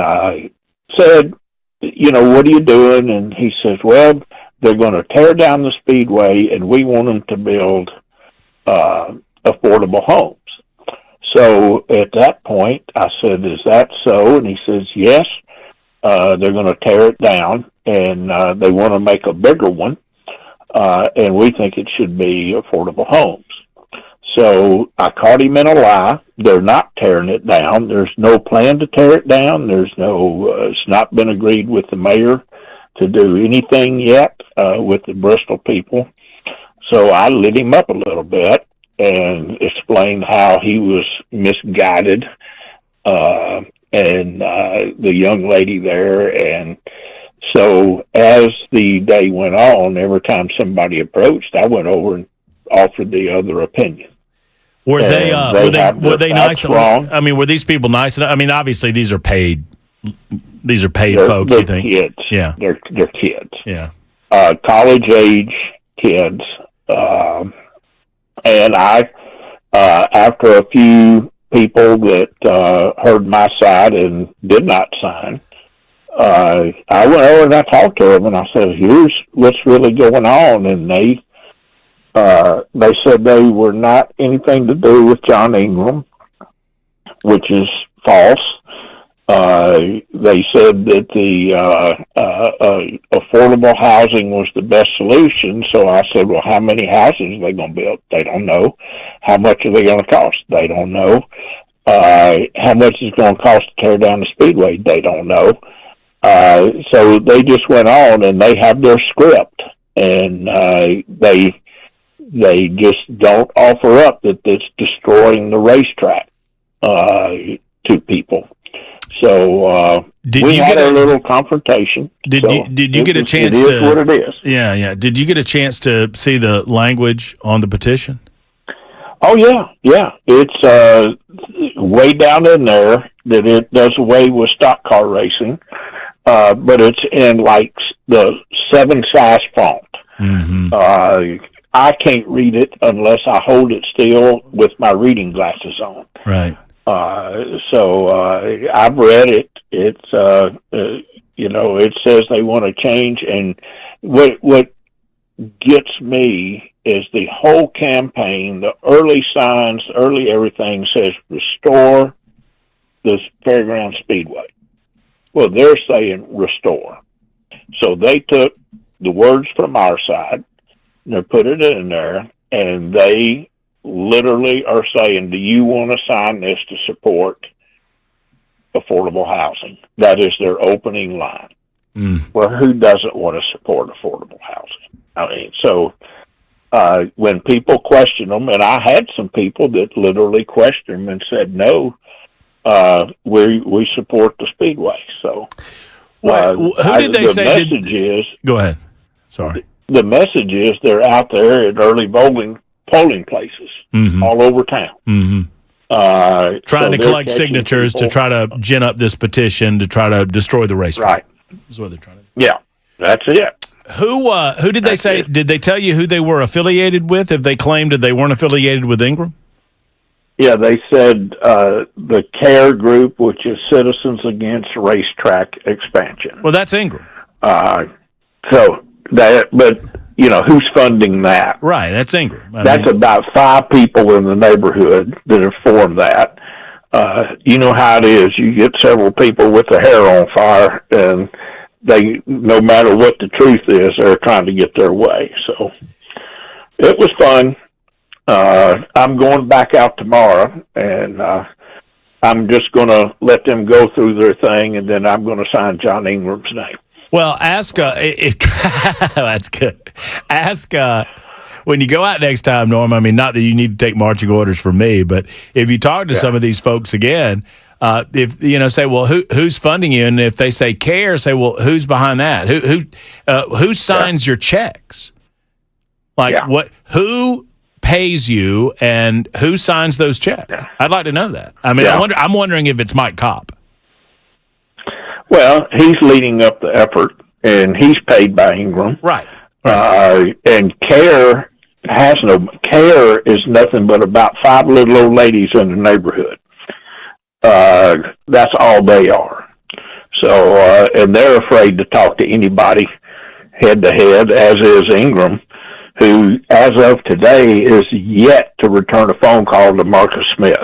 said, what are you doing? And he says, well, they're going to tear down the speedway, and we want them to build affordable homes. So at that point, I said, is that so? And he says, yes, they're going to tear it down, and they want to make a bigger one, and we think it should be affordable homes. So I caught him in a lie. They're not tearing it down. There's no plan to tear it down. There's it's not been agreed with the mayor to do anything yet with the Bristol people. So I lit him up a little bit and explained how he was misguided and the young lady there. And so as the day went on, every time somebody approached, I went over and offered the other opinion. Were they nice? I mean, were these people nice? I mean, obviously these are paid. These are paid folks. They're you think? Kids. Yeah, they're kids. Yeah, college age kids. And I, after a few people that heard my side and did not sign, I went over and I talked to them and I said, "Here's what's really going on," and they said they were not anything to do with John Ingram, which is false. They said that the affordable housing was the best solution. So I said, well, how many houses are they going to build? They don't know. How much are they going to cost? They don't know. How much is it going to cost to tear down the speedway? They don't know. So they just went on, and they have their script, and they just don't offer up that it's destroying the racetrack to people. So we had a little confrontation. Did you get a chance to? It is what it is. Yeah. Did you get a chance to see the language on the petition? Oh yeah. It's way down in there that it does away with stock car racing, but it's in like the 7-size font. Mm-hmm. I can't read it unless I hold it still with my reading glasses on. Right. So I've read it. It's it says they want to change, and what gets me is the whole campaign, the early signs, early everything says restore the Fairground Speedway. Well, they're saying restore. So they took the words from our side, and they put it in there, and they literally are saying, do you want to sign this to support affordable housing? That is their opening line. Well, who doesn't want to support affordable housing? I mean, so when people question them, and I had some people that literally questioned them and said, no, we support the Speedway. So who did they say message is, go ahead. Sorry. The message is they're out there at early polling places all over town. Trying to collect signatures to try to gin up this petition to try to destroy the racetrack. Right. Is what they're trying to do. Yeah, that's it. Who did they say? Did they tell you who they were affiliated with? If they claimed that they weren't affiliated with Ingram? Yeah, they said the CARE group, which is Citizens Against Racetrack Expansion. Well, that's Ingram. So that, but you know, who's funding that? Right, that's Ingram. That's about 5 people in the neighborhood that have formed that. You know how it is. You get several people with their hair on fire, and they, no matter what the truth is, they're trying to get their way. So it was fun. I'm going back out tomorrow, and I'm just going to let them go through their thing, and then I'm going to sign John Ingram's name. Well, ask that's good. Ask when you go out next time, Norm. I mean, not that you need to take marching orders from me, but if you talk to some of these folks again, if you know, say, well, who's funding you, and if they say CARE, say, well, who's behind that? Who signs your checks? Like what? Who pays you, and who signs those checks? I'd like to know that. I mean, I'm wondering if it's Mike Kopp. Well, he's leading up the effort, and he's paid by Ingram. Right. And CARE is nothing but about 5 little old ladies in the neighborhood. That's all they are. So, and they're afraid to talk to anybody head to head, as is Ingram, who, as of today, is yet to return a phone call to Marcus Smith.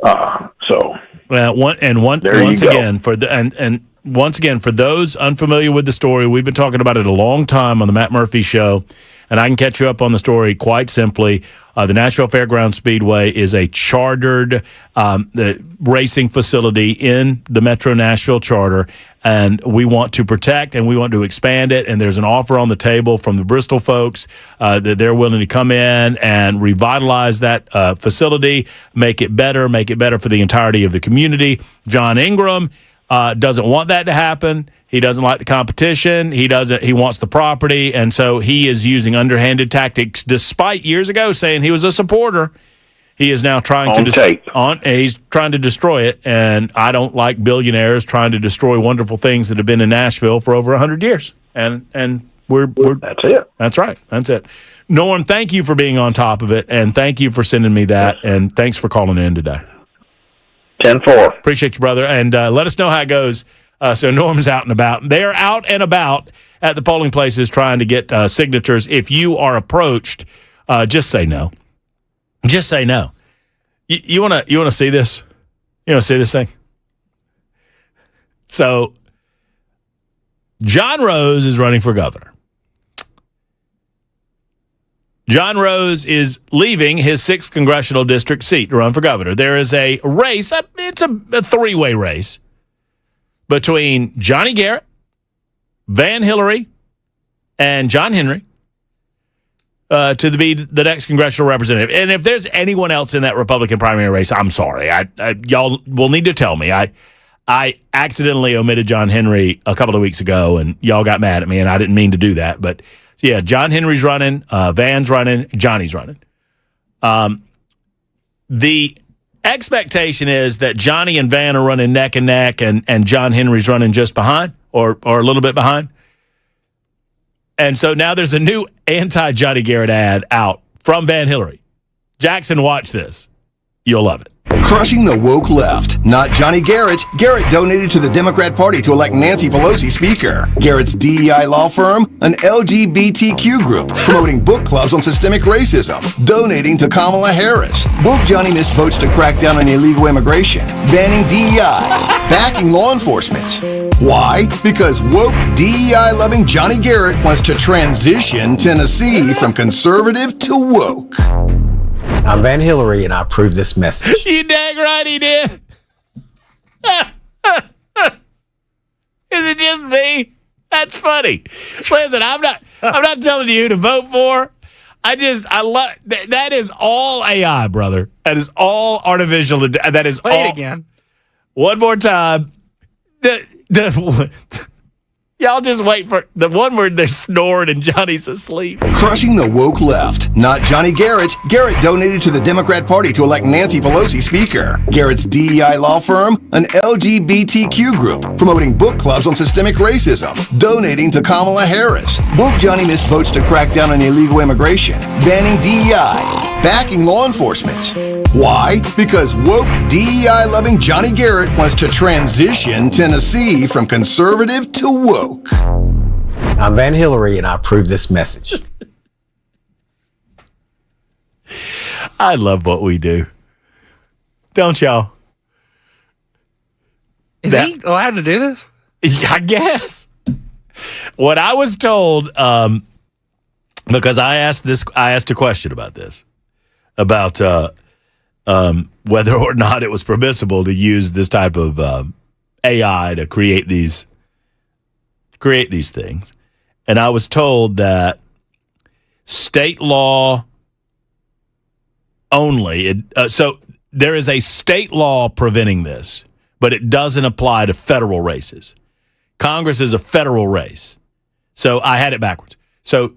Well, once again for those unfamiliar with the story, we've been talking about it a long time on the Matt Murphy Show, and I can catch you up on the story quite simply. The Nashville Fairgrounds Speedway is a chartered racing facility in the Metro Nashville Charter, and we want to protect and we want to expand it. And there's an offer on the table from the Bristol folks that they're willing to come in and revitalize that facility, make it better for the entirety of the community. John Ingram doesn't want that to happen. He doesn't like the competition. He wants the property, and so he is using underhanded tactics. Despite years ago saying he was a supporter, he is now trying he's trying to destroy it. And I don't like billionaires trying to destroy wonderful things that have been in Nashville for over 100 years. And we're that's it. That's right. That's it. Norm, thank you for being on top of it, and thank you for sending me that, and thanks for calling in today. 10-4. Appreciate you, brother, and let us know how it goes. So Norm's out and about. They are out and about at the polling places trying to get signatures. If you are approached, just say no. Just say no. You want to see this? You want to see this thing? So John Rose is running for governor. John Rose is leaving his 6th congressional district seat to run for governor. There is a race. It's a 3-way race between Johnny Garrett, Van Hillary, and John Henry to be the next congressional representative. And if there's anyone else in that Republican primary race, I'm sorry. Y'all will need to tell me. I accidentally omitted John Henry a couple of weeks ago, and y'all got mad at me, and I didn't mean to do that. But, yeah, John Henry's running, Van's running, Johnny's running. The expectation is that Johnny and Van are running neck and neck, and John Henry's running just behind or a little bit behind. And so now there's a new anti-Johnny Garrett ad out from Van Hillary. Jackson, watch this. You'll love it. Crushing the woke left. Not Johnny Garrett. Garrett donated to the Democrat Party to elect Nancy Pelosi Speaker. Garrett's DEI law firm, an LGBTQ group, promoting book clubs on systemic racism. Donating to Kamala Harris. Woke Johnny missed votes to crack down on illegal immigration. Banning DEI. Backing law enforcement. Why? Because woke DEI-loving Johnny Garrett wants to transition Tennessee from conservative to woke. I'm Van Hillary, and I approve this message. You dang right he did. Is it just me? That's funny. Listen, I'm not telling you who to vote for. I love that is all AI, brother. That is all artificial. That is Play all. it again. One more time. Y'all just wait for the one where they're snoring and Johnny's asleep. Crushing the woke left. Not Johnny Garrett. Garrett donated to the Democrat Party to elect Nancy Pelosi Speaker. Garrett's DEI law firm, an LGBTQ group, promoting book clubs on systemic racism. Donating to Kamala Harris. Woke Johnny missed votes to crack down on illegal immigration. Banning DEI. Backing law enforcement. Why? Because woke DEI-loving Johnny Garrett wants to transition Tennessee from conservative to woke. I'm Van Hillary, and I approve this message. I love what we do. Don't y'all? Is he allowed to do this? I guess. What I was told, because I asked a question about this, about whether or not it was permissible to use this type of AI to create these things. And I was told that state law only, so there is a state law preventing this, but it doesn't apply to federal races. Congress is a federal race. So I had it backwards. So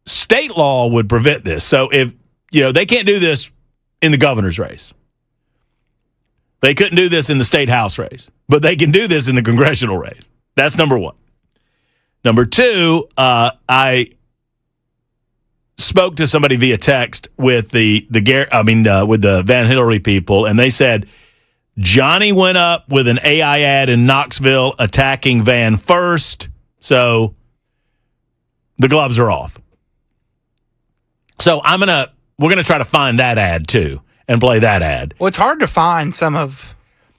state law would prevent this. So if, they can't do this in the governor's race. They couldn't do this in the state house race, but they can do this in the congressional race. That's number one. Number two, I spoke to somebody via text with with the Van Hillary people, and they said Johnny went up with an AI ad in Knoxville attacking Van first, so the gloves are off. So we're gonna try to find that ad too and play that ad. Well, it's hard to find some of.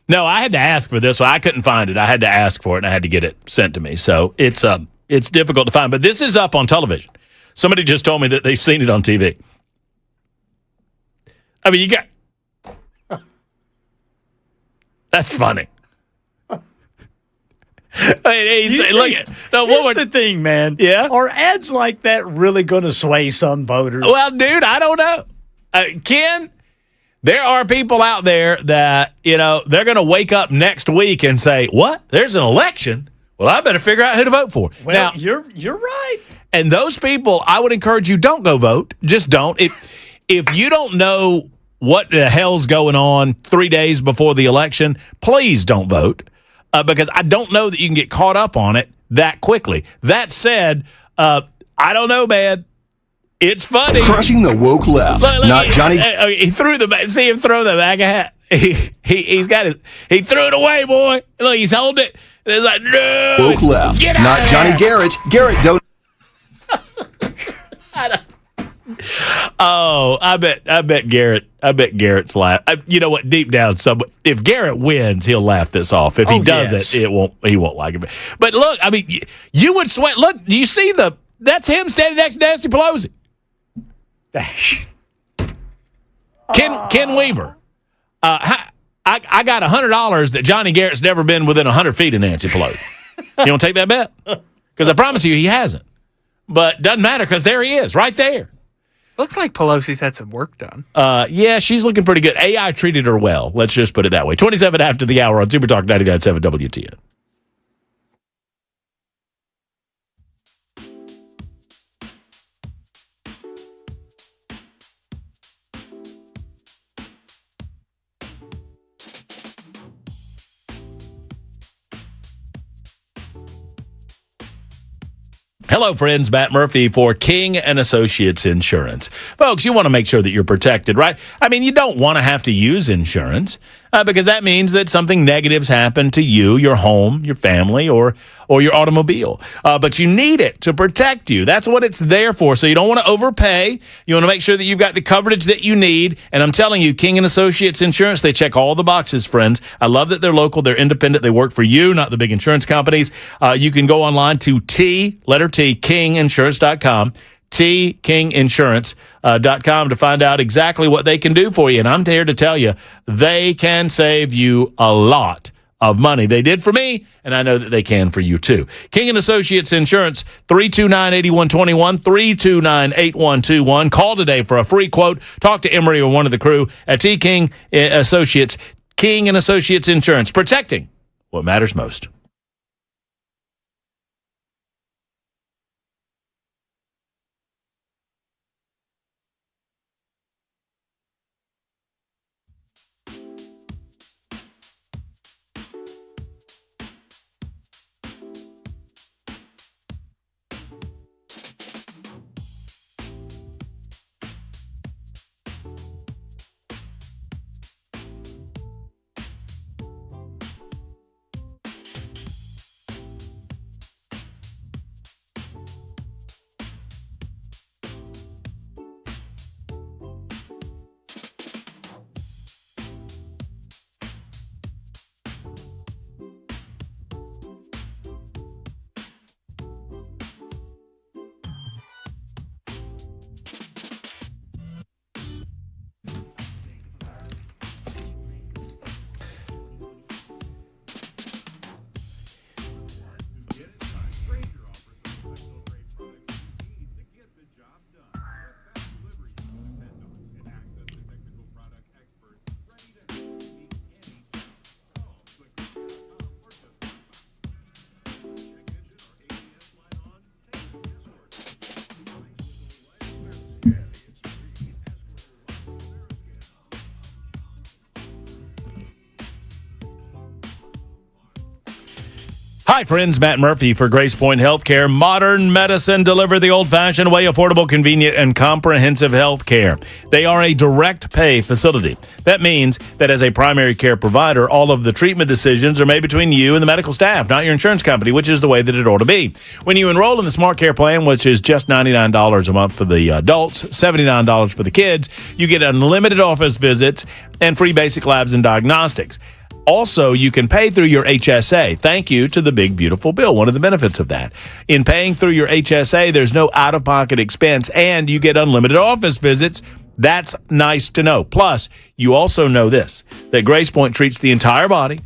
No, I had to ask for this one. I couldn't find it. I had to ask for it, and I had to get it sent to me. So it's difficult to find, but this is up on television. Somebody just told me that they've seen it on TV. I mean, that's funny. Here's the thing, man. Yeah? Are ads like that really going to sway some voters? Well, dude, I don't know. Ken, there are people out there that, they're going to wake up next week and say, what? There's an election? Well, I better figure out who to vote for. Well, now, you're right. And those people, I would encourage you, don't go vote. Just don't. If you don't know what the hell's going on 3 days before the election, please don't vote, because I don't know that you can get caught up on it that quickly. That said, I don't know, man. It's funny. Crushing the woke left. Not Johnny. He threw see him throw the bag of hat. He threw it away, boy. Look, he's holding it. And it's like, no. Woke left. Get Not out Johnny Garrett. Garrett don't. Oh, I bet Garrett's laugh. You know what? Deep down, if Garrett wins, he'll laugh this off. If he doesn't, he won't like it. But look, I mean, you would sweat. Look, do you see that's him standing next to Nancy Pelosi. Ken Weaver. I got $100 that Johnny Garrett's never been within 100 feet of Nancy Pelosi. You want to take that bet? Because I promise you, he hasn't. But doesn't matter, because there he is, right there. Looks like Pelosi's had some work done. Yeah, she's looking pretty good. AI treated her well. Let's just put it that way. 27 after the hour on Super Talk 99.7 WTN. Hello, friends. Matt Murphy for King and Associates Insurance. Folks, you want to make sure that you're protected, right? I mean, you don't want to have to use insurance. because that means that something negative's happened to you, your home, your family, or your automobile. But you need it to protect you. That's what it's there for. So you don't want to overpay. You want to make sure that you've got the coverage that you need. And I'm telling you, King and Associates Insurance, they check all the boxes, friends. I love that they're local. They're independent. They work for you, not the big insurance companies. You can go online to kinginsurance.com. tkinginsurance.com to find out exactly what they can do for you. And I'm here to tell you, they can save you a lot of money. They did for me, and I know that they can for you too. King and Associates Insurance, 329-8121, 329-8121. Call today for a free quote. Talk to Emery or one of the crew at T. King Associates. King and Associates Insurance, protecting what matters most. Hi, friends. Matt Murphy for Grace Point Healthcare. Modern medicine delivered the old-fashioned way, affordable, convenient, and comprehensive health care. They are a direct pay facility. That means that as a primary care provider, all of the treatment decisions are made between you and the medical staff, not your insurance company, which is the way that it ought to be. When you enroll in the Smart Care Plan, which is just $99 a month for the adults, $79 for the kids, you get unlimited office visits and free basic labs and diagnostics. Also, you can pay through your HSA. Thank you to the big, beautiful bill, one of the benefits of that. In paying through your HSA, there's no out-of-pocket expense, and you get unlimited office visits. That's nice to know. Plus, you also know this, that Grace Point treats the entire body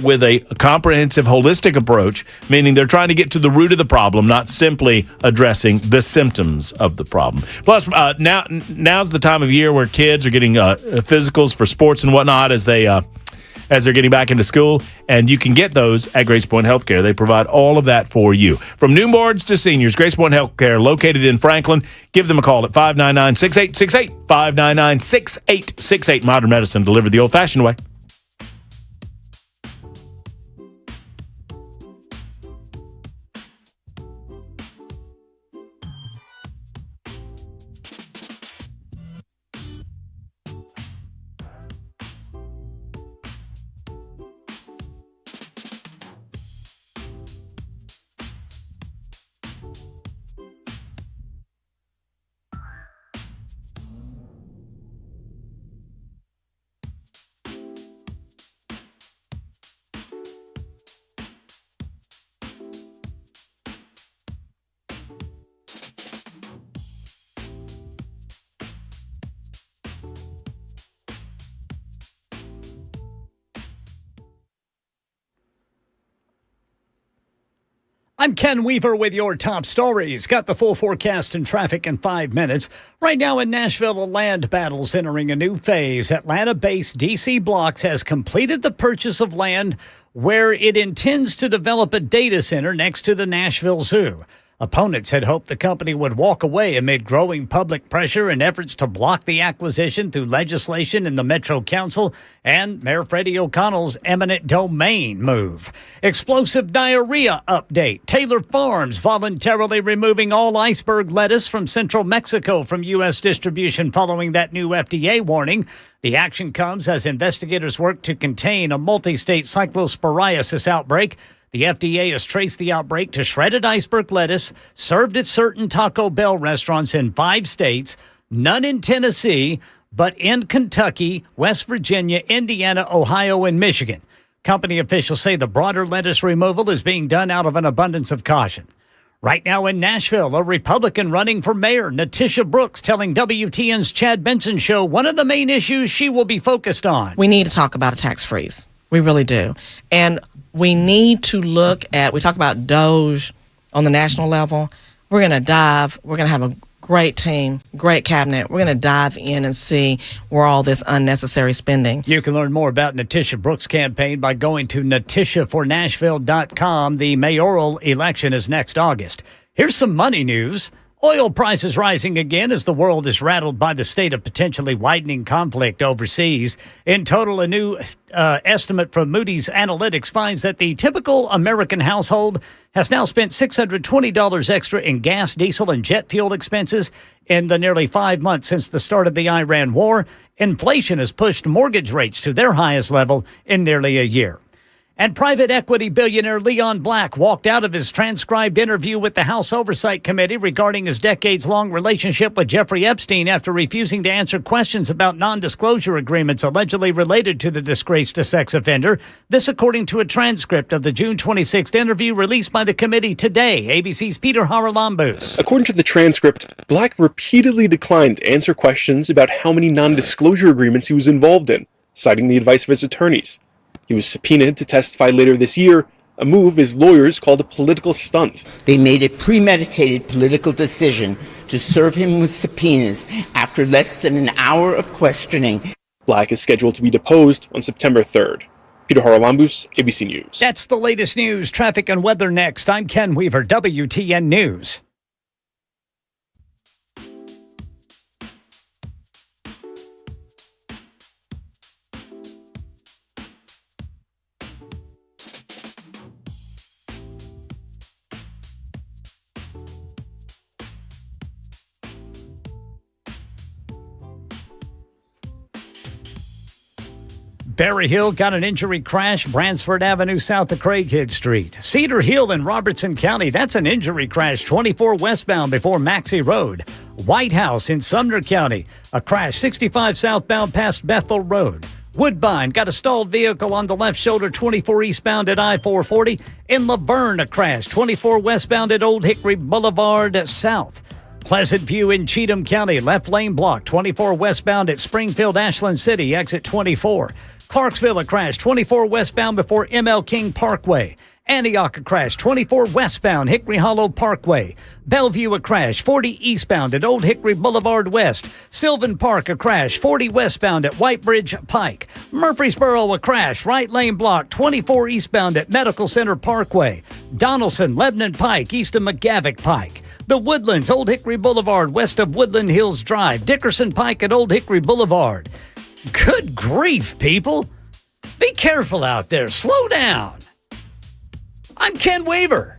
with a comprehensive, holistic approach, meaning they're trying to get to the root of the problem, not simply addressing the symptoms of the problem. Plus, now's the time of year where kids are getting physicals for sports and whatnot as they're getting back into school, and you can get those at Grace Point Healthcare. They provide all of that for you. From newborns to seniors, Grace Point Healthcare, located in Franklin. Give them a call at 599-6868, 599-6868. Modern medicine delivered the old-fashioned way. I'm Ken Weaver with your top stories. Got the full forecast and traffic in 5 minutes. Right now in Nashville, the land battle's entering a new phase. Atlanta-based DC Blocks has completed the purchase of land where it intends to develop a data center next to the Nashville Zoo. Opponents had hoped the company would walk away amid growing public pressure and efforts to block the acquisition through legislation in the Metro Council and Mayor Freddie O'Connell's eminent domain move. Explosive diarrhea update. Taylor Farms voluntarily removing all iceberg lettuce from central Mexico from U.S. distribution following that new FDA warning. The action comes as investigators work to contain a multi-state cyclosporiasis outbreak. The FDA has traced the outbreak to shredded iceberg lettuce served at certain Taco Bell restaurants in 5 states, none in Tennessee, but in Kentucky, West Virginia, Indiana, Ohio, and Michigan. Company officials say the broader lettuce removal is being done out of an abundance of caution. Right now in Nashville, a Republican running for mayor, Natisha Brooks, telling WTN's Chad Benson Show one of the main issues she will be focused on. We need to talk about a tax freeze. We really do. And we need to look at, we talk about DOGE on the national level. We're going to have a great team, great cabinet. We're going to dive in and see where all this unnecessary spending. You can learn more about Natisha Brooks' campaign by going to natishafornashville.com. The mayoral election is next August. Here's some money news. Oil prices rising again as the world is rattled by the state of potentially widening conflict overseas. In total, a new estimate from Moody's Analytics finds that the typical American household has now spent $620 extra in gas, diesel, and jet fuel expenses in the nearly 5 months since the start of the Iran war. Inflation has pushed mortgage rates to their highest level in nearly a year. And private equity billionaire Leon Black walked out of his transcribed interview with the House Oversight Committee regarding his decades-long relationship with Jeffrey Epstein after refusing to answer questions about non-disclosure agreements allegedly related to the disgraced sex offender. This according to a transcript of the June 26th interview released by the committee today. ABC's Peter Haralambous. According to the transcript, Black repeatedly declined to answer questions about how many non-disclosure agreements he was involved in, citing the advice of his attorneys. He was subpoenaed to testify later this year, a move his lawyers called a political stunt. They made a premeditated political decision to serve him with subpoenas after less than an hour of questioning. Black is scheduled to be deposed on September 3rd. Peter Haralambous, ABC News. That's the latest news, traffic, and weather next. I'm Ken Weaver, WTN News. Berry Hill got an injury crash, Bransford Avenue south of Craighead Street. Cedar Hill in Robertson County, that's an injury crash, 24 westbound before Maxey Road. White House in Sumner County, a crash, 65 southbound past Bethel Road. Woodbine got a stalled vehicle on the left shoulder, 24 eastbound at I-440. In Laverne, a crash, 24 westbound at Old Hickory Boulevard south. Pleasant View in Cheatham County, left lane block, 24 westbound at Springfield Ashland City, exit 24. Clarksville, a crash, 24 westbound before ML King Parkway. Antioch, a crash, 24 westbound, Hickory Hollow Parkway. Bellevue, a crash, 40 eastbound at Old Hickory Boulevard West. Sylvan Park, a crash, 40 westbound at Whitebridge Pike. Murfreesboro, a crash, right lane block, 24 eastbound at Medical Center Parkway. Donaldson, Lebanon Pike, east of McGavick Pike. The Woodlands, Old Hickory Boulevard, west of Woodland Hills Drive. Dickerson Pike at Old Hickory Boulevard. Good grief, people. Be careful out there. Slow down. I'm Ken Weaver.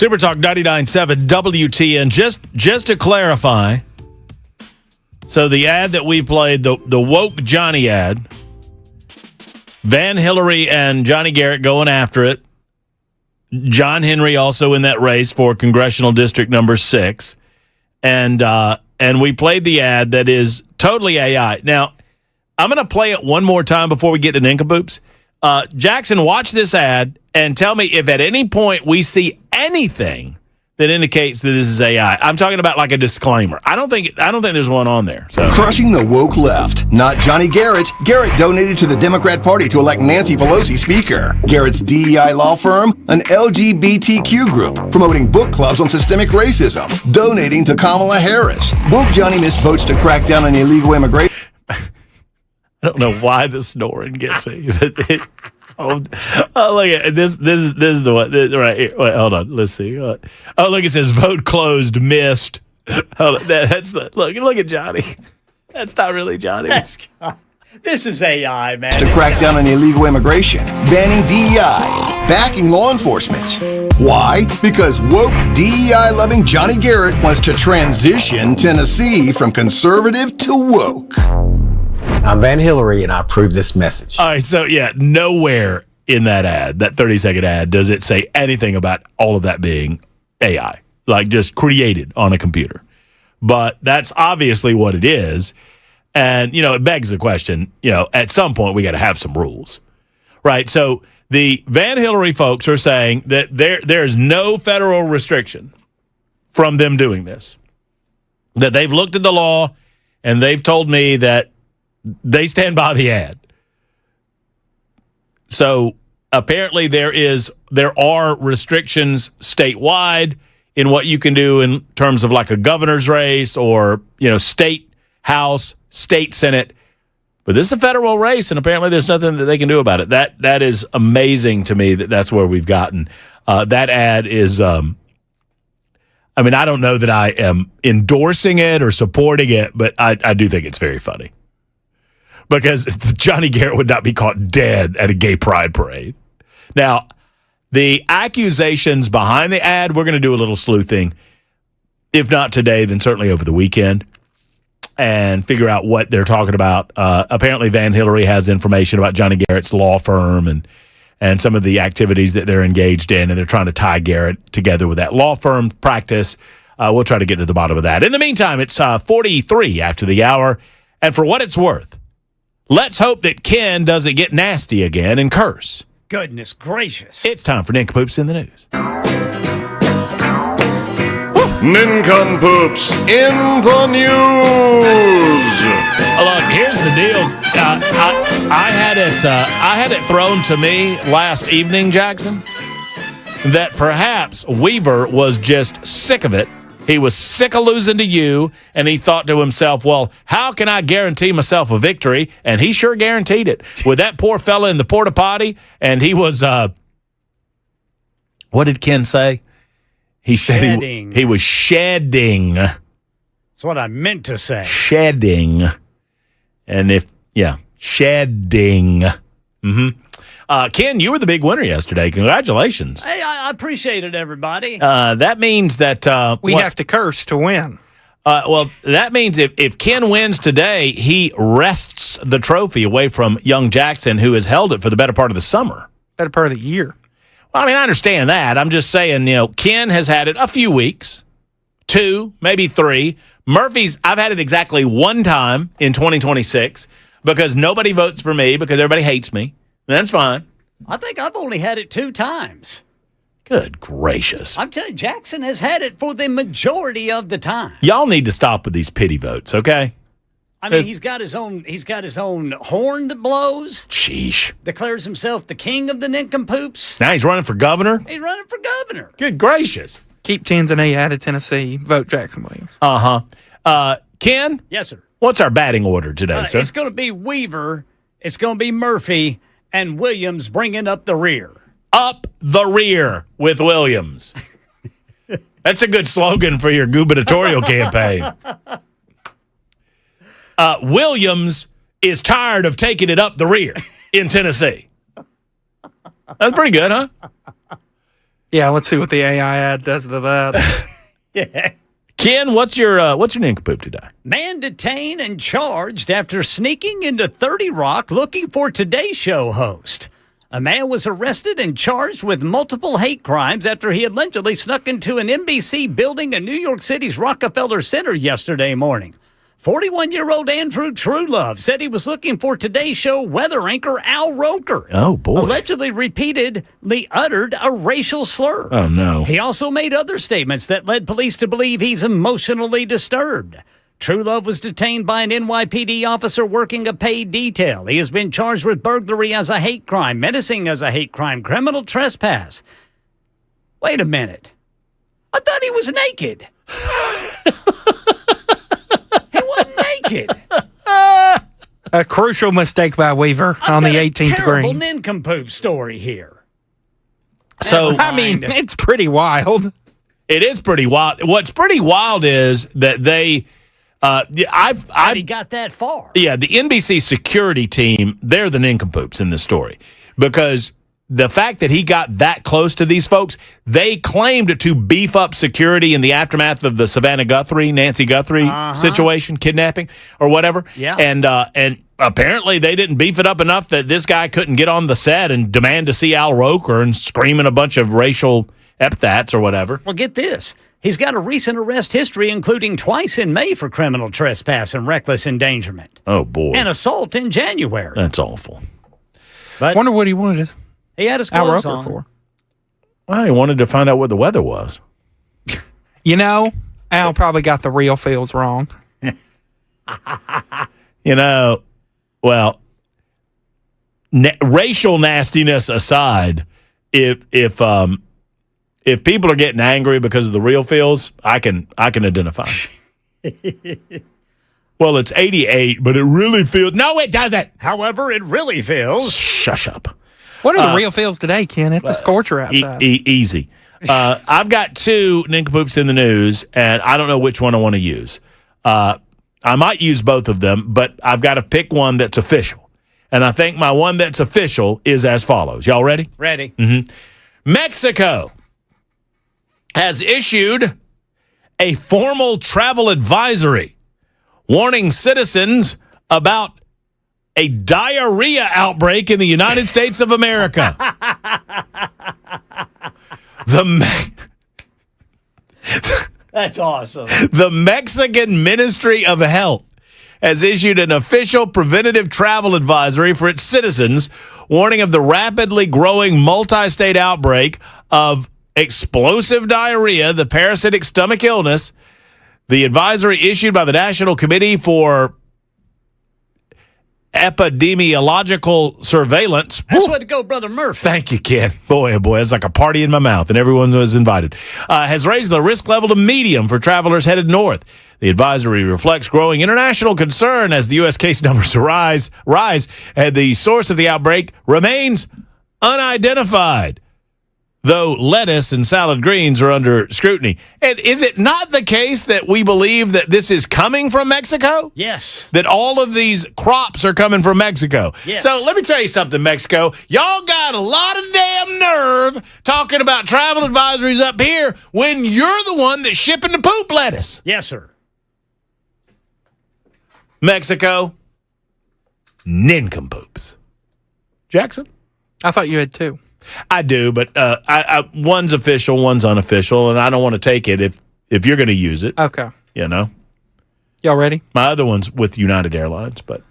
Super Talk 99.7 WTN. Just to clarify, so the ad that we played, the woke Johnny ad, Van Hillary and Johnny Garrett going after it. John Henry also in that race for congressional district number 6. And we played the ad that is totally AI. Now, I'm going to play it one more time before we get to nincompoops. Jackson, watch this ad and tell me if at any point we see anything that indicates that this is AI. I'm talking about like a disclaimer. I don't think there's one on there. So. Crushing the woke left. Not Johnny Garrett. Garrett donated to the Democrat Party to elect Nancy Pelosi Speaker. Garrett's DEI law firm, an LGBTQ group, promoting book clubs on systemic racism. Donating to Kamala Harris. Woke Johnny missed votes to crack down on illegal immigration. I don't know why the snoring gets me. Look at this. This is the one right here. Wait, hold on. Let's see. Oh, look, it says vote closed, missed. Hold on. That's the look at Johnny. That's not really Johnny. This is AI, man. To crack down on illegal immigration, banning DEI, backing law enforcement. Why? Because woke DEI-loving Johnny Garrett wants to transition Tennessee from conservative to woke. I'm Van Hillary, and I approve this message. All right, so yeah, nowhere in that ad, that 30-second ad, does it say anything about all of that being AI, like just created on a computer. But that's obviously what it is. And, it begs the question, at some point we got to have some rules, right? So the Van Hillary folks are saying that there's no federal restriction from them doing this, that they've looked at the law and they've told me that they stand by the ad. So apparently there are restrictions statewide in what you can do in terms of like a governor's race or, state house, state senate. But this is a federal race, and apparently there's nothing that they can do about it. That is amazing to me that's where we've gotten. That ad is, I don't know that I am endorsing it or supporting it, but I do think it's very funny. Because Johnny Garrett would not be caught dead at a gay pride parade. Now, the accusations behind the ad, we're going to do a little sleuthing. If not today, then certainly over the weekend. And figure out what they're talking about. Apparently, Van Hillary has information about Johnny Garrett's law firm and some of the activities that they're engaged in. And they're trying to tie Garrett together with that law firm practice. We'll try to get to the bottom of that. In the meantime, it's 43 after the hour. And for what it's worth, let's hope that Ken doesn't get nasty again and curse. Goodness gracious. It's time for Nincompoops in the News. Nincompoops in the News. Look, here's the deal. I had it thrown to me last evening, Jackson, that perhaps Weaver was just sick of it. He was sick of losing to you, and he thought to himself, well, how can I guarantee myself a victory? And he sure guaranteed it. With that poor fella in the porta potty, and he was, what did Ken say? He said he was shedding. That's what I meant to say. Shedding. And shedding. Mm-hmm. Ken, you were the big winner yesterday. Congratulations. Hey, I appreciate it, everybody. That means that... we have to curse to win. That means if Ken wins today, he wrests the trophy away from young Jackson, who has held it for the better part of the summer. Better part of the year. Well, I understand that. I'm just saying, Ken has had it a few weeks, 2, maybe 3. Murphy's, I've had it exactly 1 time in 2026 because nobody votes for me because everybody hates me. That's fine. I think I've only had it 2 times. Good gracious. I'm telling you, Jackson has had it for the majority of the time. Y'all need to stop with these pity votes, okay? He's got his own horn that blows. Sheesh. Declares himself the king of the nincompoops. Now he's running for governor? He's running for governor. Good gracious. Keep Tanzania out of Tennessee. Vote Jackson Williams. Ken? Yes, sir. What's our batting order today, sir? It's going to be Weaver, it's going to be Murphy, and Williams bringing up the rear. Up the rear with Williams. That's a good slogan for your gubernatorial campaign. Williams is tired of taking it up the rear in Tennessee. That's pretty good, huh? Yeah, let's see what the AI ad does to that. Yeah. Ken, what's your nincompoop today? Man detained and charged after sneaking into 30 Rock looking for Today Show host. A man was arrested and charged with multiple hate crimes after he allegedly snuck into an NBC building in New York City's Rockefeller Center yesterday morning. 41-year-old Andrew Truelove said he was looking for Today Show weather anchor Al Roker. Oh, boy. Allegedly repeatedly uttered a racial slur. Oh, no. He also made other statements that led police to believe he's emotionally disturbed. Truelove was detained by an NYPD officer working a paid detail. He has been charged with burglary as a hate crime, menacing as a hate crime, criminal trespass. Wait a minute. I thought he was naked. He wasn't naked. A crucial mistake by Weaver on the 18th Terrible green. nincompoop story here. So, I mean, it's pretty wild. It is pretty wild. What's pretty wild is that they... He got that far. Yeah, the NBC security team, they're the nincompoops in this story because the fact that he got that close to these folks, they claimed to beef up security in the aftermath of the Nancy Guthrie situation, kidnapping or whatever. Yeah. And apparently they didn't beef it up enough that this guy couldn't get on the set and demand to see Al Roker and screaming a bunch of racial epithets or whatever. Well, get this. He's got a recent arrest history, including twice in May for criminal trespass and reckless endangerment. Oh, boy. And assault in January. That's awful. I wonder what he wanted his He had his Al clothes Roker on. for. Well, he wanted to find out what the weather was. You know, Al probably got the real feels wrong. You know, well, racial nastiness aside, if people are getting angry because of the real feels, I can identify. Well, it's 88, but it really feels. No, it doesn't. However, it really feels. Shush up. What are the real feels today, Ken? It's a scorcher outside. Easy. I've got two nincompoops in the news, and I don't know which one I want to use. I might use both of them, but I've got to pick one that's official. And I think my one that's official is as follows. Y'all ready? Ready. Mm-hmm. Mexico has issued a formal travel advisory warning citizens about a diarrhea outbreak in the United States of America. That's awesome. The Mexican Ministry of Health has issued an official preventative travel advisory for its citizens, warning of the rapidly growing multi-state outbreak of explosive diarrhea, the parasitic stomach illness. The advisory issued by the National Committee for Epidemiological Surveillance. That's way to go, Brother Murphy. Thank you, Ken. Boy, oh boy, it's like a party in my mouth, and everyone was invited. Has raised the risk level to medium for travelers headed north. The advisory reflects growing international concern as the U.S. case numbers rise, and the source of the outbreak remains unidentified, though lettuce and salad greens are under scrutiny. And is it not the case that we believe that this is coming from Mexico? Yes. That all of these crops are coming from Mexico. Yes. So let me tell you something, Mexico. Y'all got a lot of damn nerve talking about travel advisories up here when you're the one that's shipping the poop lettuce. Yes, sir. Mexico, nincompoops. Jackson? I thought you had two. I do, but one's official, one's unofficial, and I don't want to take it if you're going to use it. Okay. You know? Y'all ready? My other one's with United Airlines, but...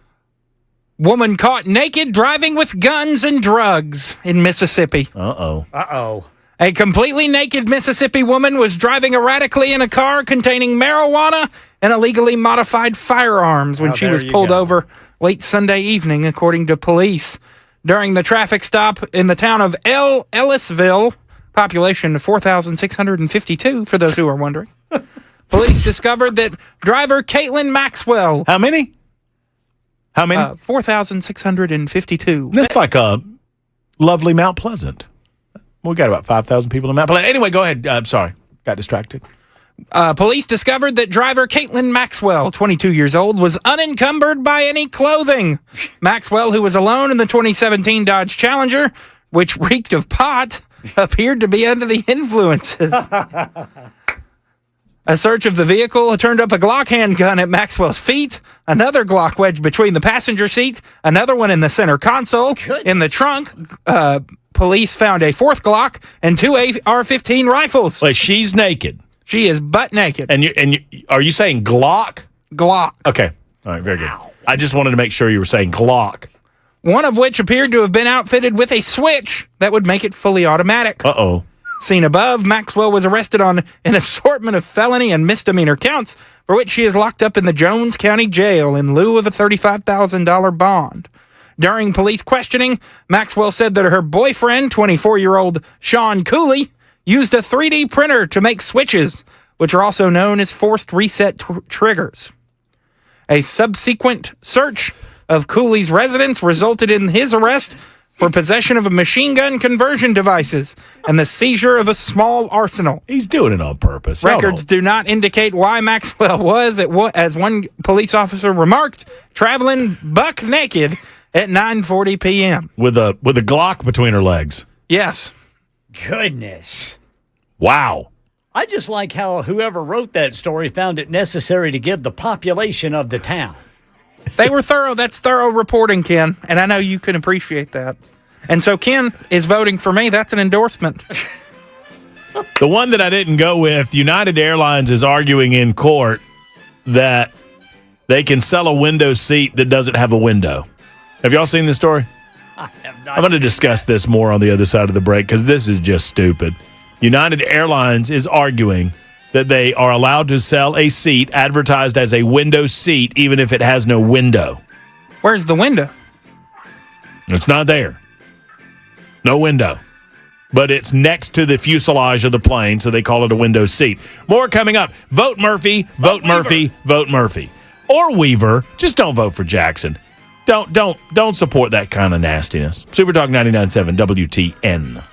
Woman caught naked driving with guns and drugs in Mississippi. Uh-oh. Uh-oh. A completely naked Mississippi woman was driving erratically in a car containing marijuana and illegally modified firearms when she was pulled over late Sunday evening, according to police. During the traffic stop in the town of Ellisville, population 4,652, for those who are wondering, police discovered that driver Caitlin Maxwell... How many? 4,652. That's like a lovely Mount Pleasant. We got about 5,000 people in Mount Pleasant. Anyway, go ahead. I'm sorry. Got distracted. Police discovered that driver Caitlin Maxwell, 22 years old, was unencumbered by any clothing. Maxwell, who was alone in the 2017 Dodge Challenger, which reeked of pot, appeared to be under the influences. A search of the vehicle turned up a Glock handgun at Maxwell's feet, another Glock wedged between the passenger seat, another one in the center console. In the trunk, police found a fourth Glock and two AR-15 rifles. Wait, she's naked. She is butt naked. And are you saying Glock? Glock. Okay. All right, very good. I just wanted to make sure you were saying Glock. One of which appeared to have been outfitted with a switch that would make it fully automatic. Uh-oh. Seen above, Maxwell was arrested on an assortment of felony and misdemeanor counts for which she is locked up in the Jones County Jail in lieu of a $35,000 bond. During police questioning, Maxwell said that her boyfriend, 24-year-old Sean Cooley, used a 3D printer to make switches, which are also known as forced reset triggers. A subsequent search of Cooley's residence resulted in his arrest for possession of a machine gun conversion devices and the seizure of a small arsenal. He's doing it on purpose. Records do not indicate why Maxwell was, as one police officer remarked, traveling buck naked at 9:40 p.m. With a Glock between her legs. Yes. Goodness. Wow. I just like how whoever wrote that story found it necessary to give the population of the town. They were thorough. That's thorough reporting, Ken. And I know you can appreciate that. And so Ken is voting for me. That's an endorsement. The one that I didn't go with, United Airlines is arguing in court that they can sell a window seat that doesn't have a window. Have y'all seen this story? I have not. I'm going to discuss this more on the other side of the break because this is just stupid. United Airlines is arguing that they are allowed to sell a seat advertised as a window seat even if it has no window. Where's the window? It's not there. No window. But it's next to the fuselage of the plane, so they call it a window seat. More coming up. Vote Murphy, vote Murphy, vote Murphy. Or Weaver. Just don't vote for Jackson. Don't support that kind of nastiness. Super Talk 99.7 WTN.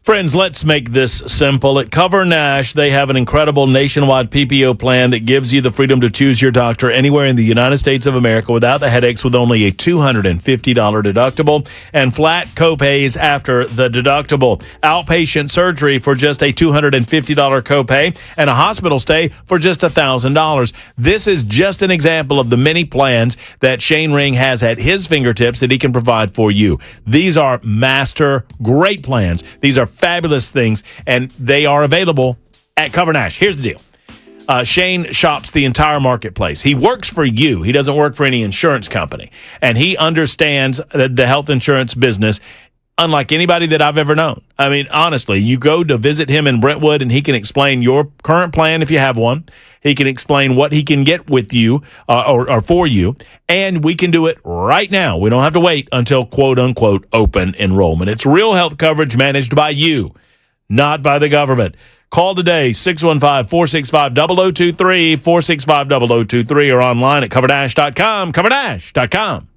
Friends, let's make this simple. At Cover Nash, they have an incredible nationwide PPO plan that gives you the freedom to choose your doctor anywhere in the United States of America without the headaches, with only a $250 deductible and flat copays after the deductible. Outpatient surgery for just a $250 copay and a hospital stay for just $1,000. This is just an example of the many plans that Shane Ring has at his fingertips that he can provide for you. These are master great plans. These are fabulous things, and they are available at Cover Nash. Here's the deal. Shane shops the entire marketplace. He works for you. He doesn't work for any insurance company, and he understands the health insurance business unlike anybody that I've ever known. I mean, honestly, you go to visit him in Brentwood, and he can explain your current plan if you have one. He can explain what he can get with you or for you, and we can do it right now. We don't have to wait until quote-unquote open enrollment. It's real health coverage managed by you, not by the government. Call today, 615-465-0023, 465-0023, or online at coverdash.com, coverdash.com.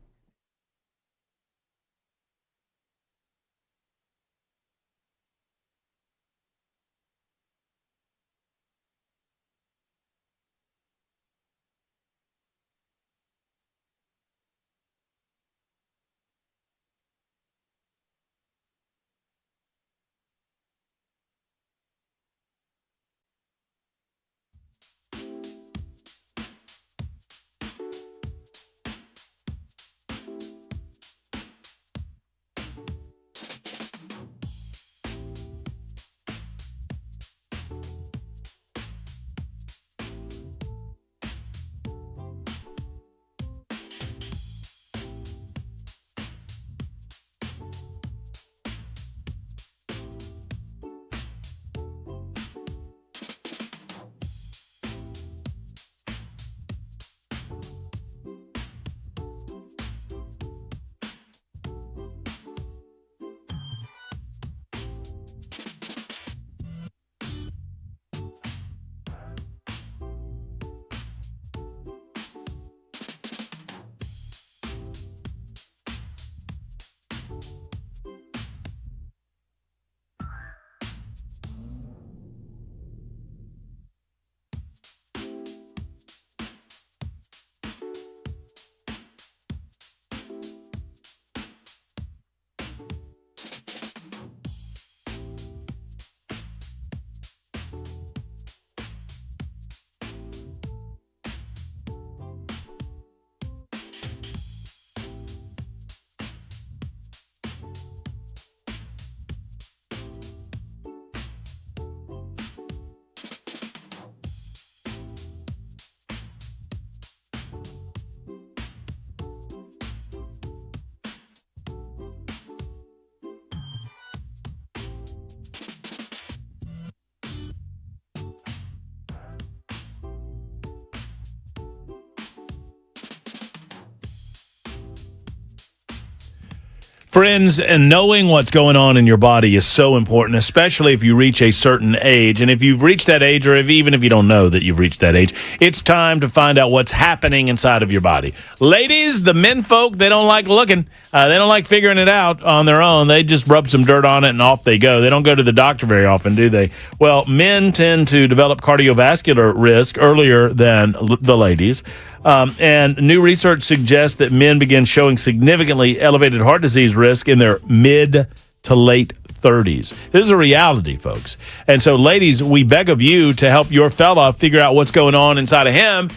Friends, and knowing what's going on in your body is so important, especially if you reach a certain age. And if you've reached that age, or even if you don't know that you've reached that age, it's time to find out what's happening inside of your body. Ladies, the men folk, they don't like looking. They don't like figuring it out on their own. They just rub some dirt on it and off they go. They don't go to the doctor very often, do they? Well, men tend to develop cardiovascular risk earlier than the ladies. And new research suggests that men begin showing significantly elevated heart disease risk in their mid to late 30s. This is a reality, folks. And so, ladies, we beg of you to help your fella figure out what's going on inside of him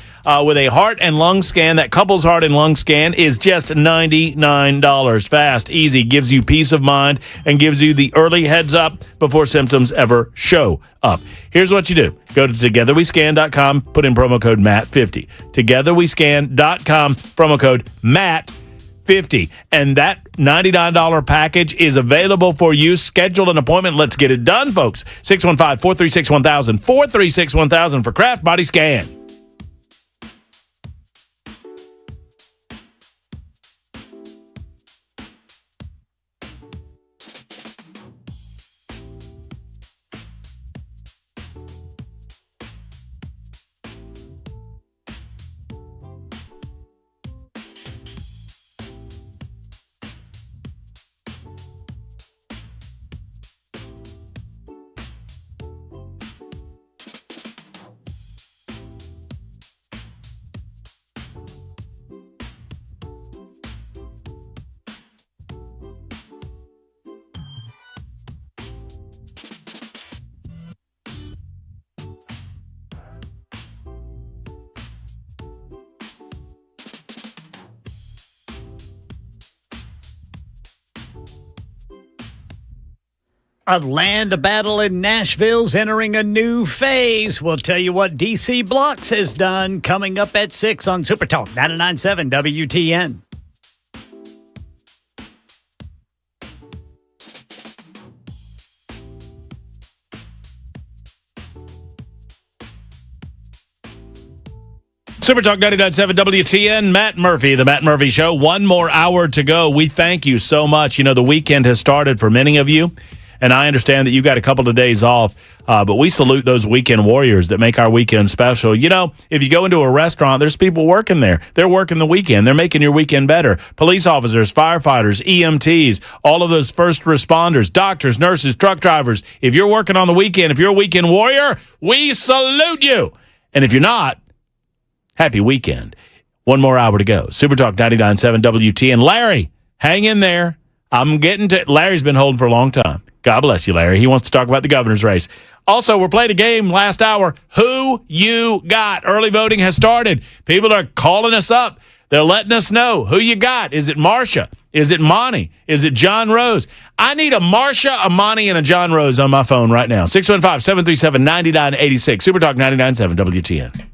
with a heart and lung scan. That couple's heart and lung scan is just $99. Fast, easy, gives you peace of mind, and gives you the early heads up before symptoms ever show up. Here's what you do. Go to togetherwescan.com, put in promo code MATT50. Togetherwescan.com, promo code MATT50. And that $99 package is available for you. Schedule an appointment. Let's get it done, folks. 615-436-1000, 436-1000 for Kraft Body Scan. A land battle in Nashville's entering a new phase. We'll tell you what DC Blocks has done coming up at 6 on Super Talk 99.7 WTN. Super Talk 99.7 WTN, Matt Murphy, The Matt Murphy Show. One more hour to go. We thank you so much. You know, the weekend has started for many of you, and I understand that you got a couple of days off, but we salute those weekend warriors that make our weekend special. You know, if you go into a restaurant, there's people working there. They're working the weekend. They're making your weekend better. Police officers, firefighters, EMTs, all of those first responders, doctors, nurses, truck drivers. If you're working on the weekend, if you're a weekend warrior, we salute you. And if you're not, happy weekend. One more hour to go. Super Talk 99.7 WTN. Larry, hang in there. I'm getting to Larry's been holding for a long time. God bless you, Larry. He wants to talk about the governor's race. Also, we're playing a game last hour. Who you got? Early voting has started. People are calling us up. They're letting us know who you got. Is it Marcia? Is it Monty? Is it John Rose? I need a Marcia, a Monty, and a John Rose on my phone right now. 615-737-9986. Super Talk 99.7 WTN.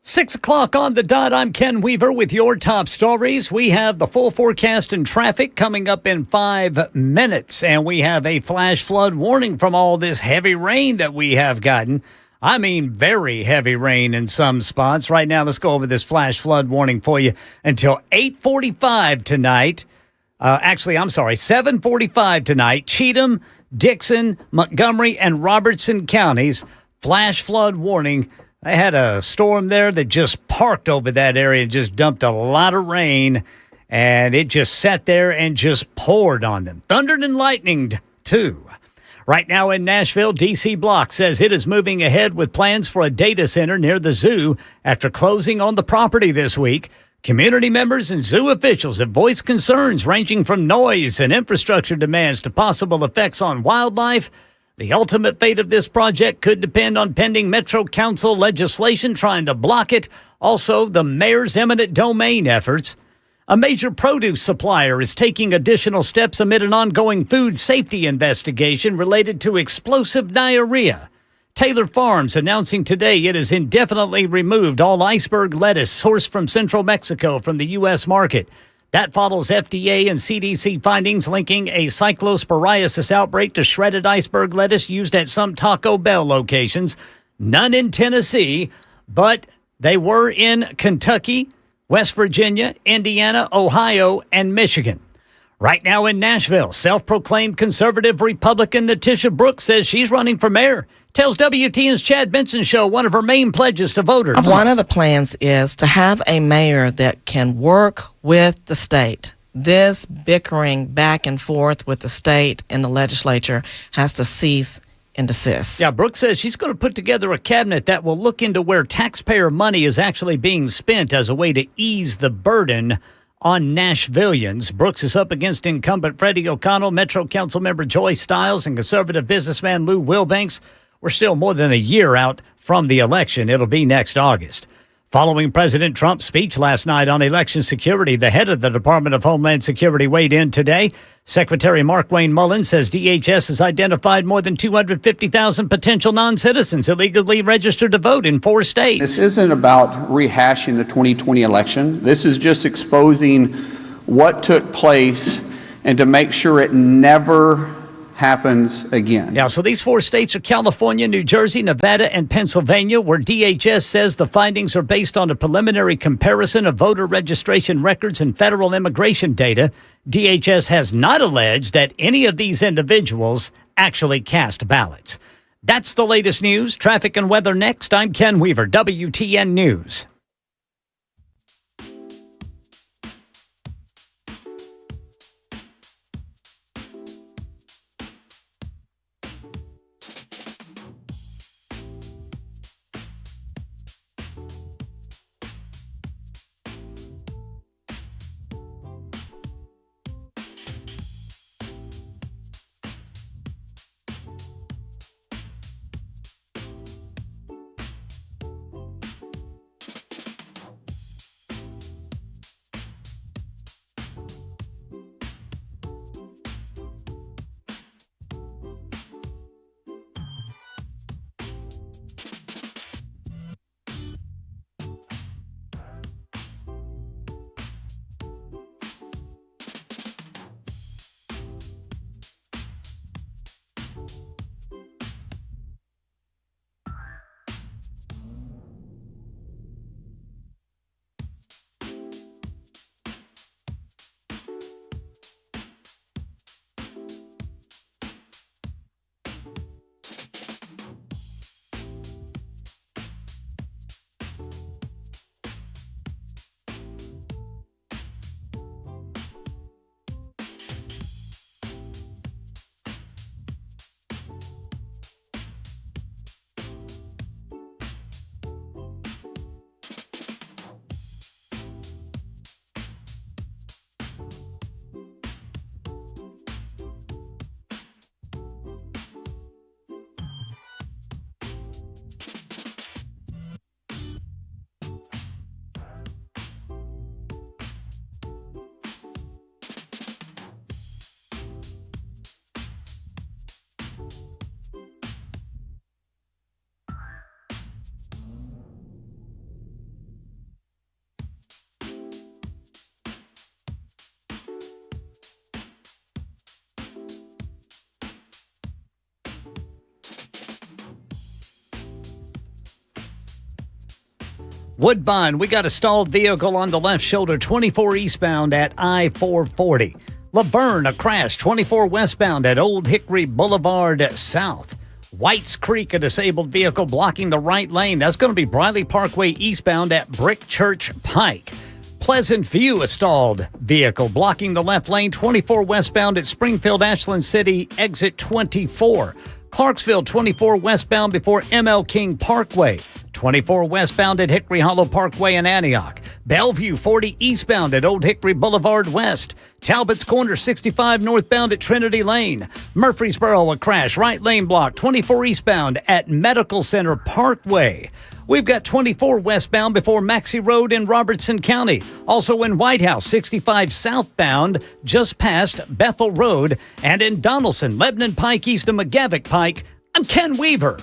Six o'clock on the dot. I'm Ken Weaver with your top stories. We have the full forecast and traffic coming up in 5 minutes, and we have a flash flood warning from all this heavy rain that we have gotten. I mean, very heavy rain in some spots. Right now, let's go over this flash flood warning for you until 8:45 tonight. Actually, I'm sorry, 7:45 tonight. Cheatham, Dixon, Montgomery, and Robertson counties, flash flood warning. They had a storm there that just parked over that area and just dumped a lot of rain, and it just sat there and just poured on them. Thundered and lightninged, too. Right now in Nashville, DC Block says it is moving ahead with plans for a data center near the zoo after closing on the property this week. Community members and zoo officials have voiced concerns ranging from noise and infrastructure demands to possible effects on wildlife. The ultimate fate of this project could depend on pending Metro Council legislation trying to block it. Also, the mayor's eminent domain efforts. A major produce supplier is taking additional steps amid an ongoing food safety investigation related to explosive diarrhea. Taylor Farms announcing today it has indefinitely removed all iceberg lettuce sourced from central Mexico from the U.S. market. That follows FDA and CDC findings linking a cyclosporiasis outbreak to shredded iceberg lettuce used at some Taco Bell locations. None in Tennessee, but they were in Kentucky, West Virginia, Indiana, Ohio, and Michigan. Right now in Nashville, self-proclaimed conservative Republican Natisha Brooks says she's running for mayor. Tells WTN's Chad Benson Show one of her main pledges to voters. One of the plans is to have a mayor that can work with the state. This bickering back and forth with the state and the legislature has to cease and desist. Yeah, Brooks says she's going to put together a cabinet that will look into where taxpayer money is actually being spent as a way to ease the burden on Nashvillians. Brooks is up against incumbent Freddie O'Connell, Metro Council member Joyce Stiles, and conservative businessman Lou Wilbanks. We're still more than a year out from the election. It'll be next August. Following President Trump's speech last night on election security, the head of the Department of Homeland Security weighed in today. Secretary Mark Wayne Mullins says DHS has identified more than 250,000 potential non-citizens illegally registered to vote in 4 states. This isn't about rehashing the 2020 election. This is just exposing what took place and to make sure it never happens again. Yeah, so these 4 states are California, New Jersey, Nevada, and Pennsylvania, where DHS says the findings are based on a preliminary comparison of voter registration records and federal immigration data. DHS has not alleged that any of these individuals actually cast ballots. That's the latest news. Traffic and weather next. I'm Ken Weaver, WTN News. Woodbine, we got a stalled vehicle on the left shoulder, 24 eastbound at I-440. Laverne, a crash, 24 westbound at Old Hickory Boulevard South. Whites Creek, a disabled vehicle blocking the right lane. That's going to be Briley Parkway eastbound at Brick Church Pike. Pleasant View, a stalled vehicle blocking the left lane, 24 westbound at Springfield Ashland City, exit 24. Clarksville, 24 westbound before ML King Parkway. 24 westbound at Hickory Hollow Parkway in Antioch. Bellevue 40 eastbound at Old Hickory Boulevard West. Talbot's Corner 65 northbound at Trinity Lane. Murfreesboro, a crash, right lane block 24 eastbound at Medical Center Parkway. We've got 24 westbound before Maxey Road in Robertson County. Also in White House, 65 southbound just past Bethel Road. And in Donaldson, Lebanon Pike east of McGavick Pike. I'm Ken Weaver.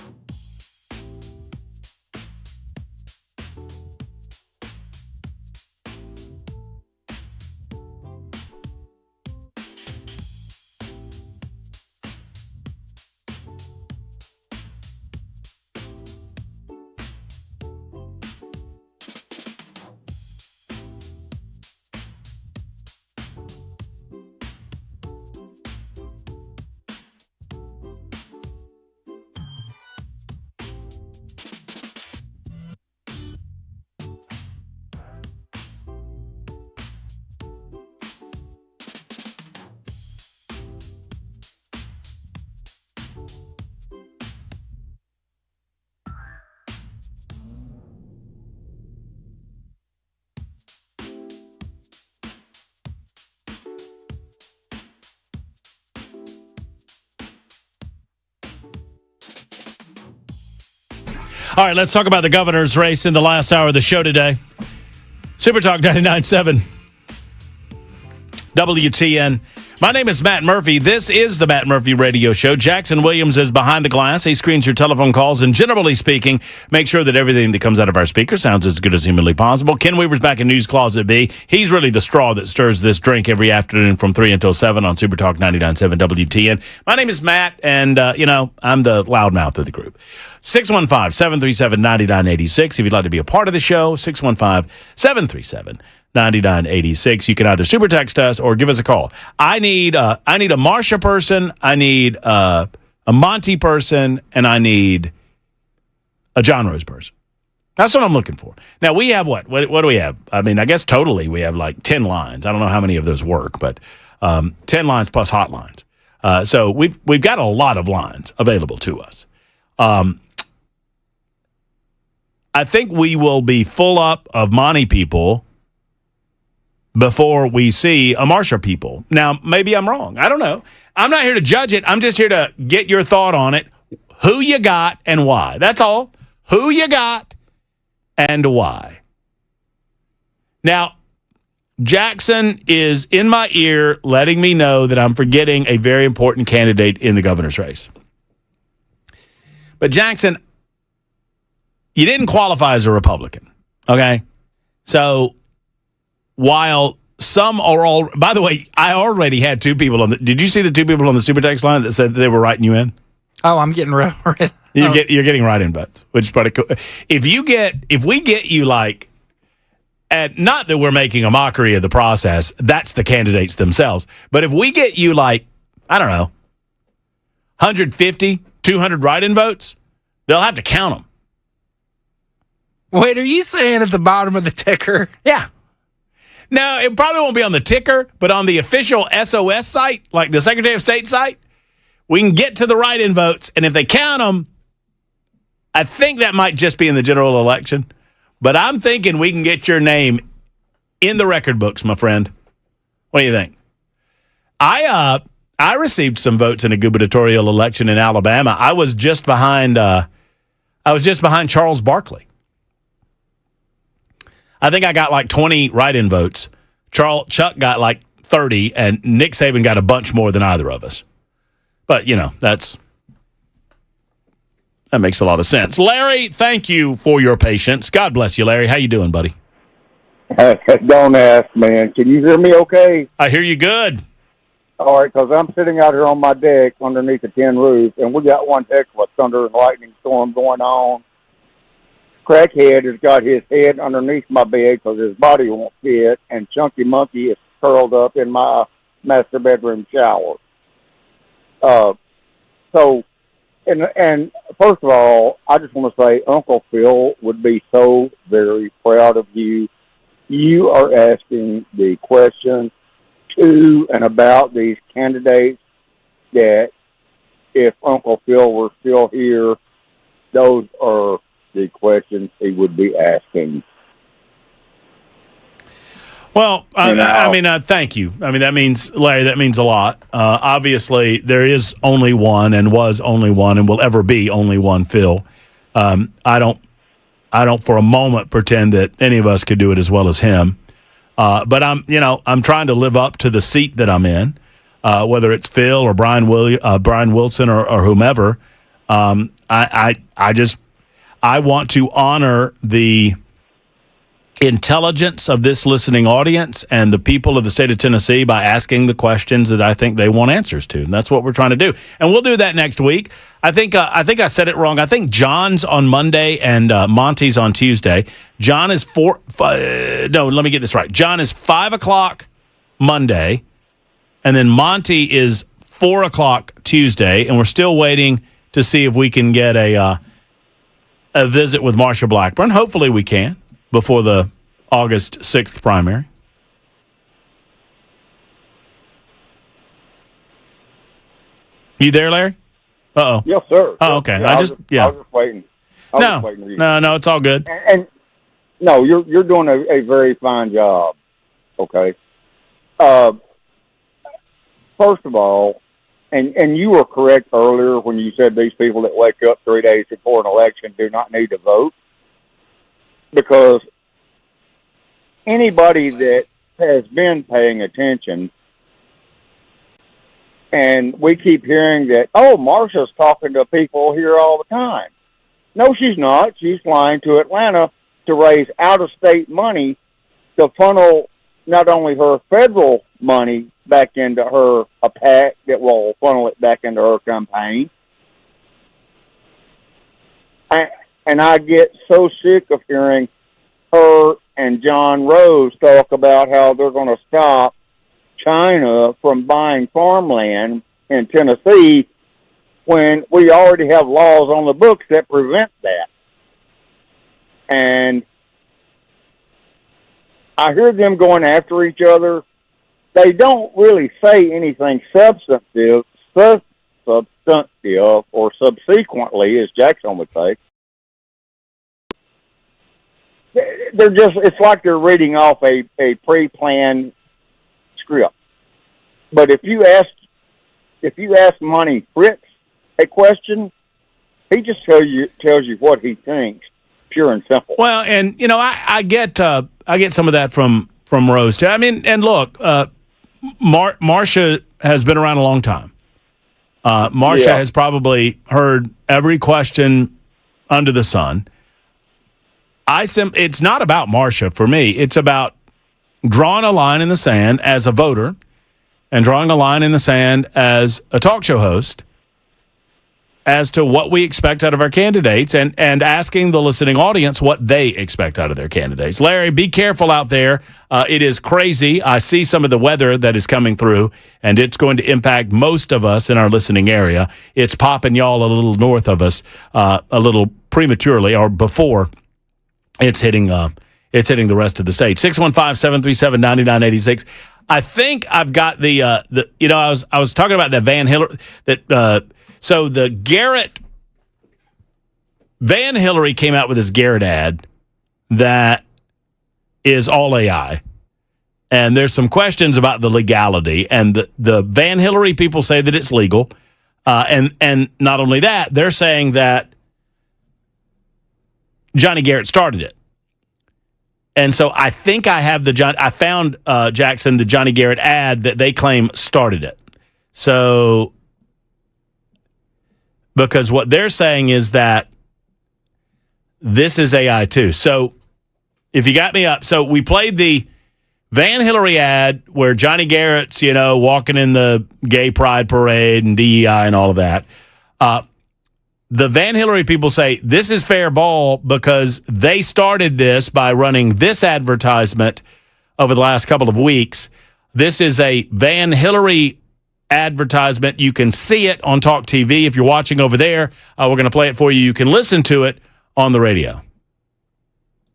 All right, let's talk about the governor's race in the last hour of the show today. Super Talk 99.7 WTN. My name is Matt Murphy. This is the Matt Murphy Radio Show. Jackson Williams is behind the glass. He screens your telephone calls and, generally speaking, make sure that everything that comes out of our speaker sounds as good as humanly possible. Ken Weaver's back in News Closet B. He's really the straw that stirs this drink every afternoon from 3 until 7 on Super Talk 99.7 WTN. My name is Matt, and, I'm the loudmouth of the group. 615-737-9986. If you'd like to be a part of the show, 615-737-9986. You can either super text us or give us a call. I need a Marsha person, I need a Monty person, and I need a John Rose person. That's what I'm looking for. Now, we have what? What do we have? I mean, I guess totally we have like 10 lines. I don't know how many of those work, but 10 lines plus hotlines. So we've got a lot of lines available to us. I think we will be full up of Monty people before we see a Marsha people. Now, maybe I'm wrong. I don't know. I'm not here to judge it. I'm just here to get your thought on it. Who you got and why. That's all. Who you got and why. Now, Jackson is in my ear letting me know that I'm forgetting a very important candidate in the governor's race. But Jackson, you didn't qualify as a Republican, okay? So while some are all, by the way, I already had two people on the, did you see the two people on the super text line that said they were writing you in? Oh, I'm getting right. You're getting write-in votes, which is pretty cool. If we get you like, and not that we're making a mockery of the process, that's the candidates themselves. But if we get you like, I don't know, 150, 200 write-in votes, they'll have to count them. Wait, are you saying at the bottom of the ticker? Yeah. Now, it probably won't be on the ticker, but on the official SOS site, like the Secretary of State site, we can get to the write-in votes, and if they count them, I think that might just be in the general election. But I'm thinking we can get your name in the record books, my friend. What do you think? I received some votes in a gubernatorial election in Alabama. I was just behind Charles Barkley. I think I got like 20 write-in votes. Chuck got like 30, and Nick Saban got a bunch more than either of us. But, that makes a lot of sense. Larry, thank you for your patience. God bless you, Larry. How you doing, buddy? Don't ask, man. Can you hear me okay? I hear you good. All right, because I'm sitting out here on my deck underneath the tin roof, and we got one heck of a thunder and lightning storm going on. Crackhead has got his head underneath my bed because his body won't fit, and Chunky Monkey is curled up in my master bedroom shower. And first of all, I just want to say Uncle Phil would be so very proud of you. You are asking the question to and about these candidates that if Uncle Phil were still here, those are the questions he would be asking. Well, thank you. I mean, that means, Larry, that means a lot. Obviously, there is only one and was only one and will ever be only one Phil. I don't for a moment pretend that any of us could do it as well as him. But I'm trying to live up to the seat that I'm in, whether it's Phil or Brian Wilson or whomever. I want to honor the intelligence of this listening audience and the people of the state of Tennessee by asking the questions that I think they want answers to. And that's what we're trying to do. And we'll do that next week. I think I said it wrong. I think John's on Monday and Monty's on Tuesday. John is let me get this right. John is 5 o'clock Monday, and then Monty is 4 o'clock Tuesday, and we're still waiting to see if we can get a visit with Marsha Blackburn. Hopefully we can before the August 6th primary. You there, Larry? Uh-oh. Yes, sir. Oh, okay. I was just waiting. No, it's all good. And no, you're doing a very fine job. Okay. First of all, and you were correct earlier when you said these people that wake up 3 days before an election do not need to vote, because anybody that has been paying attention, and we keep hearing that, Marsha's talking to people here all the time. No, she's not. She's flying to Atlanta to raise out-of-state money to funnel not only her federal money back into a PAC that will funnel it back into her campaign. And I get so sick of hearing her and John Rose talk about how they're going to stop China from buying farmland in Tennessee when we already have laws on the books that prevent that. And I hear them going after each other. They don't really say anything substantive or subsequently, as Jackson would say. They're just, it's like they're reading off a pre-planned script. But if you ask Monty Fritz a question, he just tells you what he thinks, pure and simple. Well, and I get some of that from Rose too. I mean, and look, Marsha has been around a long time. Marsha has probably heard every question under the sun. It's not about Marsha for me. It's about drawing a line in the sand as a voter and drawing a line in the sand as a talk show host as to what we expect out of our candidates and asking the listening audience what they expect out of their candidates. Larry, be careful out there. It is crazy. I see some of the weather that is coming through, and it's going to impact most of us in our listening area. It's popping y'all a little north of us a little prematurely or before it's hitting the rest of the state. 615-737-9986. I think I've got I was talking about that Van Hillary so the Garrett Van Hillary came out with this Garrett ad that is all AI. And there's some questions about the legality, and the Van Hillary people say that it's legal. And not only that, they're saying that Johnny Garrett started it. And so I think I found Jackson, the Johnny Garrett ad that they claim started it. So, because what they're saying is that this is AI too. So if you got me up, so we played the Van Hillary ad where Johnny Garrett's, walking in the gay pride parade and DEI and all of that. The Van Hillary people say this is fair ball because they started this by running this advertisement over the last couple of weeks. This is a Van Hillary advertisement. You can see it on Talk TV. If you're watching over there, we're going to play it for you. You can listen to it on the radio.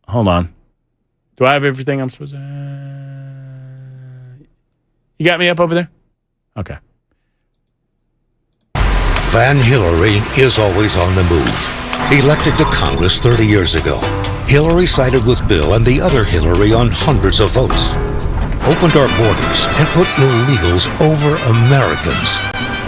Hold on. Do I have everything I'm supposed to? You got me up over there? Okay. Van Hillary is always on the move. Elected to Congress 30 years ago, Hillary sided with Bill and the other Hillary on hundreds of votes, opened our borders, and put illegals over Americans.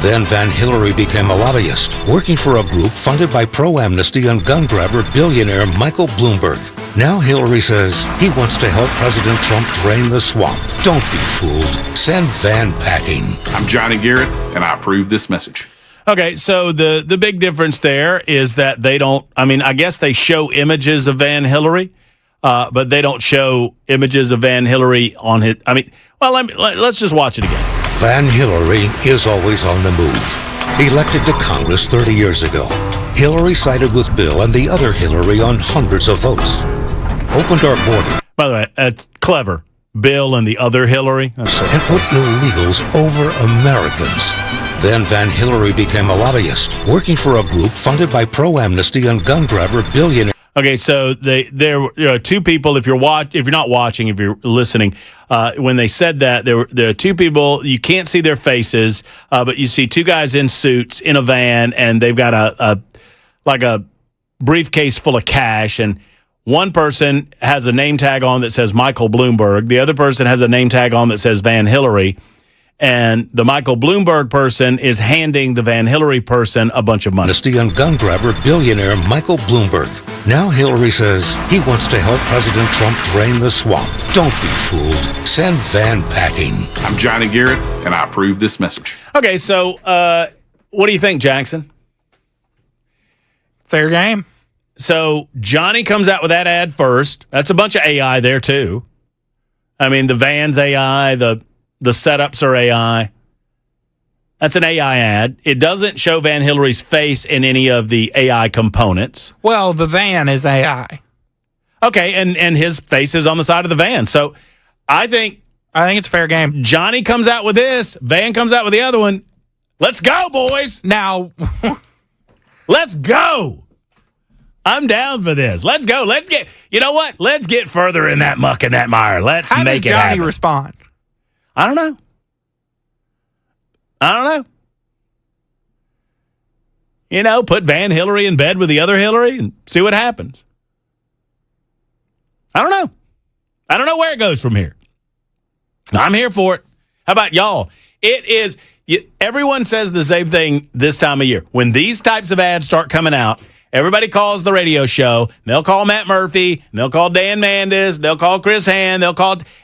Then Van Hillary became a lobbyist, working for a group funded by pro-amnesty and gun-grabber billionaire Michael Bloomberg. Now Hillary says he wants to help President Trump drain the swamp. Don't be fooled. Send Van packing. I'm Johnny Garrett, and I approve this message. Okay, so the big difference there is that they don't, I mean, I guess they show images of Van Hillary, but they don't show images of Van Hillary on his, I mean, well, let's just watch it again. Van Hillary is always on the move. Elected to Congress 30 years ago, Hillary sided with Bill and the other Hillary on hundreds of votes, opened our border. By the way, that's clever. Bill and the other Hillary. And put illegals over Americans. Then Van Hillary became a lobbyist, working for a group funded by pro-amnesty and gun-grabber billionaire. Okay, so there were two people. If you're not watching, if you're listening, when they said that, there are two people. You can't see their faces, but you see two guys in suits in a van, and they've got a briefcase full of cash. And one person has a name tag on that says Michael Bloomberg. The other person has a name tag on that says Van Hillary. And the Michael Bloomberg person is handing the Van Hillary person a bunch of money. Amnesty and gun-grabber billionaire Michael Bloomberg. Now Hillary says he wants to help President Trump drain the swamp. Don't be fooled. Send Van packing. I'm Johnny Garrett, and I approve this message. Okay, so what do you think, Jackson? Fair game. So Johnny comes out with that ad first. That's a bunch of AI there, too. I mean, the van's AI, the setups are AI. That's an AI ad. It doesn't show Van Hillary's face in any of the AI components. Well, the van is AI. Okay, and his face is on the side of the van. So I think it's fair game. Johnny comes out with this. Van comes out with the other one. Let's go, boys. Now, let's go. I'm down for this. Let's go. Let's get, you know what? Let's get further in that muck and that mire. Let's How make does it Johnny happen. respond? I don't know. You know, put Van Hillary in bed with the other Hillary and see what happens. I don't know. I don't know where it goes from here. I'm here for it. How about y'all? It is, everyone says the same thing this time of year. When these types of ads start coming out, everybody calls the radio show. They'll call Matt Murphy. They'll call Dan Mandis. They'll call Chris Hand.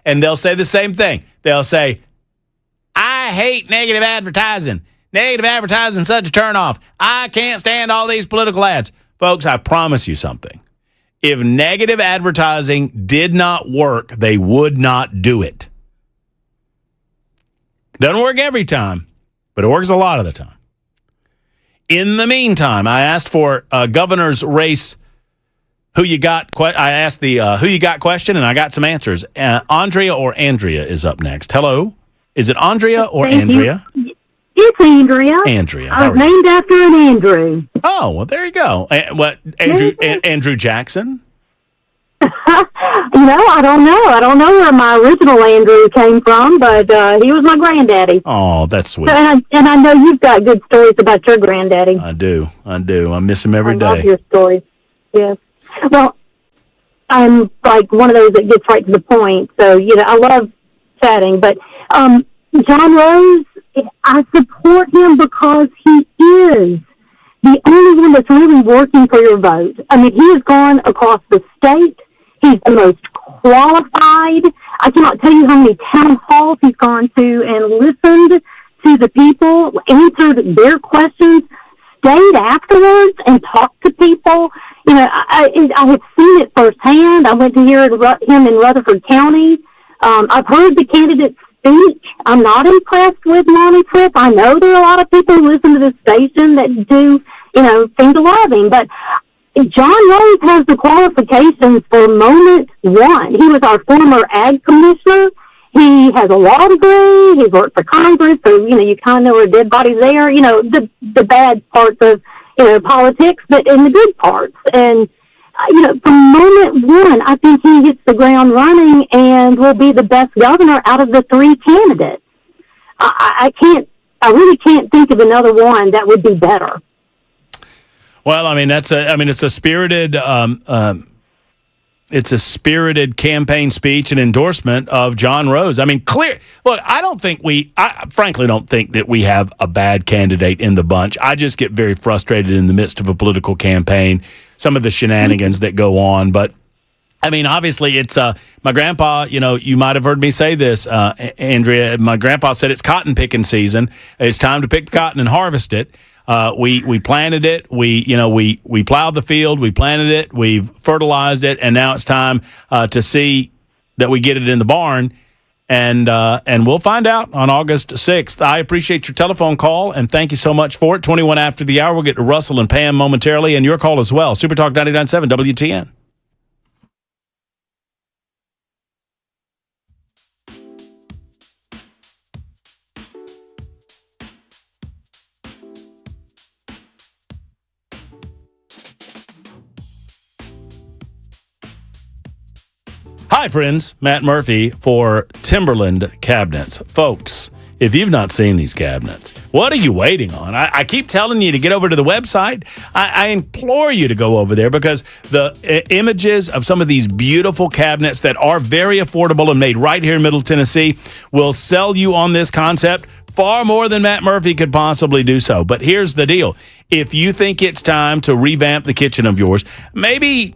And they'll say the same thing. They'll say, I hate negative advertising. Negative advertising is such a turnoff. I can't stand all these political ads. Folks, I promise you something. If negative advertising did not work, they would not do it. Doesn't work every time, but it works a lot of the time. In the meantime, I asked for a governor's race. I asked the who you got question, and I got some answers. Andrea or Andrea is up next. Hello. Is it Andrea or Andrea? It's Andrea. Andrea. I was named after an Andrew. Oh, well, there you go. Andrew Jackson? I don't know. I don't know where my original Andrew came from, but he was my granddaddy. Oh, that's sweet. And I know you've got good stories about your granddaddy. I do. I miss him every day. I love your stories. Yes. Well, I'm like one of those that gets right to the point. So, I love chatting. But John Rose, I support him because he is the only one that's really working for your vote. I mean, he has gone across the state. He's the most qualified. I cannot tell you how many town halls he's gone to and listened to the people, answered their questions, stayed afterwards and talked to people. I have seen it firsthand. I went to hear him in Rutherford County. I've heard the candidates speak. I'm not impressed with Monty Tripp. I know there are a lot of people who listen to this station that do, seem to love him, but John Rose has the qualifications for moment one. He was our former ag commissioner. He has a law degree. He's worked for Congress, so, you kind of know where dead bodies there, the bad parts of, politics, but in the good parts. And, from moment one, I think he hits the ground running and will be the best governor out of the three candidates. I really can't think of another one that would be better. Well, I mean, it's a spirited campaign speech and endorsement of John Rose. I mean, look, I frankly don't think that we have a bad candidate in the bunch. I just get very frustrated in the midst of a political campaign, some of the shenanigans that go on. But I mean, obviously, it's my grandpa. You might have heard me say this, Andrea. My grandpa said it's cotton picking season. It's time to pick the cotton and harvest it. We planted it. We plowed the field. We planted it. We've fertilized it, and now it's time to see that we get it in the barn. And we'll find out on August 6th. I appreciate your telephone call, and thank you so much for it. 21 after the hour. We'll get to Russell and Pam momentarily, and your call as well. Super Talk 99.7 WTN. Hi, friends. Matt Murphy for Timberland Cabinets. Folks, if you've not seen these cabinets, what are you waiting on? I keep telling you to get over to the website. I implore you to go over there because the images of some of these beautiful cabinets that are very affordable and made right here in Middle Tennessee will sell you on this concept far more than Matt Murphy could possibly do so. But here's the deal. If you think it's time to revamp the kitchen of yours, maybe,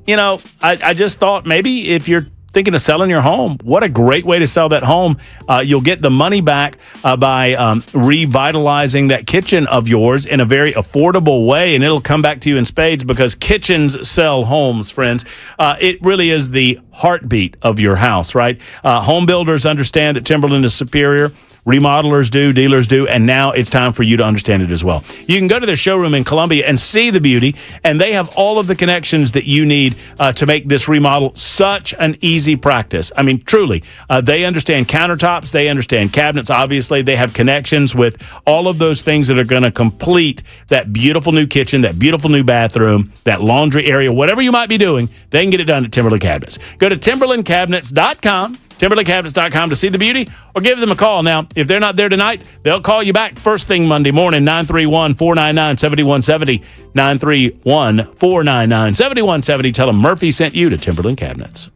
I just thought maybe if you're thinking of selling your home, what a great way to sell that home. You'll get the money back by revitalizing that kitchen of yours in a very affordable way, and it'll come back to you in spades because kitchens sell homes, friends. It really is the heartbeat of your house, right? Home builders understand that Timberland is superior. Remodelers do, dealers do, and now it's time for you to understand it as well. You can go to their showroom in Columbia and see the beauty, and they have all of the connections that you need to make this remodel such an easy practice. I mean, truly, they understand countertops, they understand cabinets, obviously. They have connections with all of those things that are going to complete that beautiful new kitchen, that beautiful new bathroom, that laundry area, whatever you might be doing, they can get it done at Timberland Cabinets. Go to timberlandcabinets.com. TimberlandCabinets.com to see the beauty, or give them a call. Now, if they're not there tonight, they'll call you back first thing Monday morning, 931-499-7170, 931-499-7170. Tell them Murphy sent you to Timberland Cabinets.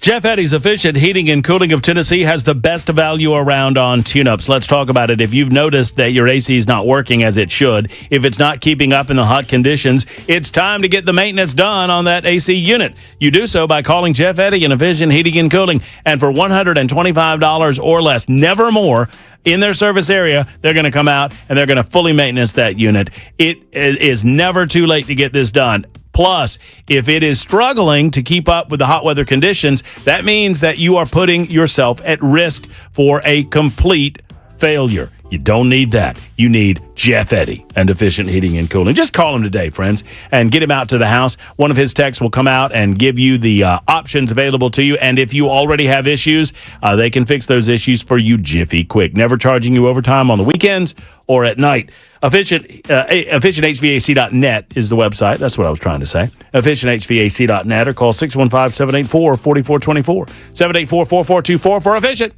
Jeff Eddy's Efficient Heating and Cooling of Tennessee has the best value around on tune-ups. Let's talk about it. If you've noticed that your AC is not working as it should, if it's not keeping up in the hot conditions, it's time to get the maintenance done on that AC unit. You do so by calling Jeff Eddy and Efficient Heating and Cooling. And for $125 or less, never more, in their service area, they're going to come out and they're going to fully maintenance that unit. It is never too late to get this done. Plus, if it is struggling to keep up with the hot weather conditions, that means that you are putting yourself at risk for a complete failure. You don't need that. You need Jeff Eddy and Efficient Heating and Cooling. Just call him today, friends, and get him out to the house. One of his techs will come out and give you the options available to you. And if you already have issues, they can fix those issues for you jiffy quick. Never charging you overtime on the weekends or at night. EfficientHVAC.net is the website. That's what I was trying to say. EfficientHVAC.net or call 615-784-4424. 784-4424 for Efficient.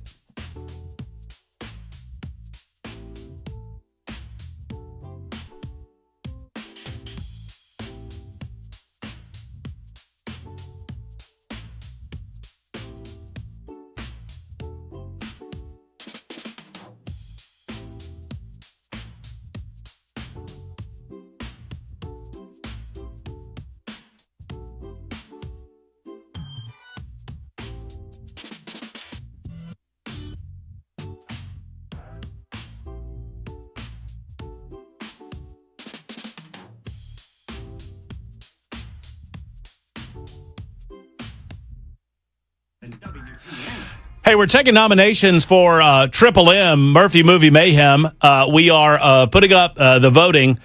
Hey, we're taking nominations for Triple M, Murphy Movie Mayhem. We are putting up the voting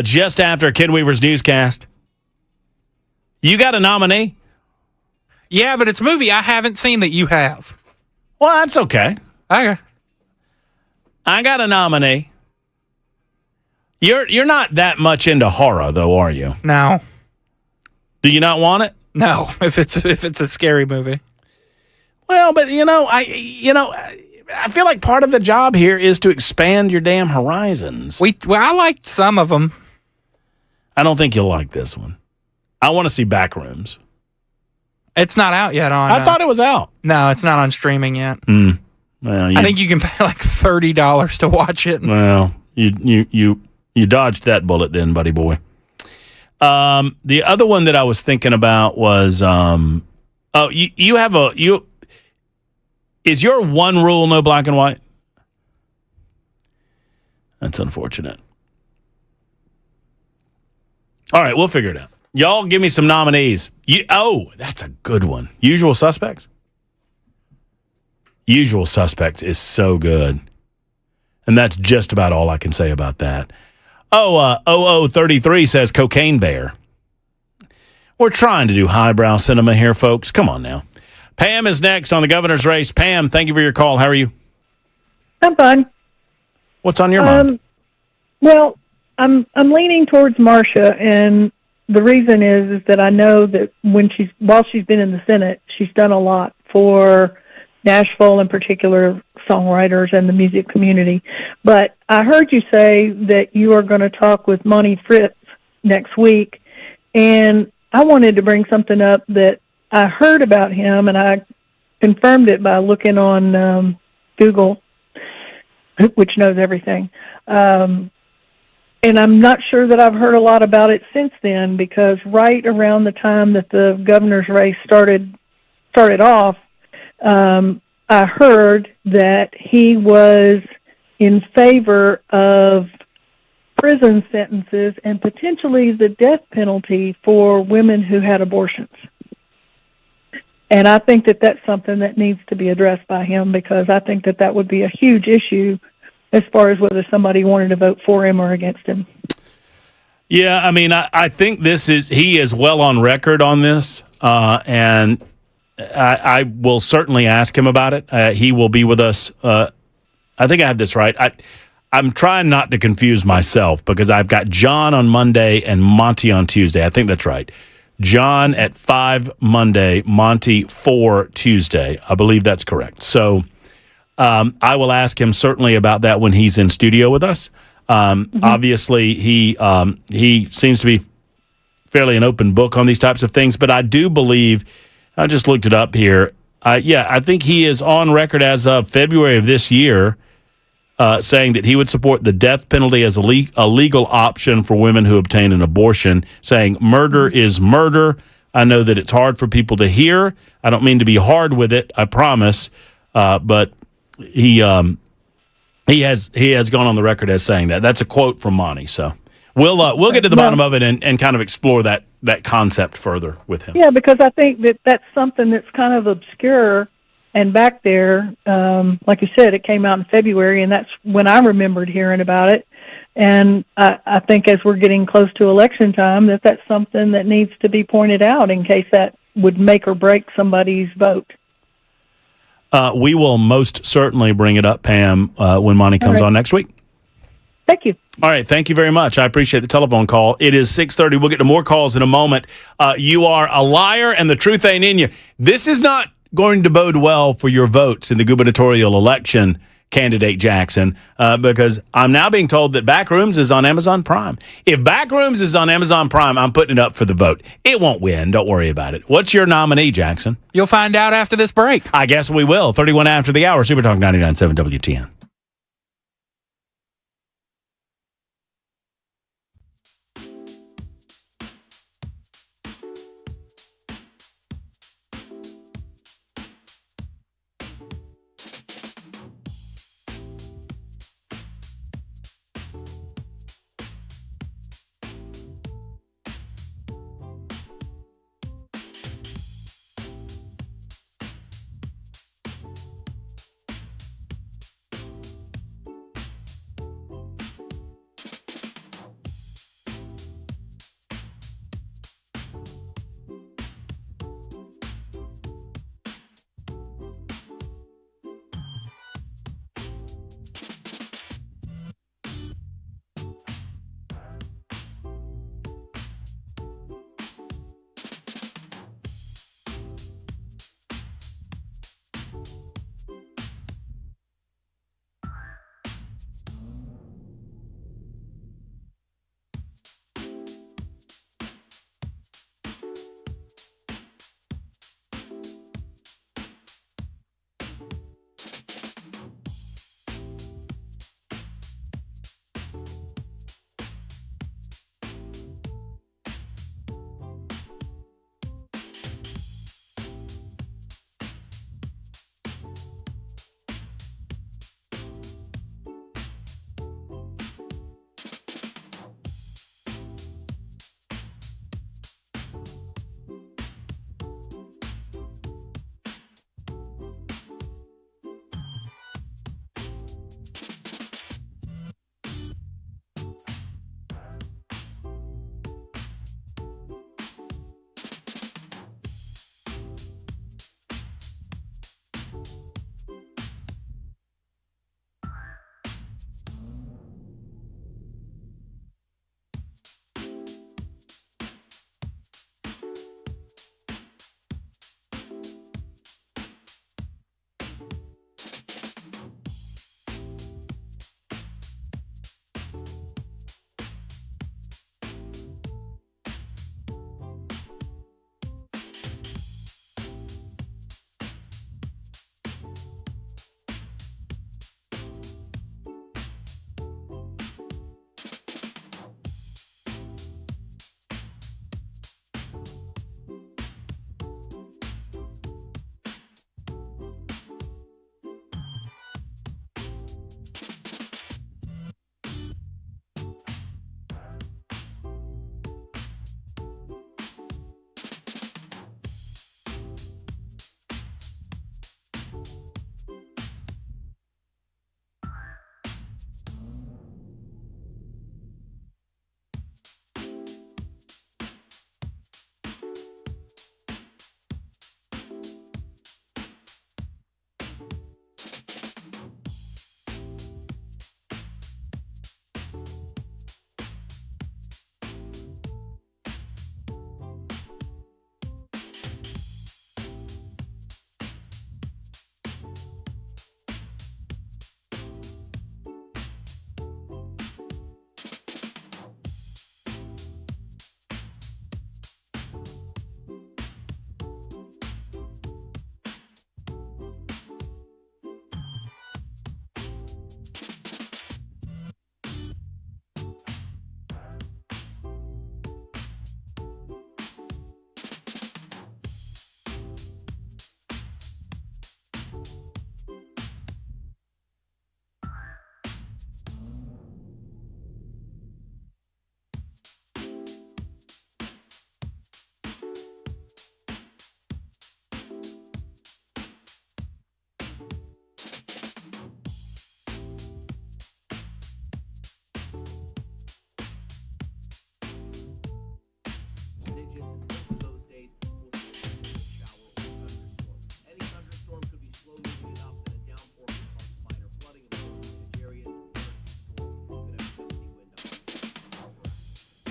just after Ken Weaver's newscast. You got a nominee? Yeah, but it's a movie I haven't seen that you have. Well, that's okay. Okay. I got a nominee. You're not that much into horror, though, are you? No. Do you not want it? No, if it's a scary movie. Well, but I feel like part of the job here is to expand your damn horizons. I liked some of them. I don't think you'll like this one. I want to see Backrooms. It's not out yet on. I thought it was out. No, it's not on streaming yet. Well, I think you can pay like $30 to watch it. Well, you dodged that bullet then, buddy boy. The other one that I was thinking about was is your one rule no black and white? That's unfortunate. All right, we'll figure it out. Y'all give me some nominees. That's a good one. Usual Suspects? Usual Suspects is so good. And that's just about all I can say about that. 0033 says Cocaine Bear. We're trying to do highbrow cinema here, folks. Come on now. Pam is next on the governor's race. Pam, thank you for your call. How are you? I'm fine. What's on your mind? Well, I'm leaning towards Marcia, and the reason is that I know that while she's been in the Senate, she's done a lot for Nashville, in particular, songwriters and the music community. But I heard you say that you are going to talk with Monty Fritz next week, and I wanted to bring something up that I heard about him, and I confirmed it by looking on Google, which knows everything. And I'm not sure that I've heard a lot about it since then, because right around the time that the governor's race started off, I heard that he was in favor of prison sentences and potentially the death penalty for women who had abortions. And I think that that's something that needs to be addressed by him, because I think that that would be a huge issue as far as whether somebody wanted to vote for him or against him. Yeah, I mean, I think he is well on record on this, and I will certainly ask him about it. He will be with us. I think I have this right. I'm trying not to confuse myself, because I've got John on Monday and Monty on Tuesday. I think that's right. John at 5 Monday, Monty 4 Tuesday. I believe that's correct. So I will ask him certainly about that when he's in studio with us. Obviously, he seems to be fairly an open book on these types of things, but I do believe, I just looked it up here. I think he is on record as of February of this year, saying that he would support the death penalty as a legal option for women who obtain an abortion, saying murder is murder. I know that it's hard for people to hear. I don't mean to be hard with it, I promise. But he has gone on the record as saying that. That's a quote from Monty. So we'll get to the bottom of it and kind of explore that concept further with him. Yeah, because I think that that's something that's kind of obscure And back there, like you said, it came out in February, and that's when I remembered hearing about it. And I think as we're getting close to election time, that's something that needs to be pointed out in case that would make or break somebody's vote. We will most certainly bring it up, Pam, when Monty comes on next week. Thank you. All right. Thank you very much. I appreciate the telephone call. It is 6:30. We'll get to more calls in a moment. You are a liar and the truth ain't in you. This is not going to bode well for your votes in the gubernatorial election, candidate Jackson, because I'm now being told that Backrooms is on Amazon Prime. If Backrooms is on Amazon Prime, I'm putting it up for the vote. It won't win. Don't worry about it. What's your nominee, Jackson? You'll find out after this break. I guess we will. 31 after the hour. Super Talk 99.7 WTN.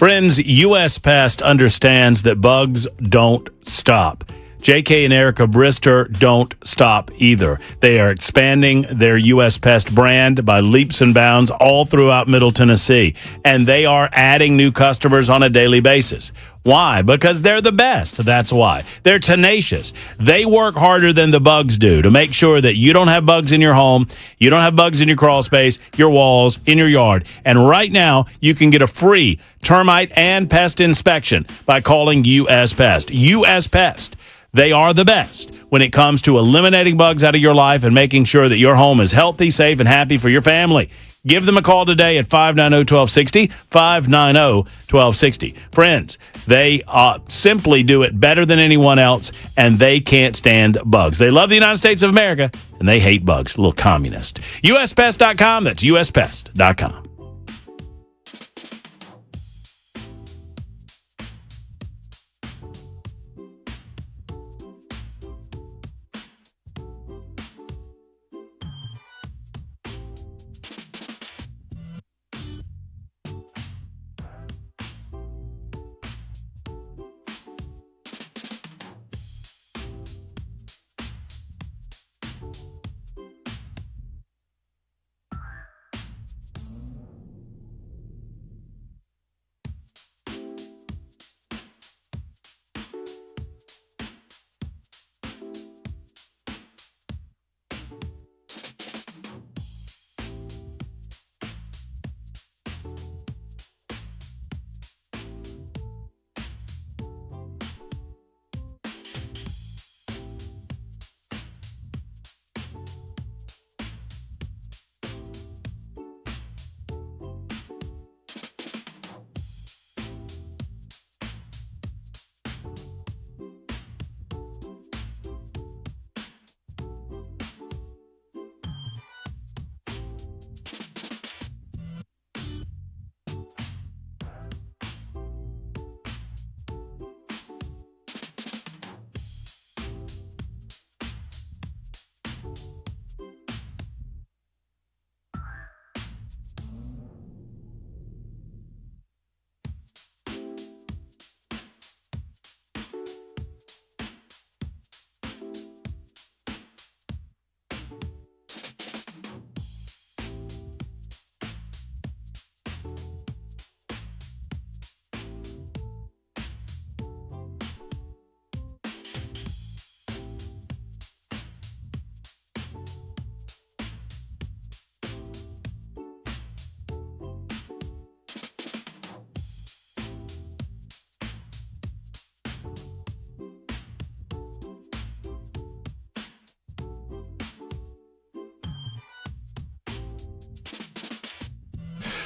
Friends, U.S. Pest understands that bugs don't stop. J.K. and Erica Brister don't stop either. They are expanding their U.S. Pest brand by leaps and bounds all throughout Middle Tennessee, and they are adding new customers on a daily basis. Why? Because they're the best. That's why. They're tenacious. They work harder than the bugs do to make sure that you don't have bugs in your home, you don't have bugs in your crawl space, your walls, in your yard. And right now, you can get a free termite and pest inspection by calling U.S. Pest. U.S. Pest. They are the best when it comes to eliminating bugs out of your life and making sure that your home is healthy, safe, and happy for your family. Give them a call today at 590-1260, 590-1260. Friends, they simply do it better than anyone else, and they can't stand bugs. They love the United States of America, and they hate bugs. A little communist. USPest.com, that's USPest.com.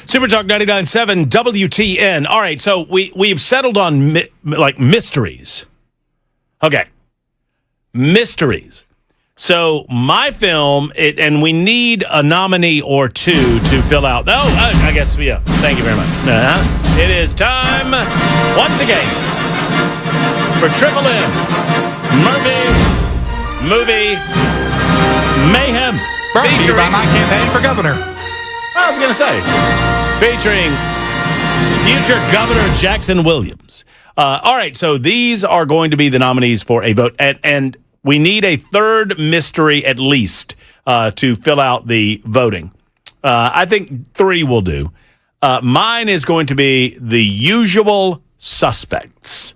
Super Talk 99.7 WTN. All right, so we've settled on mysteries. Okay, mysteries. So my film, and we need a nominee or two to fill out. I guess, yeah. Thank you very much. It is time, once again, for Triple M, Murphy, Movie, Mayhem. Brought to you by my campaign for governor. I was going to say, featuring future Governor Jackson Williams. All right, so these are going to be the nominees for a vote, and we need a third mystery at least to fill out the voting. I think 3 will do. Mine is going to be The Usual Suspects.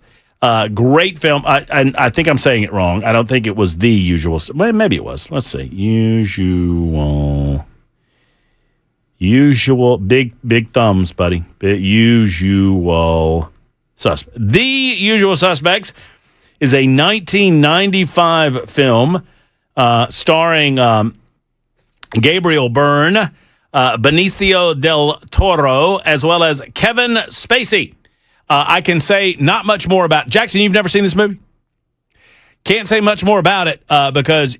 Great film. I think I'm saying it wrong. I don't think it was The Usual. Well, maybe it was. Let's see. Usual, big thumbs, buddy. Usual Suspects. The Usual Suspects is a 1995 film starring Gabriel Byrne, Benicio del Toro, as well as Kevin Spacey. I can say not much more about Jackson. You've never seen this movie? Can't say much more about it because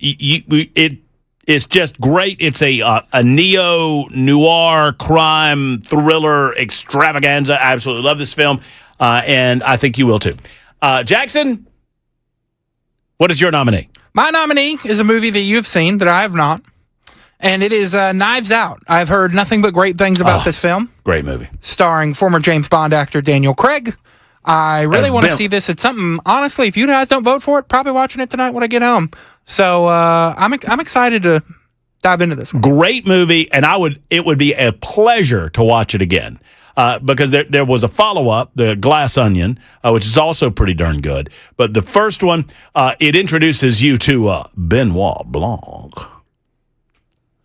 it's just great. It's a neo-noir crime thriller extravaganza. I absolutely love this film, and I think you will too. Jackson, what is your nominee? My nominee is a movie that you've seen that I have not, and it is Knives Out. I've heard nothing but great things about this film. Great movie. Starring former James Bond actor Daniel Craig. I really want to see this. It's something, honestly, if you guys don't vote for it, probably watching it tonight when I get home. So I'm excited to dive into this one. Great movie, and it would be a pleasure to watch it again. Because there was a follow-up, The Glass Onion, which is also pretty darn good. But the first one, it introduces you to Benoit Blanc.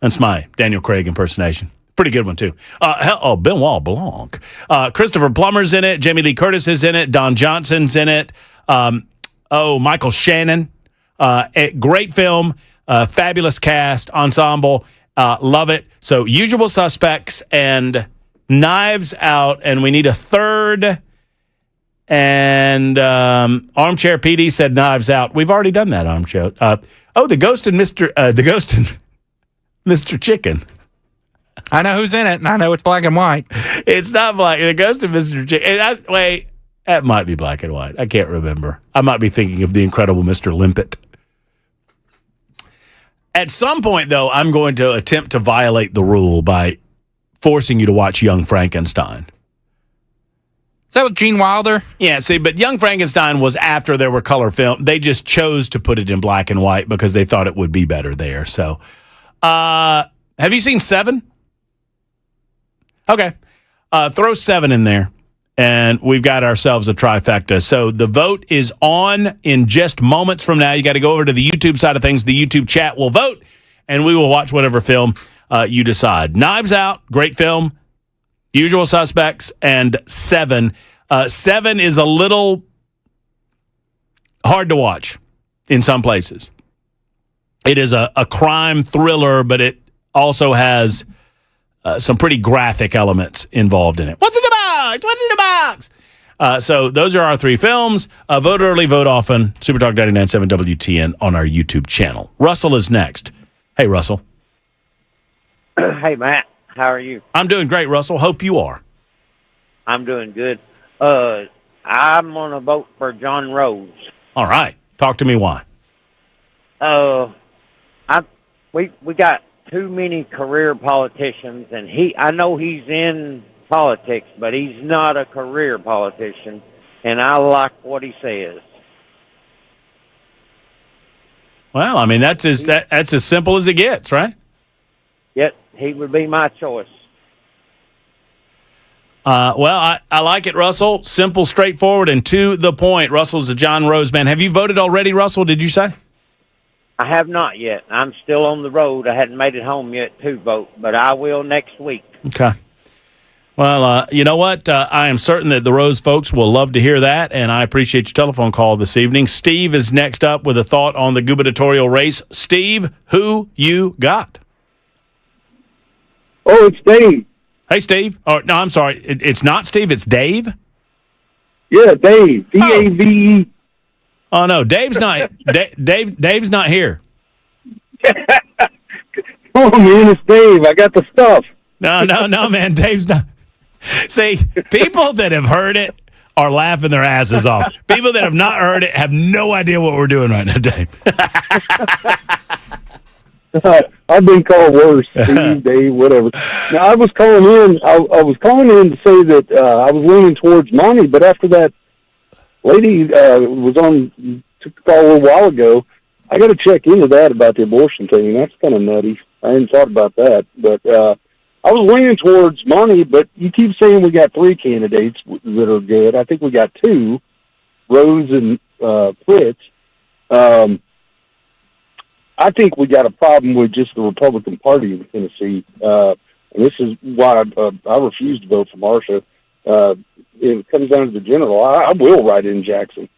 That's my Daniel Craig impersonation. Pretty good one, too. Benoit Blanc. Christopher Plummer's in it. Jamie Lee Curtis is in it. Don Johnson's in it. Michael Shannon. Great film. Fabulous cast, ensemble. Love it. So, Usual Suspects and Knives Out, and we need a third. And Armchair PD said Knives Out. We've already done that, Armchair. The Ghost and Mr. Chicken. I know who's in it, and I know it's black and white. It's not black. The Ghost of Mr. Chicken. Wait, that might be black and white. I can't remember. I might be thinking of The Incredible Mr. Limpet. At some point, though, I'm going to attempt to violate the rule by forcing you to watch Young Frankenstein. Is that with Gene Wilder? Yeah, see, but Young Frankenstein was after there were color film. They just chose to put it in black and white because they thought it would be better there. So, have you seen Seven? Okay. Throw Seven in there, and we've got ourselves a trifecta. So the vote is on in just moments from now. You got to go over to the YouTube side of things. The YouTube chat will vote, and we will watch whatever film you decide. Knives Out, great film. Usual Suspects, and Seven. Seven is a little hard to watch in some places. It is a crime thriller, but it also has some pretty graphic elements involved in it. What's in the box? What's in the box? So those are our three films. Vote early, vote often. Supertalk 99.7 WTN on our YouTube channel. Russell is next. Hey, Russell. Hey, Matt. How are you? I'm doing great, Russell. Hope you are. I'm doing good. I'm going to vote for John Rose. All right. Talk to me why. We got too many career politicians, and I know he's in politics, but he's not a career politician, and I like what he says. Well, I mean, that's as simple as it gets, right? Yep, he would be my choice. Well, I like it, Russell. Simple, straightforward, and to the point. Russell's a John Rose man. Have you voted already, Russell, did you say? I have not yet. I'm still on the road. I hadn't made it home yet to vote, but I will next week. Okay. Well, you know what? I am certain that the Rose folks will love to hear that, and I appreciate your telephone call this evening. Steve is next up with a thought on the gubernatorial race. Steve, who you got? Oh, it's Dave. Hey, Steve. Oh, no, I'm sorry. It's not Steve. It's Dave? Yeah, Dave. D-A-V-E. Oh, no. Dave's not. Dave's not here. Oh, man, it's Dave. I got the stuff. No, man. Dave's not. See, people that have heard it are laughing their asses off. People that have not heard it have no idea what we're doing right now, Dave. I've been called worse, Steve, Dave, whatever. Now, I was calling in. I was calling in to say that I was leaning towards Monty, but after that lady took the call a little while ago, I got to check into that about the abortion thing. That's kind of nutty. I hadn't thought about that, but I was leaning towards Monty. But you keep saying we got three candidates that are good. I think we got two, Rose and Fritz. I think we got a problem with just the Republican Party in Tennessee, and this is why I refuse to vote for Marcia. If it comes down to the general, I will write in Jackson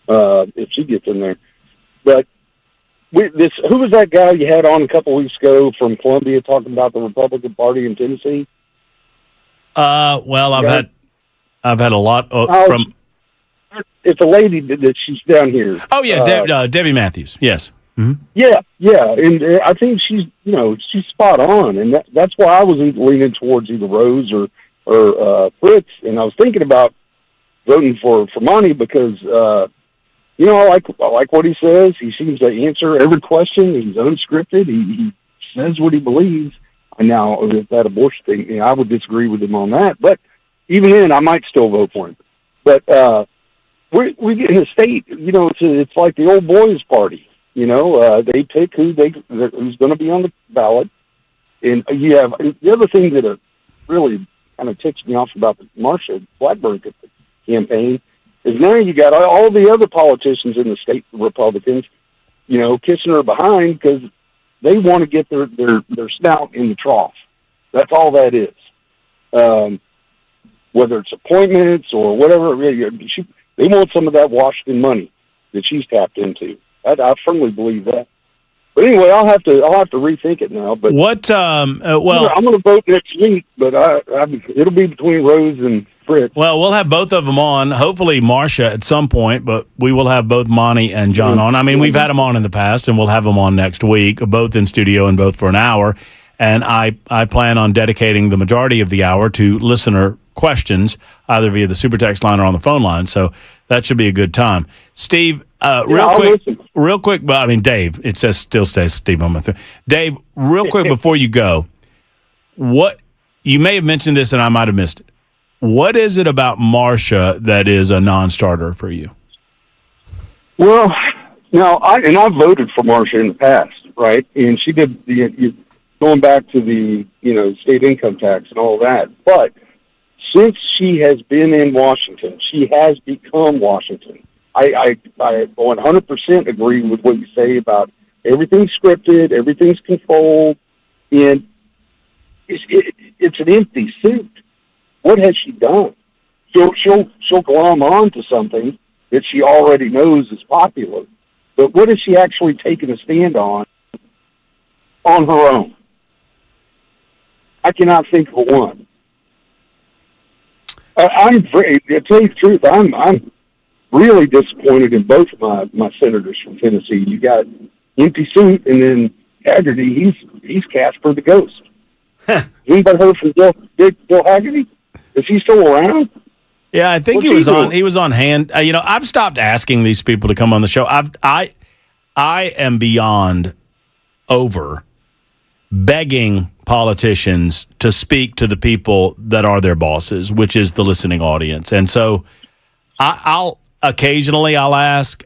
if she gets in there. But who was that guy you had on a couple weeks ago from Columbia talking about the Republican Party in Tennessee? Well, I've had a lot from. It's a lady that she's down here. Oh yeah, Debbie Matthews. Yes. Mm-hmm. Yeah, and I think she's spot on, and that's why I was leaning towards either Rose or Fritz, and I was thinking about voting for Monty because I like what he says. He seems to answer every question. He's unscripted. He says what he believes. And now, with that abortion thing, I would disagree with him on that. But even then, I might still vote for him. But we get in the state, it's like the old boys party. They pick who's going to be on the ballot. And you have the other thing that really kind of ticks me off about the Marsha Blackburn campaign is now you got all the other politicians in the state Republicans, kissing her behind because they want to get their snout in the trough. That's all that is. Whether it's appointments or whatever, they want some of that Washington money that she's tapped into. I firmly believe that. But anyway, I'll have to rethink it now. But what? I'm going to vote next week, but it'll be between Rose and Fritz. Well, we'll have both of them on. Hopefully, Marsha at some point, but we will have both Monty and John on. I mean, we've had them on in the past, and we'll have them on next week, both in studio and both for an hour. And I plan on dedicating the majority of the hour to listener questions, either via the super text line or on the phone line. So that should be a good time. Steve, real quick. But I mean, Dave. It still says Steve on my thing. Dave, real quick before you go, what you may have mentioned this and I might have missed it. What is it about Marsha that is a non-starter for you? Well, now I've voted for Marsha in the past, right? And she did going back to the state income tax and all that. But since she has been in Washington, she has become Washington. I 100% agree with what you say about everything's scripted, everything's controlled, and it's an empty suit. What has she done? She'll glom on to something that she already knows is popular, but what has she actually taken a stand on her own? I cannot think of one. To tell you the truth, I'm really disappointed in both of my senators from Tennessee. You got empty suit, and then Haggerty. He's Casper the Ghost. Anybody heard from Bill Haggerty? Is he still around? Yeah, I think he was on hand. I've stopped asking these people to come on the show. I am beyond over begging politicians to speak to the people that are their bosses, which is the listening audience. And so I'll occasionally ask,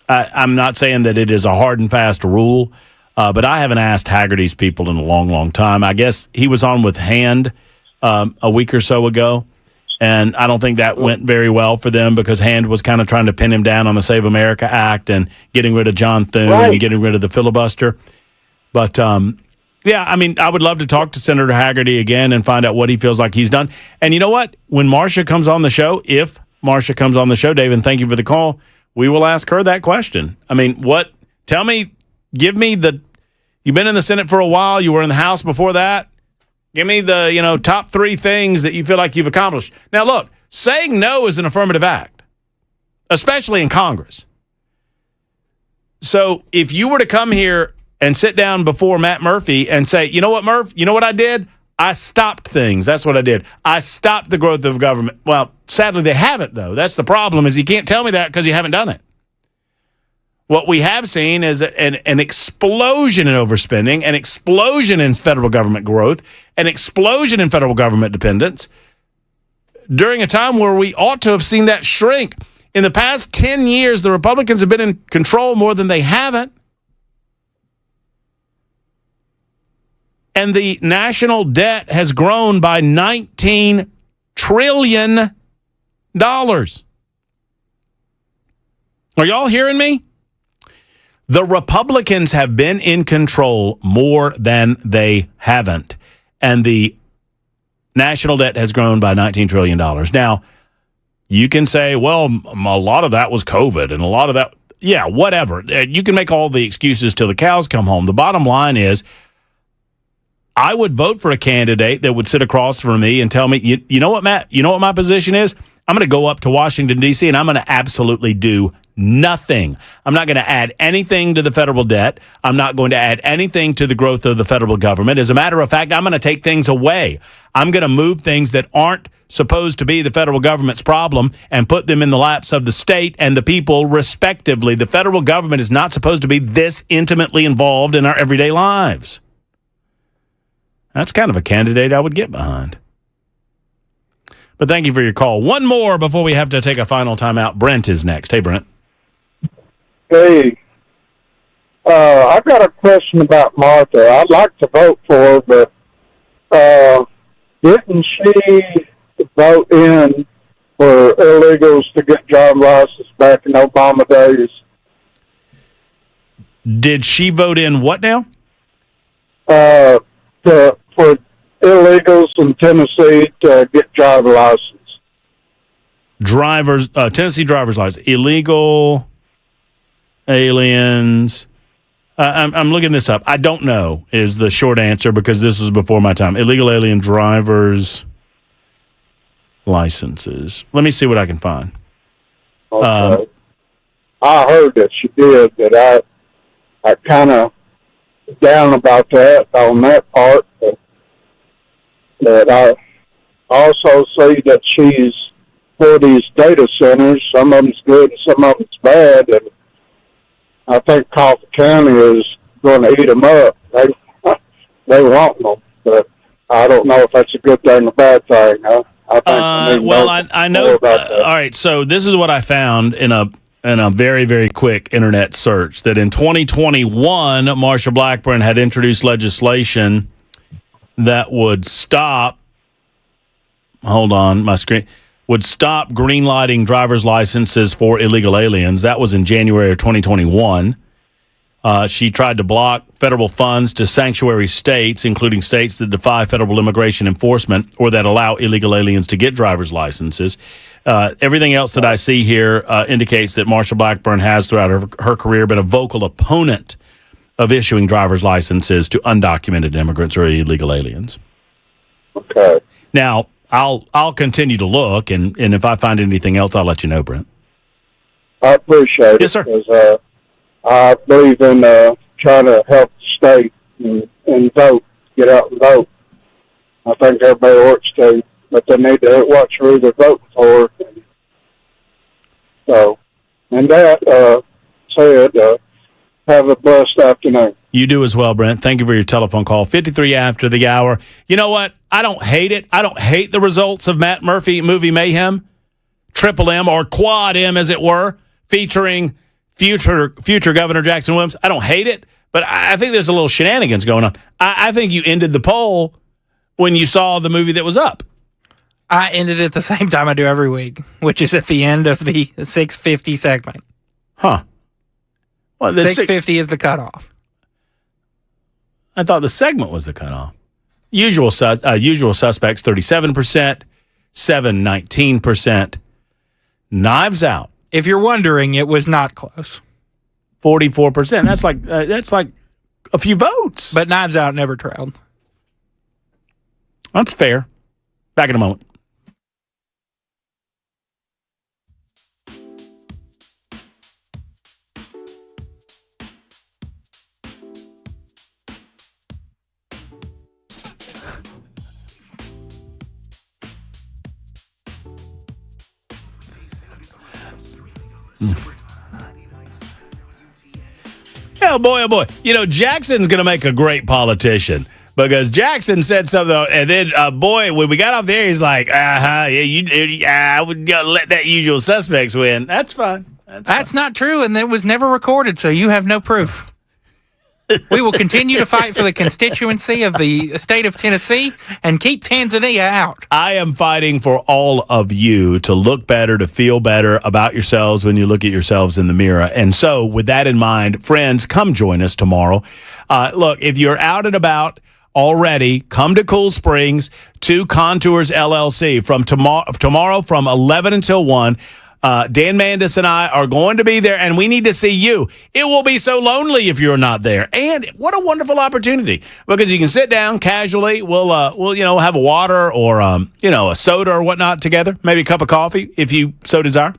I'm not saying that it is a hard and fast rule, but I haven't asked Haggerty's people in a long, long time. I guess he was on with Hand a week or so ago, and I don't think that went very well for them because Hand was kind of trying to pin him down on the Save America Act and getting rid of John Thune and getting rid of the filibuster. But, yeah, I mean, I would love to talk to Senator Haggerty again and find out what he feels like he's done. And you know what? When Marsha comes on the show, if Marsha comes on the show, Dave, and thank you for the call, we will ask her that question. I mean, you've been in the Senate for a while, you were in the House before that. Give me the, top 3 things that you feel like you've accomplished. Now, look, saying no is an affirmative act, especially in Congress. So if you were to come here and sit down before Matt Murphy and say, you know what, Murph, you know what I did? I stopped things. That's what I did. I stopped the growth of government. Well, sadly, they haven't, though. That's the problem, is you can't tell me that because you haven't done it. What we have seen is an explosion in overspending, an explosion in federal government growth, an explosion in federal government dependence during a time where we ought to have seen that shrink. In the past 10 years, the Republicans have been in control more than they haven't. And the national debt has grown by $19 trillion. Are y'all hearing me? The Republicans have been in control more than they haven't. And the national debt has grown by $19 trillion. Now, you can say, well, a lot of that was COVID and a lot of that, yeah, whatever. You can make all the excuses till the cows come home. The bottom line is, I would vote for a candidate that would sit across from me and tell me, you know what, Matt? You know what my position is? I'm going to go up to Washington, D.C., and I'm going to absolutely do nothing. I'm not going to add anything to the federal debt. I'm not going to add anything to the growth of the federal government. As a matter of fact, I'm going to take things away. I'm going to move things that aren't supposed to be the federal government's problem and put them in the laps of the state and the people, respectively. The federal government is not supposed to be this intimately involved in our everyday lives. That's kind of a candidate I would get behind. But thank you for your call. One more before we have to take a final timeout. Brent is next. Hey, Brent. Hey, I've got a question about Martha. I'd like to vote for her, but didn't she vote in for illegals to get driver's license back in Obama days? Did she vote in what now? For illegals in Tennessee to get driver's license. Tennessee driver's license. Illegal aliens. I'm looking this up. I don't know is the short answer because this was before my time. Illegal alien driver's licenses. Let me see what I can find. Okay. I heard that she did, but I kind of down about that on that part. But I also see that she's for these data centers. Some of them's good and some of them's bad, and I think Coffee County is going to eat them up. They want them, but I don't know if that's a good thing or a bad thing. I know. All right, so this is what I found in a very, very quick internet search, that in 2021, Marsha Blackburn had introduced legislation that would stop, would stop green-lighting driver's licenses for illegal aliens. That was in January of 2021. She tried to block federal funds to sanctuary states, including states that defy federal immigration enforcement or that allow illegal aliens to get driver's licenses. Everything else that I see here indicates that Marsha Blackburn has, throughout her career, been a vocal opponent of issuing driver's licenses to undocumented immigrants or illegal aliens. Okay. Now, I'll continue to look, and if I find anything else, I'll let you know, Brent. I appreciate it. Yes, sir. Because I believe in trying to help the state and vote, get out and vote. I think everybody works to, but they need to watch who they're voting for. So, and that said, have a blessed afternoon. You do as well, Brent. Thank you for your telephone call. 53 after the hour. You know what? I don't hate it. I don't hate the results of Matt Murphy Movie Mayhem, Triple M, or Quad M, as it were, featuring future Governor Jackson Williams. I don't hate it, but I think there's a little shenanigans going on. I think you ended the poll when you saw the movie that was up. I ended it at the same time I do every week, which is at the end of the 6:50 segment. Huh. Well, 6:50 is the cutoff. I thought the segment was the cutoff. Usual suspects, 37%, 19%. Knives Out. If you're wondering, it was not close. 44%. That's like a few votes. But Knives Out never trailed. That's fair. Back in a moment. Oh boy. You know, Jackson's going to make a great politician because Jackson said something, and then, when we got off there, he's like, I would let that usual suspects win. That's fine. That's not true, and it was never recorded, so you have no proof. We will continue to fight for the constituency of the state of Tennessee and keep Tanzania out. I am fighting for all of you to look better, to feel better about yourselves when you look at yourselves in the mirror. And so, with that in mind, friends, come join us tomorrow. Look, if you're out and about already, come to Cool Springs to Contours LLC from tomorrow from 11 until 1. Dan Mandis and I are going to be there, and we need to see you. It will be so lonely if you're not there. And what a wonderful opportunity, because you can sit down casually. We'll have a water or a soda or whatnot together, maybe a cup of coffee if you so desire.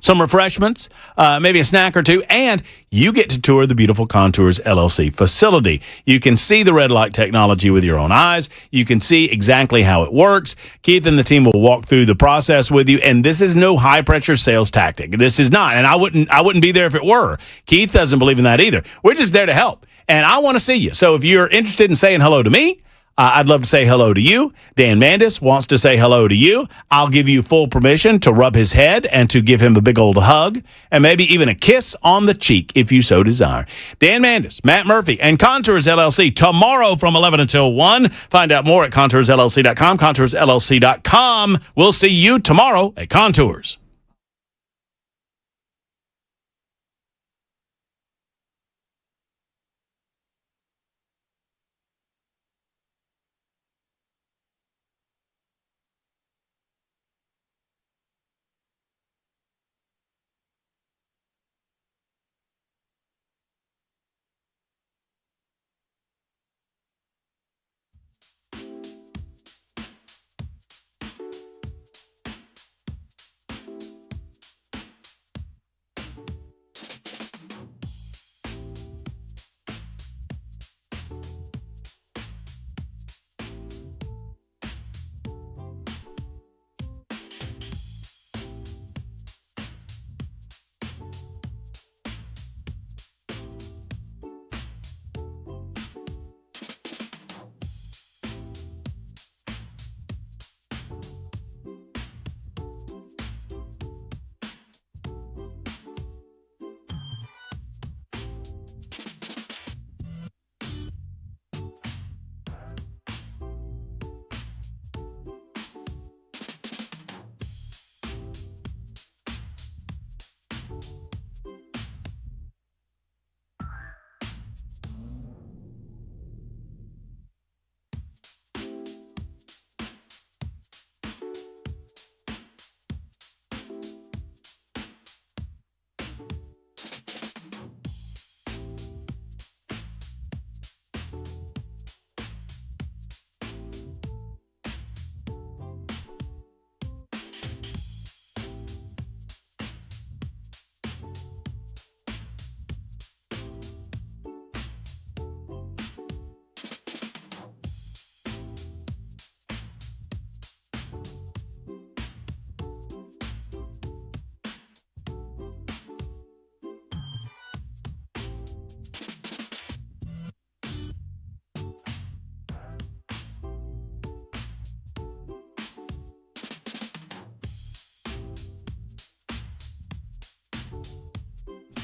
some refreshments, maybe a snack or two, and you get to tour the beautiful Contours LLC facility. You can see the red light technology with your own eyes. You can see exactly how it works. Keith and the team will walk through the process with you, and this is no high-pressure sales tactic. This is not, and I wouldn't be there if it were. Keith doesn't believe in that either. We're just there to help, and I want to see you. So if you're interested in saying hello to me, I'd love to say hello to you. Dan Mandis wants to say hello to you. I'll give you full permission to rub his head and to give him a big old hug and maybe even a kiss on the cheek if you so desire. Dan Mandis, Matt Murphy, and Contours LLC tomorrow from 11 until 1. Find out more at ContoursLLC.com, ContoursLLC.com. We'll see you tomorrow at Contours.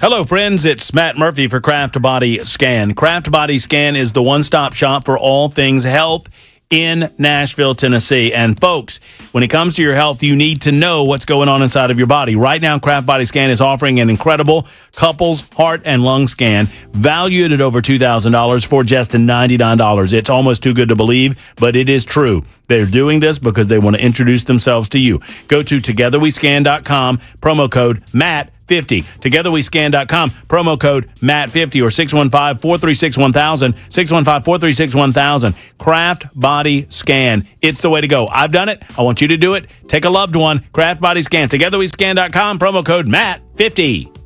Hello, friends. It's Matt Murphy for Craft Body Scan. Craft Body Scan is the one-stop shop for all things health in Nashville, Tennessee. And folks, when it comes to your health, you need to know what's going on inside of your body. Right now, Craft Body Scan is offering an incredible couples heart and lung scan valued at over $2,000 for just $99. It's almost too good to believe, but it is true. They're doing this because they want to introduce themselves to you. Go to togetherwescan.com, promo code MATT50. TogetherWeScan.com, promo code MATT50 or 615-436-1000, 615-436-1000. Craft Body Scan. It's the way to go. I've done it. I want you to do it. Take a loved one. Craft Body Scan. TogetherWeScan.com, promo code MATT50.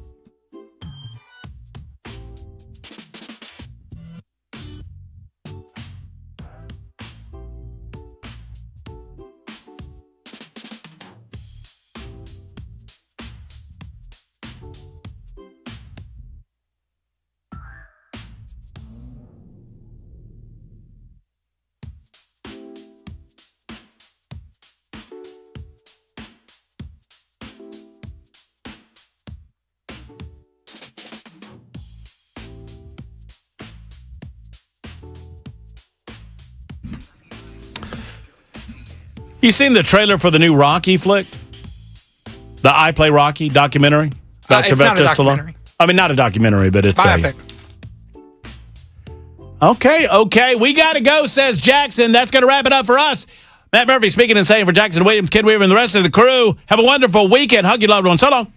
You seen the trailer for the new Rocky flick? The I Play Rocky documentary? It's not a documentary. I mean, not a documentary, but it's biopic. Okay. We got to go, says Jackson. That's going to wrap it up for us. Matt Murphy speaking and saying for Jackson Williams, Ken Weaver, and the rest of the crew. Have a wonderful weekend. Hug your loved ones. So long.